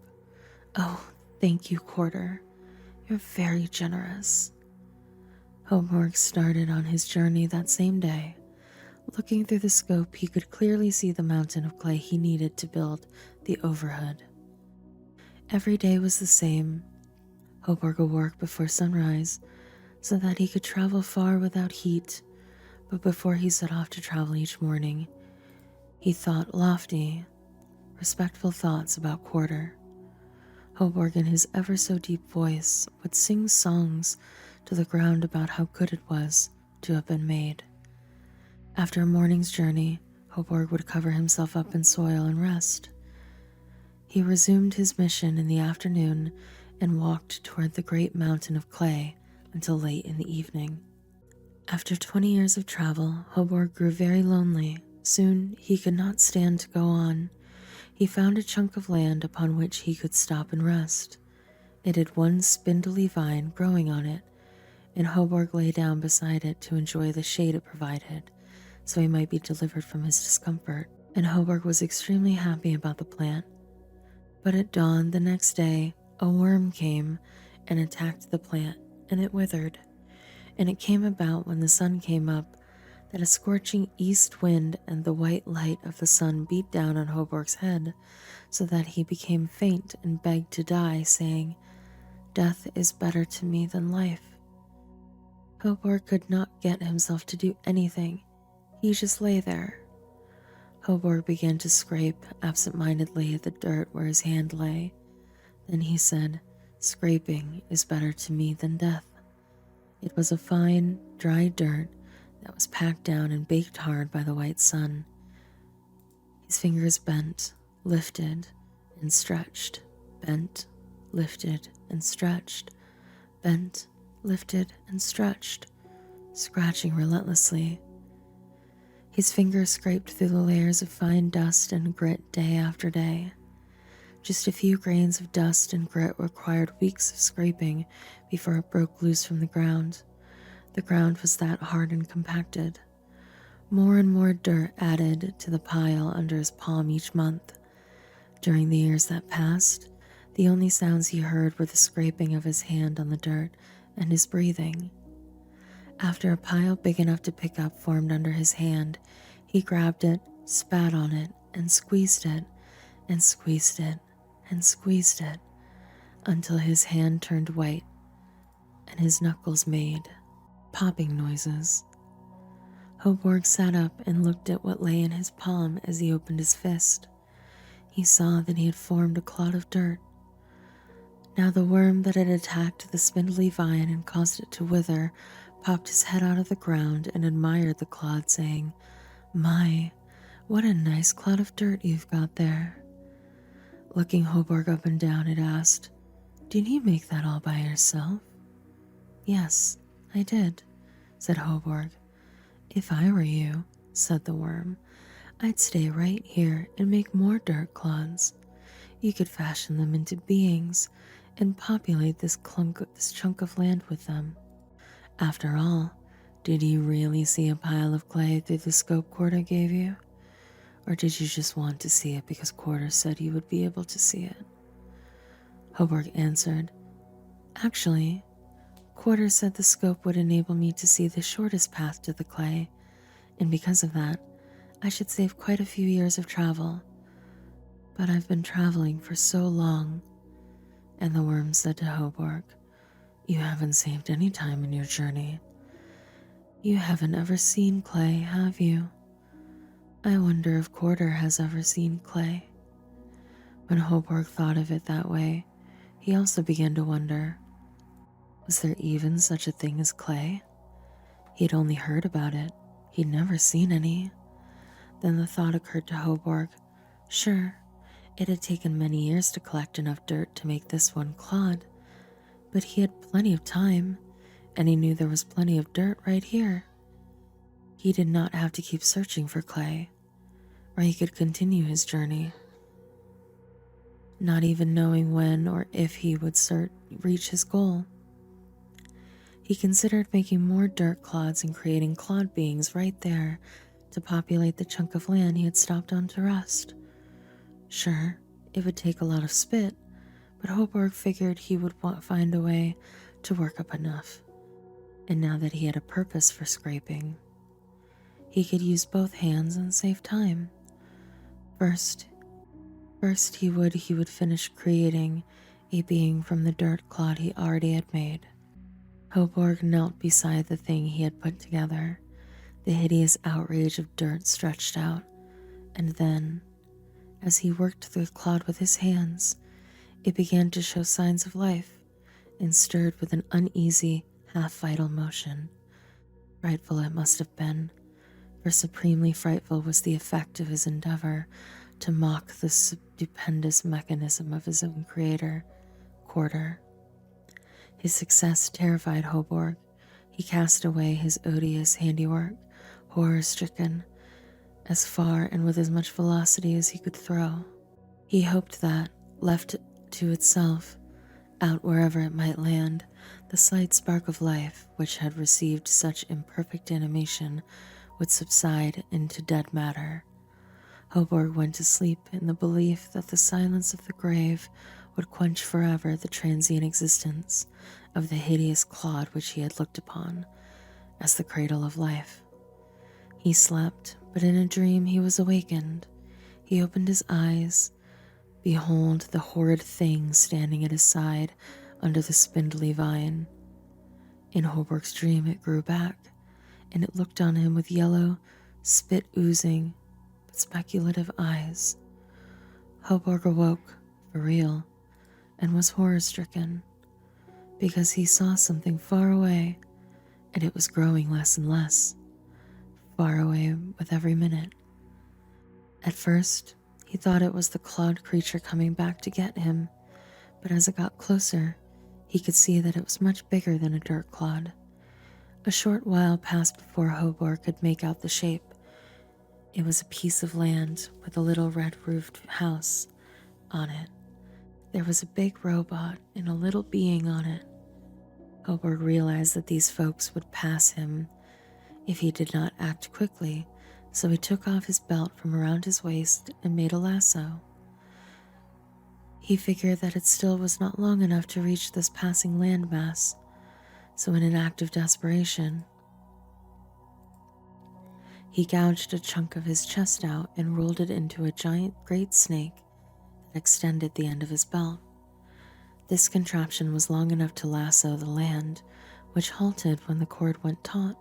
Speaker 1: "Oh, thank you, Quarter. You're very generous." Hoborg started on his journey that same day. Looking through the scope, he could clearly see the mountain of clay he needed to build the Overhood. Every day was the same. Hoborg awoke before sunrise so that he could travel far without heat, but before he set off to travel each morning, he thought lofty, respectful thoughts about Quarter. Hoborg, in his ever so deep voice, would sing songs to the ground about how good it was to have been made. After a morning's journey, Hoborg would cover himself up in soil and rest. He resumed his mission in the afternoon and walked toward the great mountain of clay until late in the evening. After 20 years of travel, Hoborg grew very lonely. Soon he could not stand to go on. He found a chunk of land upon which he could stop and rest. It had one spindly vine growing on it, and Hoborg lay down beside it to enjoy the shade it provided, so he might be delivered from his discomfort. And Hoborg was extremely happy about the plant. But at dawn the next day, a worm came and attacked the plant, and it withered. And it came about when the sun came up that a scorching east wind and the white light of the sun beat down on Hoborg's head, so that he became faint and begged to die, saying, "Death is better to me than life." Hoborg could not get himself to do anything. He just lay there. Hoborg began to scrape absent-mindedly at the dirt where his hand lay. Then he said, "Scraping is better to me than death." It was a fine, dry dirt that was packed down and baked hard by the white sun. His fingers bent, lifted, and stretched, bent, lifted, and stretched, bent, lifted, and stretched, scratching relentlessly. His fingers scraped through the layers of fine dust and grit day after day. Just a few grains of dust and grit required weeks of scraping before it broke loose from the ground. The ground was that hard and compacted. More and more dirt added to the pile under his palm each month. During the years that passed, the only sounds he heard were the scraping of his hand on the dirt and his breathing. After a pile big enough to pick up formed under his hand, he grabbed it, spat on it, and squeezed it, and squeezed it, and squeezed it, until his hand turned white and his knuckles made popping noises. Hoborg sat up and looked at what lay in his palm as he opened his fist. He saw that he had formed a clod of dirt. Now the worm that had attacked the spindly vine and caused it to wither popped his head out of the ground and admired the clod, saying, "My, what a nice clod of dirt you've got there." Looking Hoborg up and down, it asked, "Did you make that all by yourself?" "Yes, I did," said Hoborg. "If I were you," said the worm, "I'd stay right here and make more dirt clods. You could fashion them into beings and populate this chunk of land with them. After all, did you really see a pile of clay through the scope Quarter gave you? Or did you just want to see it because Quarter said you would be able to see it?" Hoborg answered, "Actually, Quarter said the scope would enable me to see the shortest path to the clay, and because of that, I should save quite a few years of travel. But I've been traveling for so long." And the worm said to Hoborg, "You haven't saved any time in your journey. You haven't ever seen clay, have you? I wonder if Quarter has ever seen clay." When Hoborg thought of it that way, he also began to wonder, was there even such a thing as clay? He'd only heard about it. He'd never seen any. Then the thought occurred to Hoborg, sure, it had taken many years to collect enough dirt to make this one clod, but he had plenty of time, and he knew there was plenty of dirt right here. He did not have to keep searching for clay, or he could continue his journey, not even knowing when or if he would reach his goal. He considered making more dirt clods and creating clod beings right there to populate the chunk of land he had stopped on to rest. Sure, it would take a lot of spit, but Hoborg figured he would find a way to work up enough. And now that he had a purpose for scraping, he could use both hands and save time. First he would finish creating a being from the dirt clod he already had made. Hoborg knelt beside the thing he had put together, the hideous outrage of dirt stretched out, and then, as he worked the clod with his hands, it began to show signs of life and stirred with an uneasy, half-vital motion. Frightful it must have been, for supremely frightful was the effect of his endeavor to mock the stupendous mechanism of his own creator, Quarter. His success terrified Hoborg. He cast away his odious handiwork, horror-stricken, as far and with as much velocity as he could throw. He hoped that, left to itself, out wherever it might land, the slight spark of life, which had received such imperfect animation, would subside into dead matter. Hoborg went to sleep in the belief that the silence of the grave would quench forever the transient existence of the hideous clod which he had looked upon as the cradle of life. He slept, but in a dream he was awakened. He opened his eyes. Behold, the horrid thing standing at his side under the spindly vine. In Holbrook's dream, it grew back, and it looked on him with yellow, spit-oozing, but speculative eyes. Holbrook awoke, for real, and was horror-stricken, because he saw something far away, and it was growing less and less, far away with every minute. At first, he thought it was the clawed creature coming back to get him, but as it got closer, he could see that it was much bigger than a dirt clod. A short while passed before Holbrook could make out the shape. It was a piece of land with a little red-roofed house on it. There was a big robot and a little being on it. Holbrook realized that these folks would pass him if he did not act quickly, so he took off his belt from around his waist and made a lasso. He figured that it still was not long enough to reach this passing landmass, so in an act of desperation, he gouged a chunk of his chest out and rolled it into a giant great snake that extended the end of his belt. This contraption was long enough to lasso the land, which halted when the cord went taut.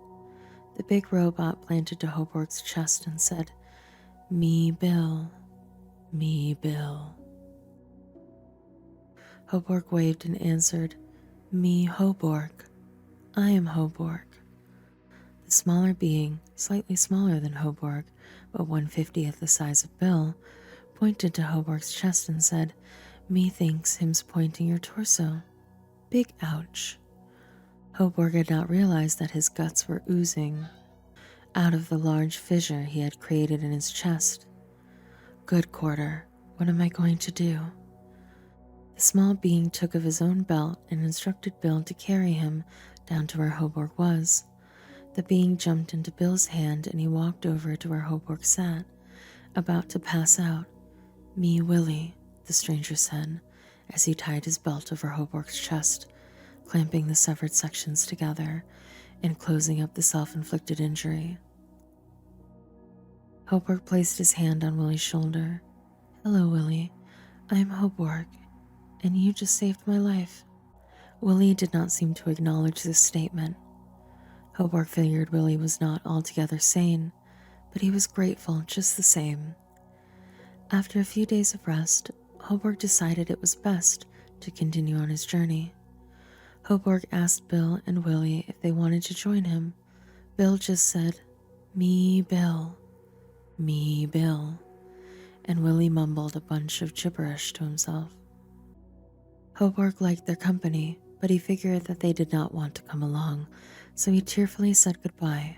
Speaker 1: The big robot planted to Holbrook's chest and said, "Me, Bill. Me, Bill." Holbrook waved and answered, "Me, Holbrook. I am Holbrook." The smaller being, slightly smaller than Holbrook, but 1/50th the size of Bill, pointed to Holbrook's chest and said, "Methinks him's pointing your torso. Big ouch." Holbrook had not realized that his guts were oozing out of the large fissure he had created in his chest. "Good quarter, what am I going to do?" The small being took of his own belt and instructed Bill to carry him down to where Holbrook was. The being jumped into Bill's hand and he walked over to where Holbrook sat, about to pass out. "Me, Willie," the stranger said, as he tied his belt over Holbrook's chest, clamping the severed sections together and closing up the self-inflicted injury. Holbrook placed his hand on Willie's shoulder. "Hello, Willie. I'm Holbrook, and you just saved my life." Willie did not seem to acknowledge this statement. Holbrook figured Willie was not altogether sane, but he was grateful just the same. After a few days of rest, Holbrook decided it was best to continue on his journey. Holbrook asked Bill and Willie if they wanted to join him. Bill just said, "Me, Bill. Me, Bill," and Willie mumbled a bunch of gibberish to himself. Holbrook liked their company, but he figured that they did not want to come along, so he tearfully said goodbye.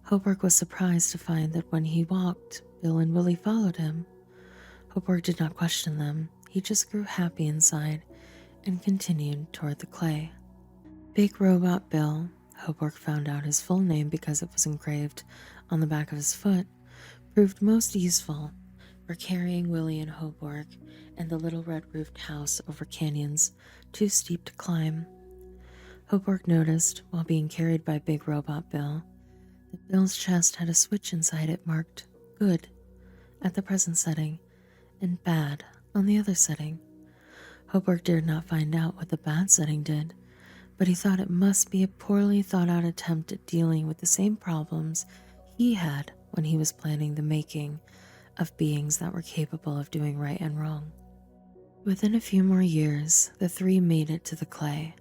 Speaker 1: Holbrook was surprised to find that when he walked, Bill and Willie followed him. Holbrook did not question them. He just grew happy inside and continued toward the clay. Big Robot Bill, Holbrook found out his full name because it was engraved on the back of his foot, proved most useful for carrying Willie and Holbrook and the little red-roofed house over canyons too steep to climb. Holbrook noticed, while being carried by Big Robot Bill, that Bill's chest had a switch inside it marked "Good" at the present setting and "Bad" on the other setting. Holbrook dared not find out what the bad setting did, but he thought it must be a poorly thought-out attempt at dealing with the same problems he had when he was planning the making of beings that were capable of doing right and wrong. Within a few more years, the three made it to the clay.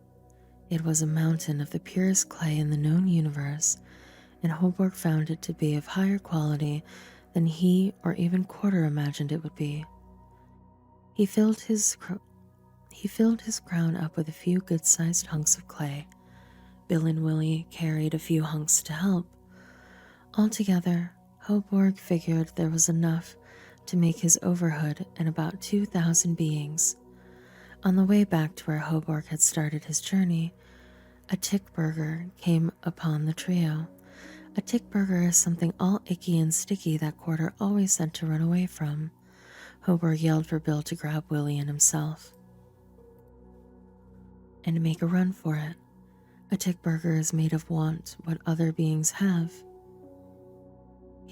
Speaker 1: It was a mountain of the purest clay in the known universe, and Holbrook found it to be of higher quality than he or even Quarter imagined it would be. He filled his crown up with a few good-sized hunks of clay. Bill and Willie carried a few hunks to help. Altogether, Holbrook figured there was enough to make his overhood and about 2,000 beings. On the way back to where Holbrook had started his journey, a tick burger came upon the trio. A tick burger is something all icky and sticky that Quarter always said to run away from. Holbrook yelled for Bill to grab Willie and himself and make a run for it. A tick burger is made of what other beings have.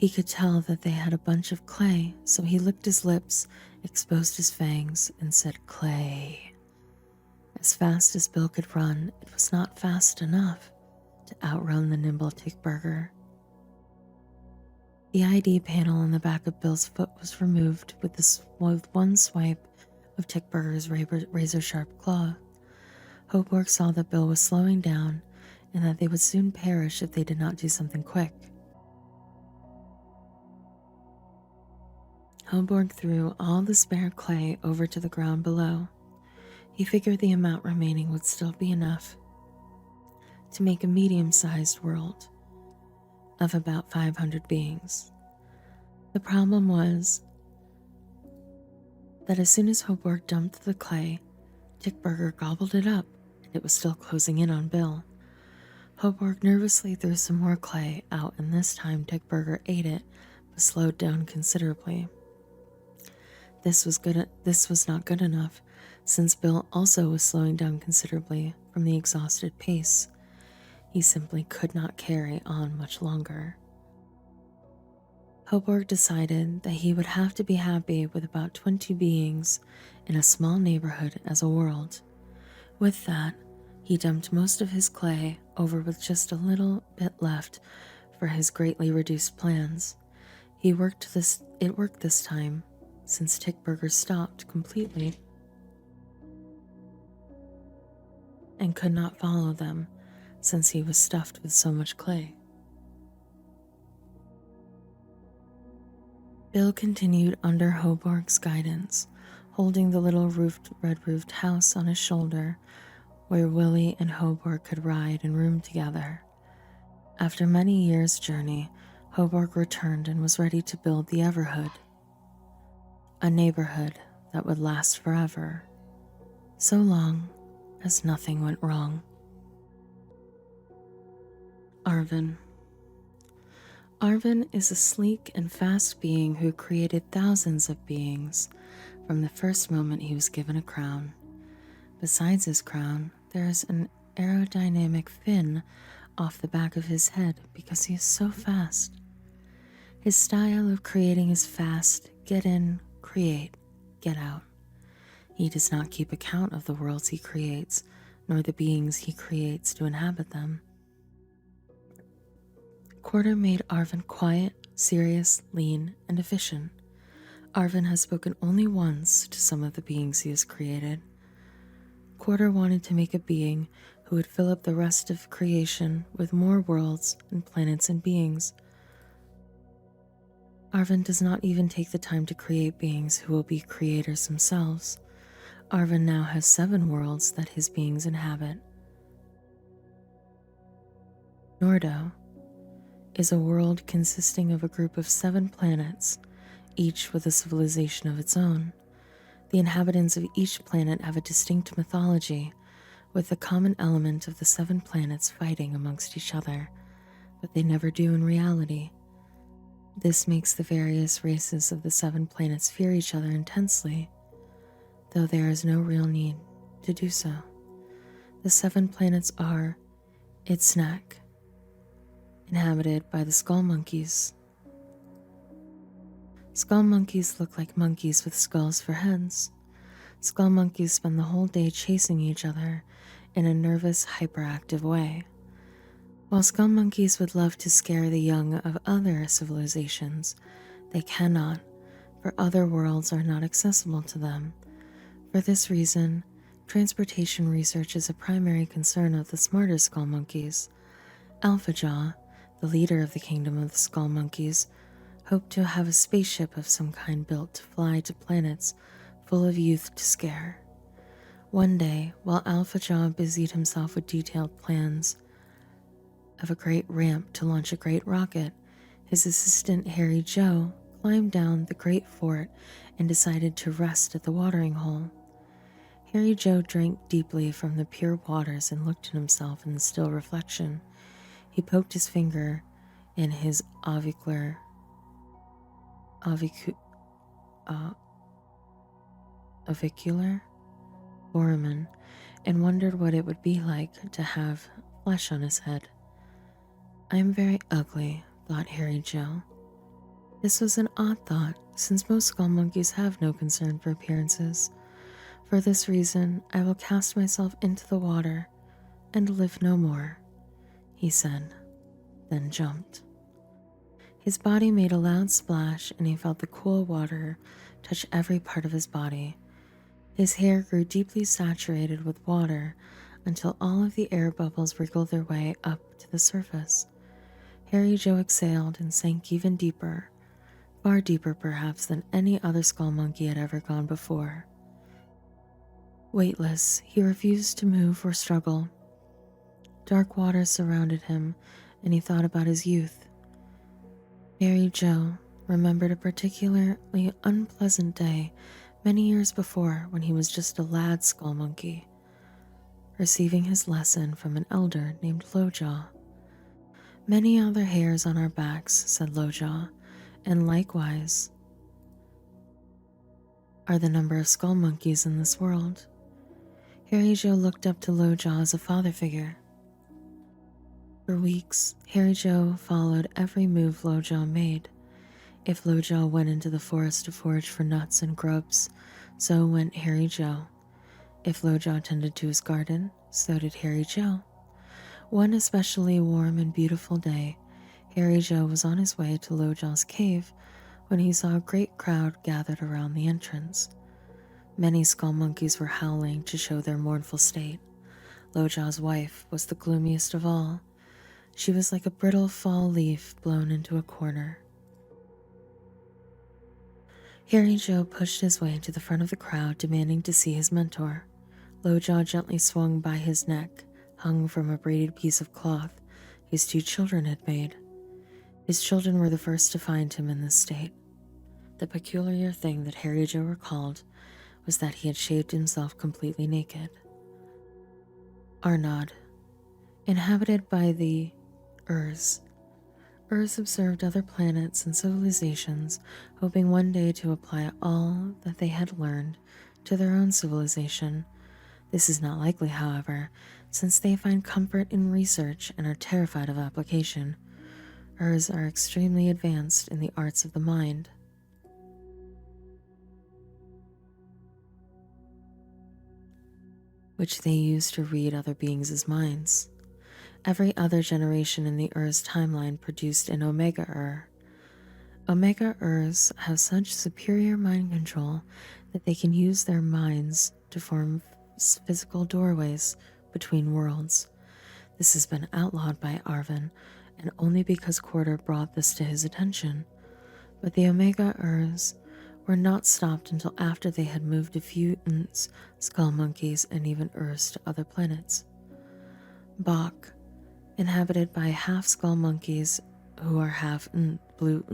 Speaker 1: He could tell that they had a bunch of clay, so he licked his lips, exposed his fangs, and said clay. As fast as Bill could run, it was not fast enough to outrun the nimble Tickburger. The ID panel on the back of Bill's foot was removed with one swipe of Tickburger's razor-sharp claw. Hoborg saw that Bill was slowing down and that they would soon perish if they did not do something quick. Hoborg threw all the spare clay over to the ground below. He figured the amount remaining would still be enough to make a medium-sized world of about 500 beings. The problem was that as soon as Hoborg dumped the clay, Tickburger gobbled it up, and it was still closing in on Bill. Hoborg nervously threw some more clay out, and this time Tickburger ate it, but slowed down considerably. This was not good enough, since Bill also was slowing down considerably from the exhausted pace. He simply could not carry on much longer. Hoborg decided that he would have to be happy with about 20 beings in a small neighborhood as a world. With that, he dumped most of his clay over with just a little bit left for his greatly reduced plans. It worked this time, since Tickburger stopped completely and could not follow them, since he was stuffed with so much clay. Bill continued under Hoborg's guidance, holding the little red-roofed house on his shoulder, where Willie and Hoborg could ride and room together. After many years' journey, Hoborg returned and was ready to build the Neverhood, a neighborhood that would last forever, so long as nothing went wrong. Arvin. Arvin is a sleek and fast being who created thousands of beings from the first moment he was given a crown. Besides his crown, there is an aerodynamic fin off the back of his head because he is so fast. His style of creating is fast, get in, create, get out. He does not keep account of the worlds he creates, nor the beings he creates to inhabit them. Quarter made Arvin quiet, serious, lean, and efficient. Arvin has spoken only once to some of the beings he has created. Quarter wanted to make a being who would fill up the rest of creation with more worlds and planets and beings. Arvin does not even take the time to create beings who will be creators themselves. Arvin now has 7 worlds that his beings inhabit. Nordo is a world consisting of a group of 7 planets, each with a civilization of its own. The inhabitants of each planet have a distinct mythology, with the common element of the 7 planets fighting amongst each other, but they never do in reality. This makes the various races of the 7 planets fear each other intensely, though there is no real need to do so. The 7 planets are Itznak, inhabited by the skull monkeys. Skull monkeys look like monkeys with skulls for heads. Skull monkeys spend the whole day chasing each other in a nervous, hyperactive way. While skull monkeys would love to scare the young of other civilizations, they cannot, for other worlds are not accessible to them. For this reason, transportation research is a primary concern of the smarter skull monkeys. Alphajaw, the leader of the kingdom of the skull monkeys, hoped to have a spaceship of some kind built to fly to planets full of youth to scare. One day, while Alphajaw busied himself with detailed plans of a great ramp to launch a great rocket, his assistant Harry Joe climbed down the great fort and decided to rest at the watering hole. Harry Joe drank deeply from the pure waters and looked at himself in the still reflection. He poked his finger in his avicular foramen and wondered what it would be like to have flesh on his head. "I am very ugly," thought Harry Joe. This was an odd thought, since most skull monkeys have no concern for appearances. For this reason, I will cast myself into the water and live no more, he said, then jumped. His body made a loud splash and he felt the cool water touch every part of his body. His hair grew deeply saturated with water until all of the air bubbles wriggled their way up to the surface. Harry Joe exhaled and sank even deeper, far deeper perhaps than any other skull monkey had ever gone before. Weightless, he refused to move or struggle. Dark waters surrounded him, and he thought about his youth. Harry Joe remembered a particularly unpleasant day many years before when he was just a lad skull monkey, receiving his lesson from an elder named Lojaw. Many other hairs on our backs, said Lojaw, and likewise are the number of skull monkeys in this world. Harry Joe looked up to Lojaw as a father figure. For weeks, Harry Joe followed every move Lojaw made. If Lojaw went into the forest to forage for nuts and grubs, so went Harry Joe. If Lojaw tended to his garden, so did Harry Joe. One especially warm and beautiful day, Harry Joe was on his way to Lojaw's cave when he saw a great crowd gathered around the entrance. Many skull monkeys were howling to show their mournful state. Lojaw's wife was the gloomiest of all. She was like a brittle fall leaf blown into a corner. Harry Joe pushed his way to the front of the crowd, demanding to see his mentor. Lojaw gently swung by his neck, hung from a braided piece of cloth his two children had made. His children were the first to find him in this state. The peculiar thing that Harry Joe recalled was that he had shaved himself completely naked. Arnod, inhabited by the Urs. Urs observed other planets and civilizations, hoping one day to apply all that they had learned to their own civilization. This is not likely, however, since they find comfort in research and are terrified of application. Urs are extremely advanced in the arts of the mind. Which they use to read other beings' minds. Every other generation in the Urs timeline produced an Omega Ur. Omega Urs have such superior mind control that they can use their minds to form physical doorways between worlds. This has been outlawed by Arvin, and only because Quarter brought this to his attention. But the Omega Urs were not stopped until after they had moved a few Nts, skull monkeys, and even Urs to other planets. Bok, inhabited by half skull monkeys who are half blue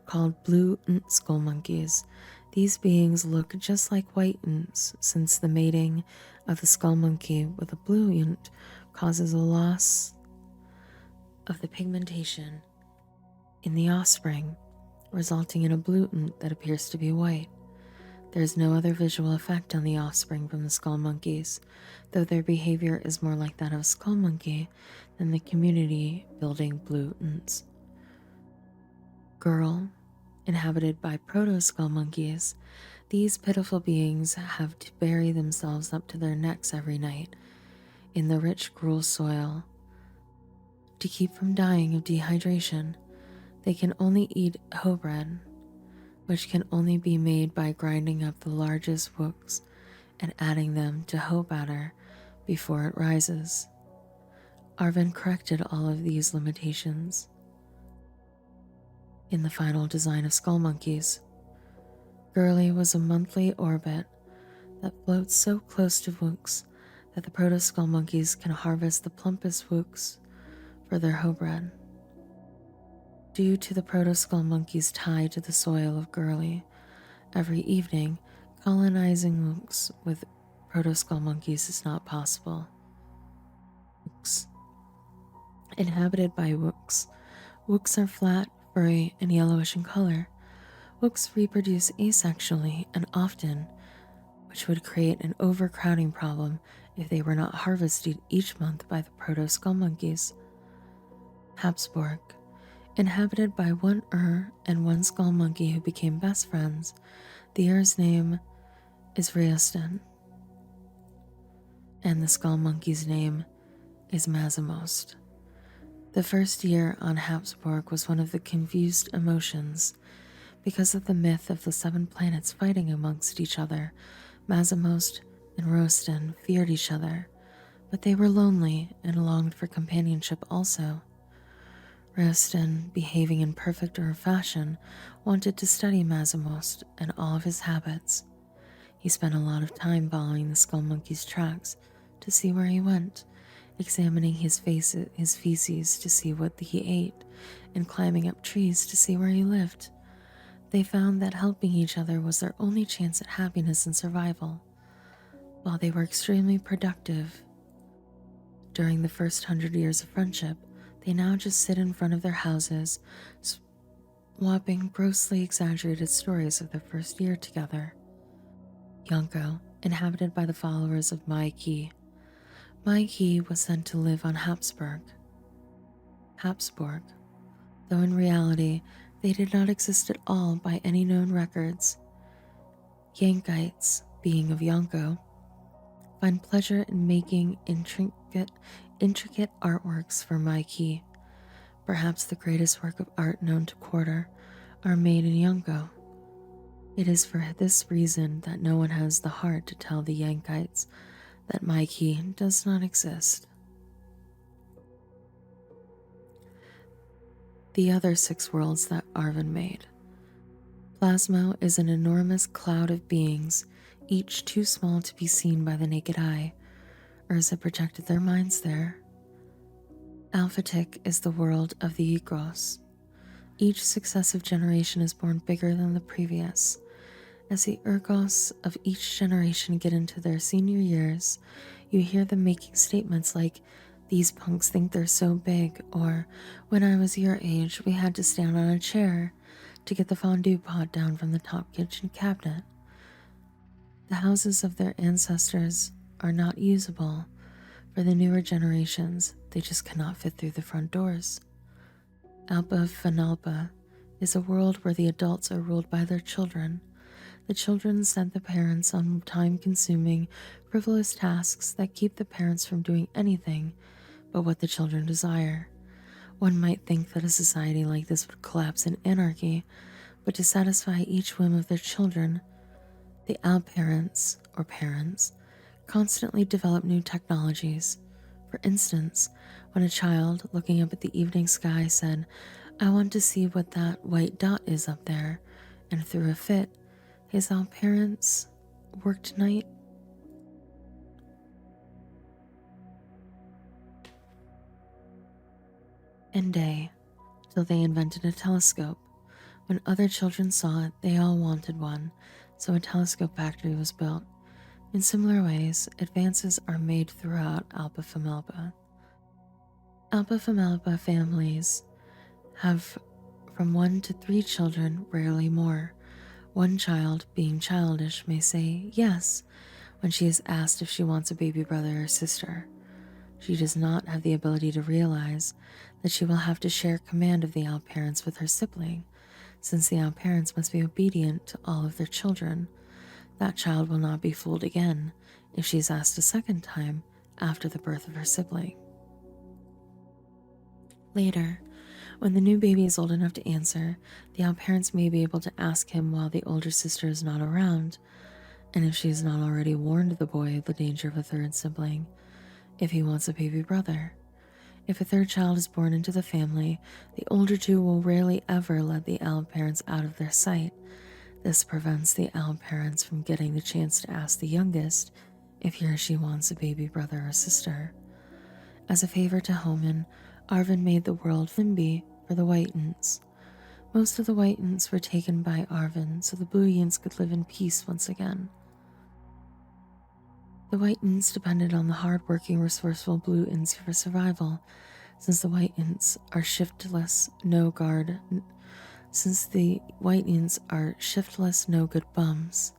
Speaker 1: called blue skull monkeys. These beings look just like white since the mating of the skull monkey with a blue causes a loss of the pigmentation in the offspring, resulting in a blue that appears to be white. There is no other visual effect on the offspring from the skull monkeys, though their behavior is more like that of a skull monkey than the community-building blue Girl, inhabited by proto-skull monkeys, these pitiful beings have to bury themselves up to their necks every night in the rich, gruel soil to keep from dying of dehydration. They can only eat hoe bread, which can only be made by grinding up the largest wooks and adding them to hoe batter before it rises. Arvin corrected all of these limitations in the final design of skull monkeys. Girly was a monthly orbit that floats so close to wooks that the proto-skull monkeys can harvest the plumpest wooks for their hoe bread. Due to the proto-skull monkeys' tie to the soil of Girly, every evening, colonizing wooks with proto-skull monkeys is not possible. Wooks. Inhabited by wooks. Wooks are flat, furry, and yellowish in color. Wooks reproduce asexually and often, which would create an overcrowding problem if they were not harvested each month by the proto-skull monkeys. Habsburg, Inhabited by one and one skull monkey who became best friends. The name is Riostan, and the skull monkey's name is Mazimost. The first year on Habsburg was one of the confused emotions. Because of the myth of the 7 planets fighting amongst each other, Mazimost and Rostan feared each other, but they were lonely and longed for companionship also. Rostan, behaving in perfect fashion, wanted to study Mazimost and all of his habits. He spent a lot of time following the skull monkey's tracks to see where he went, examining his feces to see what he ate, and climbing up trees to see where he lived. They found that helping each other was their only chance at happiness and survival. While they were extremely productive during the first 100 years of friendship, they now just sit in front of their houses, swapping grossly exaggerated stories of their first year together. Yonko, inhabited by the followers of Mai Ki. Mai Ki was sent to live on Habsburg, though in reality they did not exist at all by any known records. Yankites, being of Yonko, find pleasure in making intricate artworks for Mai Ki. Perhaps the greatest work of art known to Quarter are made in Yonko. It is for this reason that no one has the heart to tell the Yankites that Mai Ki does not exist. The other 6 worlds that Arvin made. Plasmo is an enormous cloud of beings, each too small to be seen by the naked eye. Urza projected their minds there. Alphatic is the world of the Igros. Each successive generation is born bigger than the previous. As the Urgos of each generation get into their senior years, you hear them making statements like, "These punks think they're so big," or, "When I was your age, we had to stand on a chair to get the fondue pot down from the top kitchen cabinet." The houses of their ancestors are not usable. For the newer generations, they just cannot fit through the front doors. Alpa Fanalpa is a world where the adults are ruled by their children. The children send the parents on time-consuming, frivolous tasks that keep the parents from doing anything but what the children desire. One might think that a society like this would collapse in anarchy, but to satisfy each whim of their children, the parents constantly develop new technologies. For instance, when a child looking up at the evening sky said, "I want to see what that white dot is up there," and threw a fit, his parents worked night and day till they invented a telescope. When other children saw it, they all wanted one, so a telescope factory was built. In similar ways, advances are made throughout Alpha Famelpa. Alpha Famelpa families have from 1 to 3 children, rarely more. One child, being childish, may say yes when she is asked if she wants a baby brother or sister. She does not have the ability to realize that she will have to share command of the parents with her sibling, since the parents must be obedient to all of their children. That child will not be fooled again if she is asked a second time after the birth of her sibling. Later, when the new baby is old enough to answer, the parents may be able to ask him while the older sister is not around, and if she has not already warned the boy of the danger of a third sibling, if he wants a baby brother. If a third child is born into the family, the older two will rarely ever let the parents out of their sight. This prevents the parents from getting the chance to ask the youngest if he or she wants a baby brother or sister. As a favor to Homan, Arvin made the world Limby for the Whitens. Most of the Whitens were taken by Arvin so the Blueyans could live in peace once again. The Whitens depended on the hard-working, resourceful Blueyans for survival, since the Whitens are shiftless, no-good bums.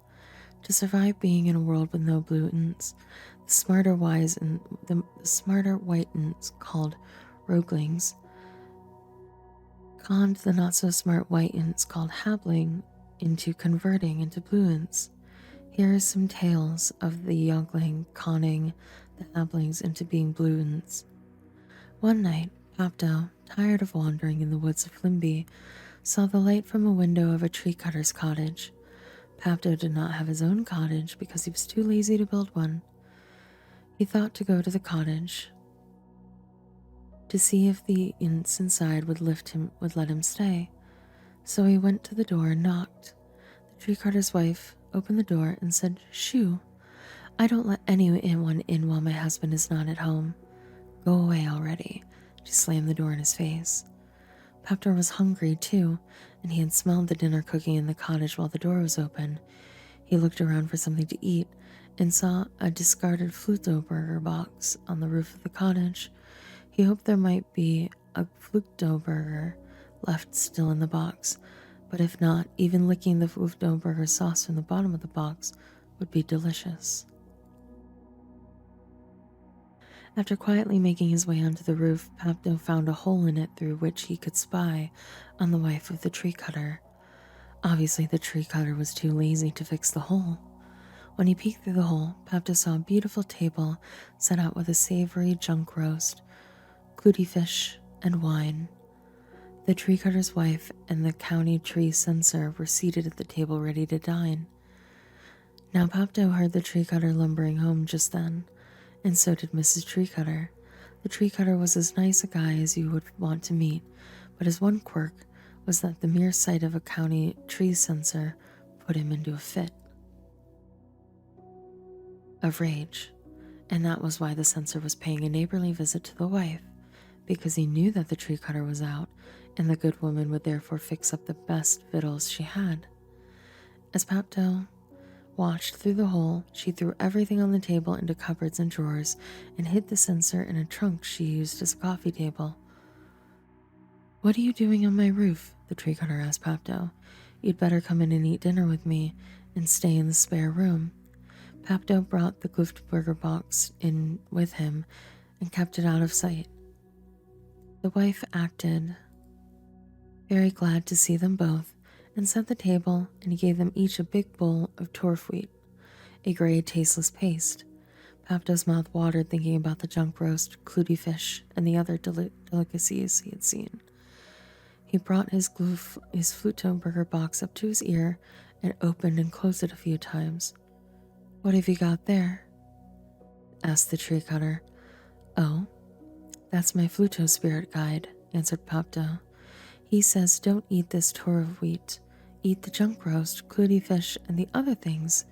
Speaker 1: To survive being in a world with no Blueyans, the smarter Whitens, called Roguelings, conned the not-so-smart white ints called habling into converting into blue ints. Here are some tales of the youngling conning the hablings into being blue ints. One night, Papto, tired of wandering in the woods of Limby, saw the light from a window of a tree cutter's cottage. Papto did not have his own cottage because he was too lazy to build one. He thought to go to the cottage to see if the ints inside would let him stay. So he went to the door and knocked. The tree cutter's wife opened the door and said, "Shoo, I don't let anyone in while my husband is not at home. Go away already." She slammed the door in his face. Paptor was hungry too, and he had smelled the dinner cooking in the cottage while the door was open. He looked around for something to eat and saw a discarded Fluto burger box on the roof of the cottage. He hoped there might be a Fluto burger left still in the box, but if not, even licking the Fluto burger sauce from the bottom of the box would be delicious. After quietly making his way onto the roof, Papto found a hole in it through which he could spy on the wife of the tree cutter. Obviously, the tree cutter was too lazy to fix the hole. When he peeked through the hole, Papto saw a beautiful table set out with a savory junk roast, clouty fish, and wine. The tree cutter's wife and the county tree censor were seated at the table ready to dine. Now Papto heard the tree cutter lumbering home just then, and so did Mrs. Tree Cutter. The tree cutter was as nice a guy as you would want to meet, but his one quirk was that the mere sight of a county tree censor put him into a fit of rage, and that was why the censor was paying a neighborly visit to the wife, because he knew that the tree cutter was out, and the good woman would therefore fix up the best victuals she had. As Papto watched through the hole, she threw everything on the table into cupboards and drawers and hid the censer in a trunk she used as a coffee table. "What are you doing on my roof?" the tree cutter asked Papto. "You'd better come in and eat dinner with me and stay in the spare room." Papto brought the Kluftburger box in with him and kept it out of sight. The wife acted very glad to see them both and set the table, and he gave them each a big bowl of torfwheat, a gray, tasteless paste. Papto's mouth watered thinking about the junk roast, clouty fish, and the other delicacies he had seen. He brought his Fluto burger box up to his ear and opened and closed it a few times. "What have you got there?" asked the tree cutter. "Oh, that's my Fluto spirit guide," answered Papto. "He says don't eat this tour of wheat. Eat the junk roast, clouty fish, and the other things."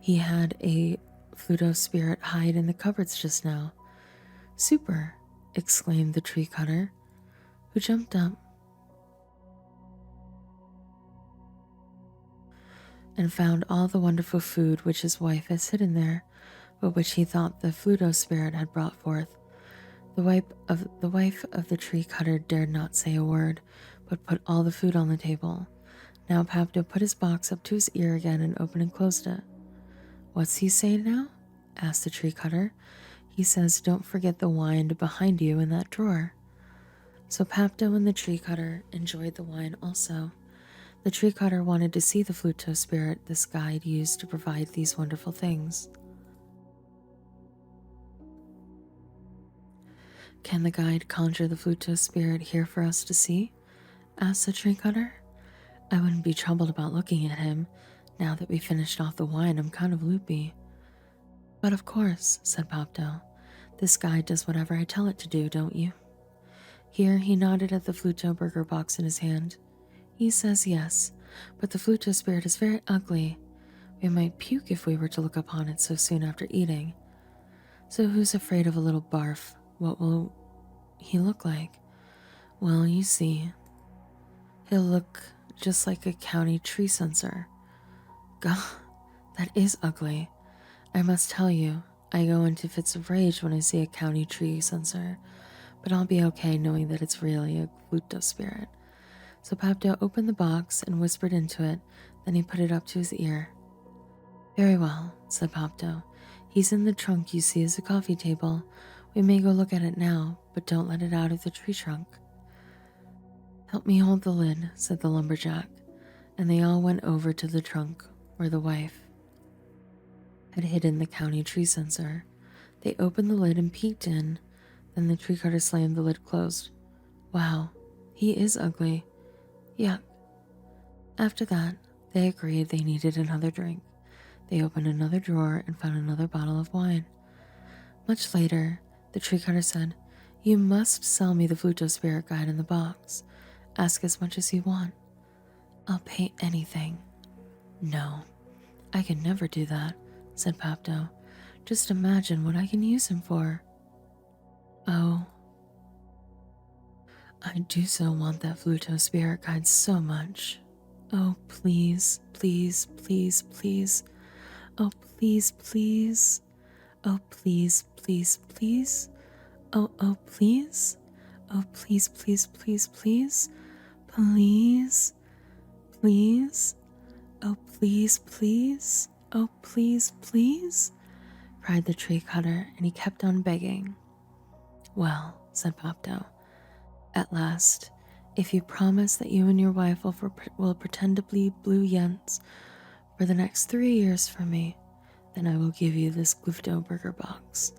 Speaker 1: He had a Fluto spirit hide in the cupboards just now. "Super!" exclaimed the tree cutter, who jumped up and found all the wonderful food which his wife has hidden there, but which he thought the Fluto spirit had brought forth. The wife of the tree cutter dared not say a word, but put all the food on the table. Now Papto put his box up to his ear again and opened and closed it. "What's he say now?" asked the tree cutter. "He says don't forget the wine behind you in that drawer." So Papto and the tree cutter enjoyed the wine also. The tree cutter wanted to see the Fluto spirit this guide used to provide these wonderful things. "Can the guide conjure the Fluto spirit here for us to see?" asked the tree cutter. "I wouldn't be troubled about looking at him. Now that we finished off the wine, I'm kind of loopy." "But of course," said Papto. "This guide does whatever I tell it to do, don't you?" Here he nodded at the Fluto burger box in his hand. "He says yes, but the Fluto spirit is very ugly. We might puke if we were to look upon it so soon after eating. So who's afraid of a little barf? What will he look like?" "Well, you see, he'll look just like a county tree censor." "Gah, that is ugly. I must tell you, I go into fits of rage when I see a county tree censor, but I'll be okay knowing that it's really a Fluto spirit." So Papto opened the box and whispered into it, then he put it up to his ear. "Very well," said Papto. "He's in the trunk you see as a coffee table. We may go look at it now, but don't let it out of the tree trunk." Help me hold the lid, said the lumberjack, and they all went over to the trunk where the wife had hidden the county tree censer. They opened the lid and peeked in, then the tree cutter slammed the lid closed. Wow, he is ugly. Yuck. After that, they agreed they needed another drink. They opened another drawer and found another bottle of wine. Much later, the tree cutter said, "You must sell me the Fluto Spirit Guide in the box. Ask as much as you want. I'll pay anything." "No, I can never do that," said Papto. "Just imagine what I can use him for." "Oh, I do so want that Fluto Spirit Guide so much. Oh, please, please, please, please. Oh, please, please. Oh, please, please, please. Oh, please. Oh, please, please, please, please. Please, please. Oh, please, please. Oh, please, please," cried the tree cutter, and he kept on begging. "Well," said Papto, "at last, if you promise that you and your wife will pretend to be blue yents for the next 3 years for me, then I will give you this Glufto burger box."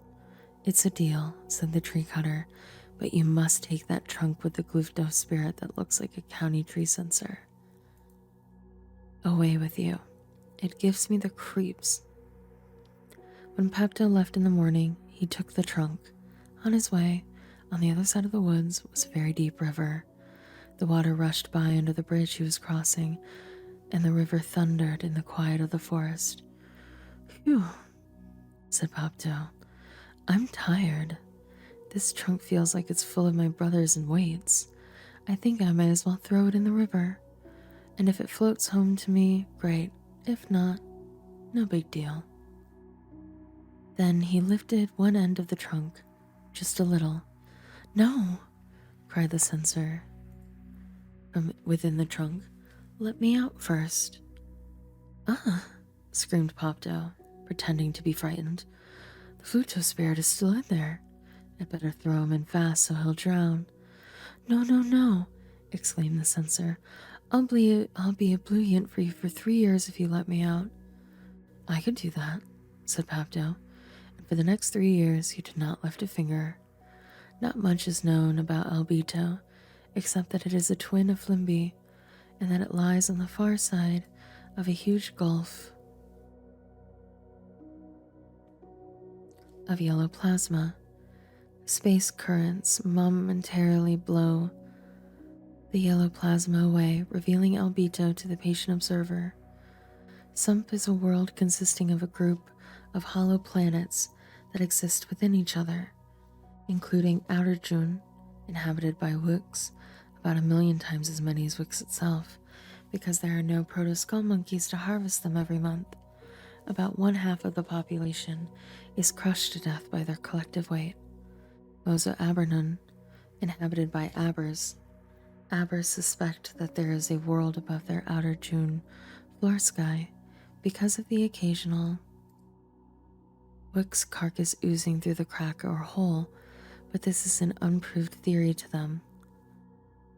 Speaker 1: "It's a deal," said the tree cutter, "but you must take that trunk with the Glufto spirit that looks like a county tree censer. Away with you. It gives me the creeps." When Pepto left in the morning, he took the trunk. On his way, on the other side of the woods, was a very deep river. The water rushed by under the bridge he was crossing, and the river thundered in the quiet of the forest. "Phew," said Pepto. "I'm tired. This trunk feels like it's full of my brothers and weights. I think I might as well throw it in the river. And if it floats home to me, great. If not, no big deal." Then he lifted one end of the trunk, just a little. "No," cried the censer from within the trunk. "Let me out first." "Ah," screamed Popto, pretending to be frightened. "The Fluto spirit is still in there. I'd better throw him in fast so he'll drown." "No, no, no," exclaimed the censer. I'll be a blue yint for you for 3 years if you let me out." "I could do that," said Papto, and for the next 3 years he did not lift a finger. Not much is known about Albito, except that it is a twin of Flimby, and that it lies on the far side of a huge gulf of yellow plasma. Space currents momentarily blow the yellow plasma away, revealing Albito to the patient observer. Sump is a world consisting of a group of hollow planets that exist within each other, including Outer June, inhabited by Wooks, about 1,000,000 times as many as Wooks itself, because there are no proto-skull monkeys to harvest them every month. About 1/2 of the population is crushed to death by their collective weight. Mozo Abernon, inhabited by Abers. Abers suspect that there is a world above their Outer June floor sky because of the occasional Wooks carcass oozing through the crack or hole, but this is an unproved theory to them.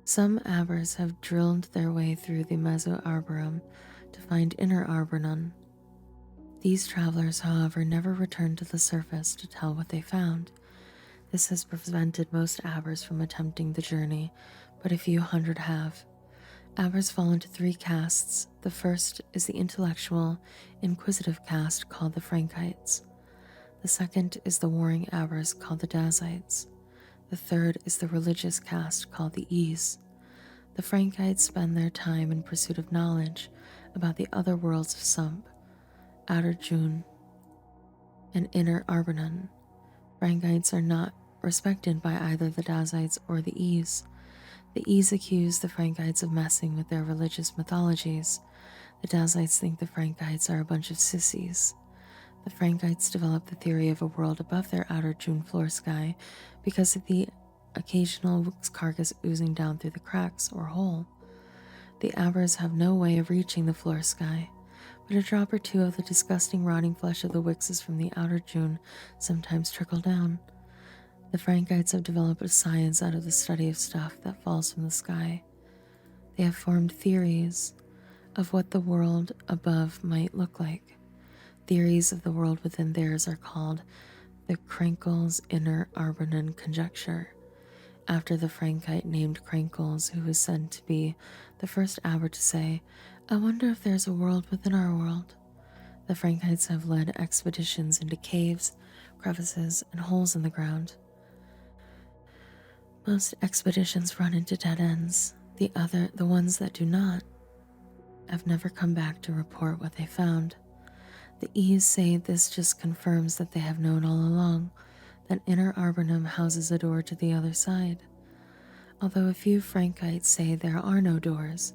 Speaker 1: Some Abers have drilled their way through the Meso-Arboreum to find Inner Arbornon. These travelers, however, never return to the surface to tell what they found. This has prevented most Abers from attempting the journey, but a few hundred have. Abers fall into 3 castes. The first is the intellectual, inquisitive caste called the Frankites. The second is the warring Abers called the Dazites. The third is the religious caste called the Ease. The Frankites spend their time in pursuit of knowledge about the other worlds of Sump, Outer June, and Inner Arbornon. Frankites are not respected by either the Dazites or the Ease. The Ease accuse the Frankites of messing with their religious mythologies. The Dazites think the Frankites are a bunch of sissies. The Frankites develop the theory of a world above their Outer June floor sky because of the occasional Wooks carcass oozing down through the cracks or hole. The Abers have no way of reaching the floor sky, but a drop or two of the disgusting rotting flesh of the Wickses from the Outer June sometimes trickle down. The Frankites have developed a science out of the study of stuff that falls from the sky. They have formed theories of what the world above might look like. Theories of the world within theirs are called the Krenkel's inner Arbanon conjecture, after the Frankite named Krenkels, who was said to be the first Aber to say, "I wonder if there's a world within our world." The Frankites have led expeditions into caves, crevices, and holes in the ground. Most expeditions run into dead ends. The ones that do not, have never come back to report what they found. The E's say this just confirms that they have known all along that Inner Arbanum houses a door to the other side. Although a few Frankites say there are no doors,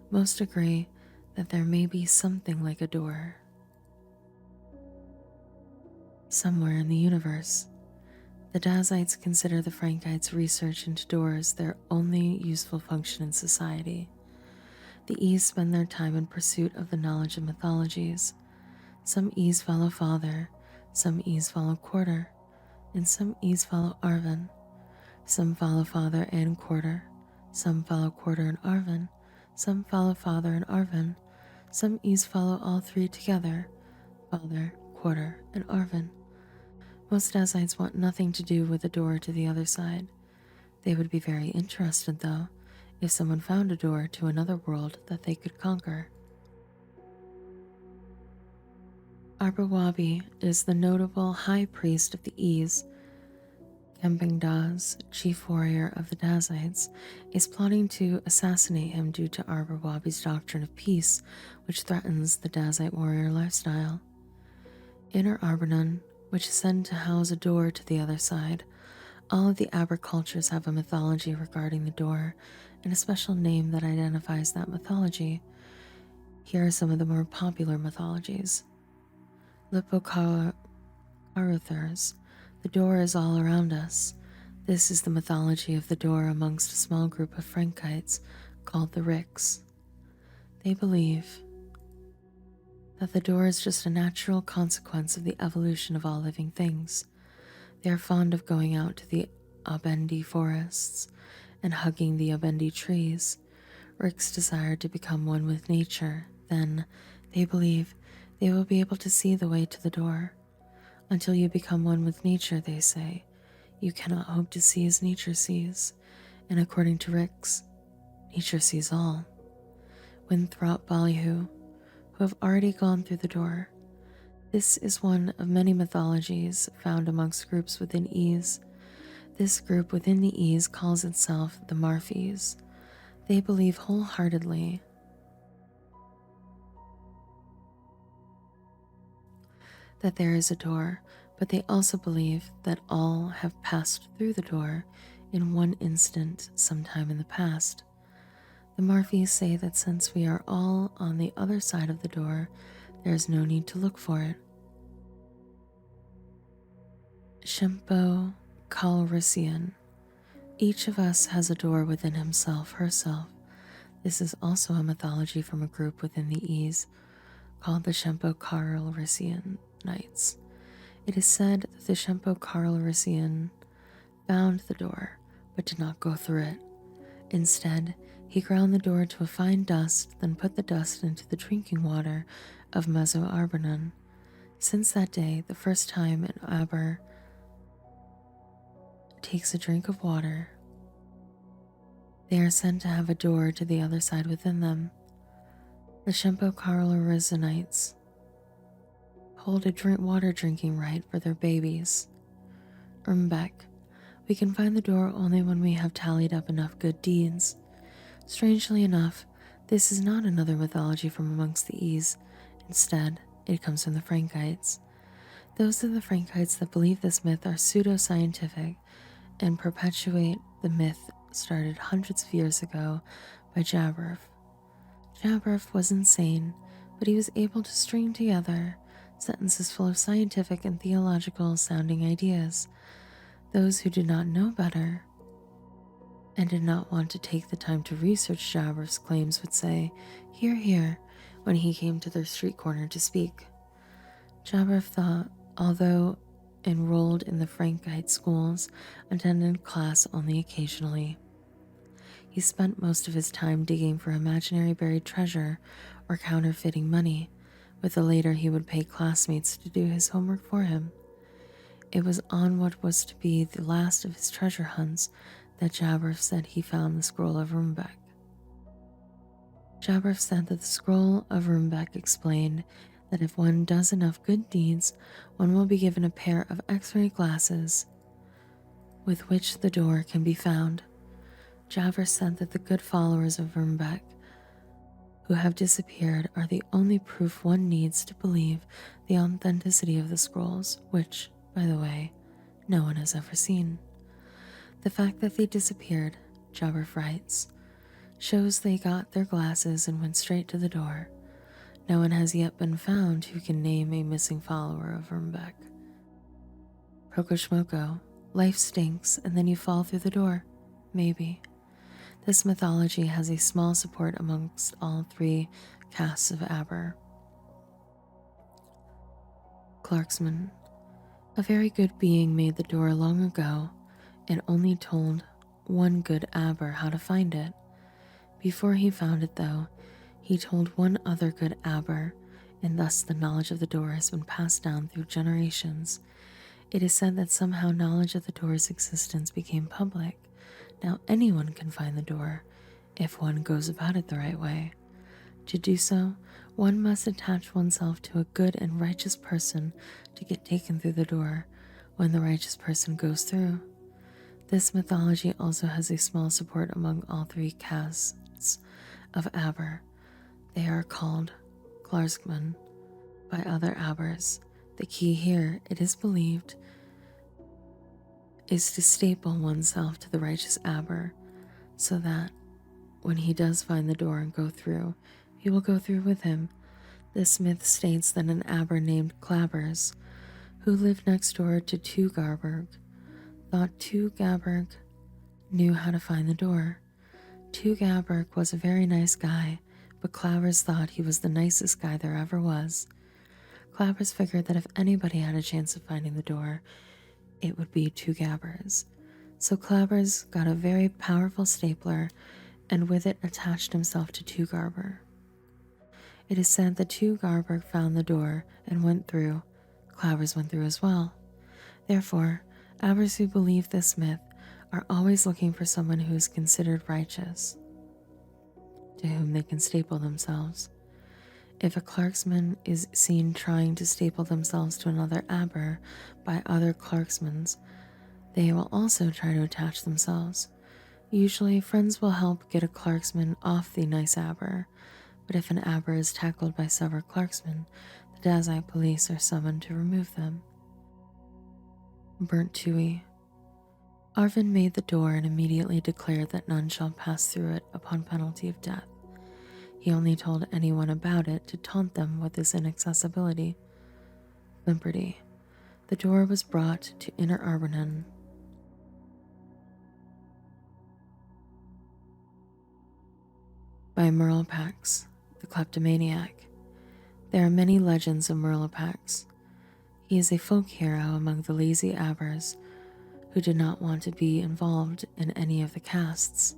Speaker 1: most agree that there may be something like a door somewhere in the universe. The Dazites consider the Frankites' research into doors their only useful function in society. The E's spend their time in pursuit of the knowledge of mythologies. Some E's follow Father, some E's follow Quarter, and some E's follow Arvin. Some follow Father and Quarter, some follow Quarter and Arvin, some follow Father and Arvin, some E's follow all three together, Father, Quarter, and Arvin. Most Dazites want nothing to do with the door to the other side. They would be very interested, though, if someone found a door to another world that they could conquer. Arbawabi is the notable high priest of the E's. Kemping Daz, chief warrior of the Dazites, is plotting to assassinate him due to Arbawabi's doctrine of peace, which threatens the Dazite warrior lifestyle. Inner Arbanon, which is said to house a door to the other side. All of the Aber cultures have a mythology regarding the door, and a special name that identifies that mythology. Here are some of the more popular mythologies. Lippocaruthers, the door is all around us. This is the mythology of the door amongst a small group of Frankites called the Ricks. They believe that the door is just a natural consequence of the evolution of all living things. They are fond of going out to the Abendi forests and hugging the Abendi trees. Ricks desire to become one with nature. Then, they believe, they will be able to see the way to the door. Until you become one with nature, they say, you cannot hope to see as nature sees. And according to Ricks, nature sees all. Winthrop Ballyhoo, who have already gone through the door. This is one of many mythologies found amongst groups within E's. This group within the E's calls itself the Marfies. They believe wholeheartedly that there is a door, but they also believe that all have passed through the door in one instant sometime in the past. The Marfies say that since we are all on the other side of the door, there is no need to look for it. Shempo Calrissian. Each of us has a door within himself, herself. This is also a mythology from a group within the E's called the Shempo Calrissian Knights. It is said that the Shempo Calrissian found the door, but did not go through it. Instead, he ground the door to a fine dust, then put the dust into the drinking water of Meso-Arbanon. Since that day, the first time an Aber takes a drink of water, they are said to have a door to the other side within them. The Shempo Calrissianites hold a water drinking right for their babies. Urmbek. We can find the door only when we have tallied up enough good deeds. Strangely enough, this is not another mythology from amongst the E's. Instead, it comes from the Frankites. Those of the Frankites that believe this myth are pseudo-scientific and perpetuate the myth started hundreds of years ago by Jabberf. Jabberf was insane, but he was able to string together sentences full of scientific and theological sounding ideas. Those who did not know better and did not want to take the time to research Jabberf's claims would say, "Hear, hear," when he came to their street corner to speak. Jabberf thought, although enrolled in the Frankite schools, attended class only occasionally. He spent most of his time digging for imaginary buried treasure or counterfeiting money, with the later he would pay classmates to do his homework for him. It was on what was to be the last of his treasure hunts that Jabber said he found the scroll of Rumbek. Jabber said that the scroll of Rumbek explained that if one does enough good deeds, one will be given a pair of X-ray glasses with which the door can be found. Jabber said that the good followers of Rumbek who have disappeared are the only proof one needs to believe the authenticity of the scrolls, which, by the way, no one has ever seen. The fact that they disappeared, Jabber writes, shows they got their glasses and went straight to the door. No one has yet been found who can name a missing follower of Rumbek. Prokoshmoko, life stinks and then you fall through the door. Maybe. This mythology has a small support amongst all three castes of Aber. Clarksman. A very good being made the door long ago and only told one good Aber how to find it. Before he found it, though, he told one other good Aber, and thus the knowledge of the door has been passed down through generations. It is said that somehow knowledge of the door's existence became public. Now anyone can find the door, if one goes about it the right way. To do so, one must attach oneself to a good and righteous person to get taken through the door when the righteous person goes through. This mythology also has a small support among all three castes of Aber. They are called Klarskman by other Abers. The key here, it is believed, is to staple oneself to the righteous Aber, so that when he does find the door and go through, he will go through with him. This myth states that an Aber named Klabbers, who lived next door to Tu Garberg, thought Tu Garberg knew how to find the door. Tu Garberg was a very nice guy, but Klabbers thought he was the nicest guy there ever was. Klabbers figured that if anybody had a chance of finding the door, it would be Tu Gabbers. So Klabbers got a very powerful stapler and with it attached himself to Tu Garber. It is said that Tu Garber found the door and went through. Klabbers went through as well. Therefore, Abers who believe this myth are always looking for someone who is considered righteous, to whom they can staple themselves. If a Clarksman is seen trying to staple themselves to another Aber by other Clarksmans, they will also try to attach themselves. Usually, friends will help get a Clarksman off the nice Aber, but if an Aber is tackled by several Clarksmen, the Dazite police are summoned to remove them. Burnt Tui. Arvin made the door and immediately declared that none shall pass through it upon penalty of death. He only told anyone about it to taunt them with his inaccessibility. Limperty. The door was brought to Inner Arbanen. By Merlepax, the kleptomaniac. There are many legends of Merlepax. He is a folk hero among the lazy Abers who did not want to be involved in any of the castes.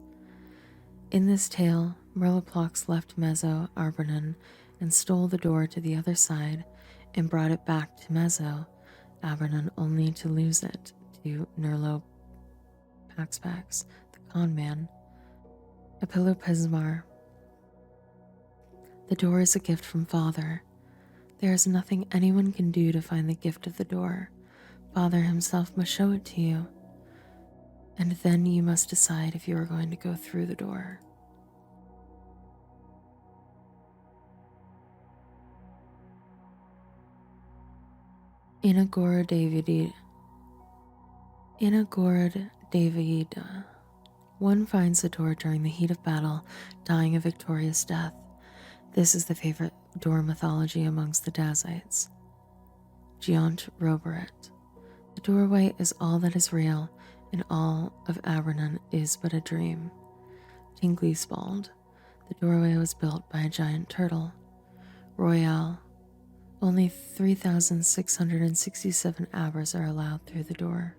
Speaker 1: In this tale, Merleplax left Mezzo Arbanen and stole the door to the other side and brought it back to Mezzo Arbanen only to lose it to Nerlo Paxpax, the con man. Epilopesmar. The door is a gift from Father. There is nothing anyone can do to find the gift of the door. Father himself must show it to you, and then you must decide if you are going to go through the door. Inagora Davida. One finds the door during the heat of battle, dying a victorious death. This is the favorite door mythology amongst the Dazites. Giant Roberet. The doorway is all that is real, and all of Abernon is but a dream. Tingley Spald. The doorway was built by a giant turtle. Royale. Only 3,667 Abers are allowed through the door.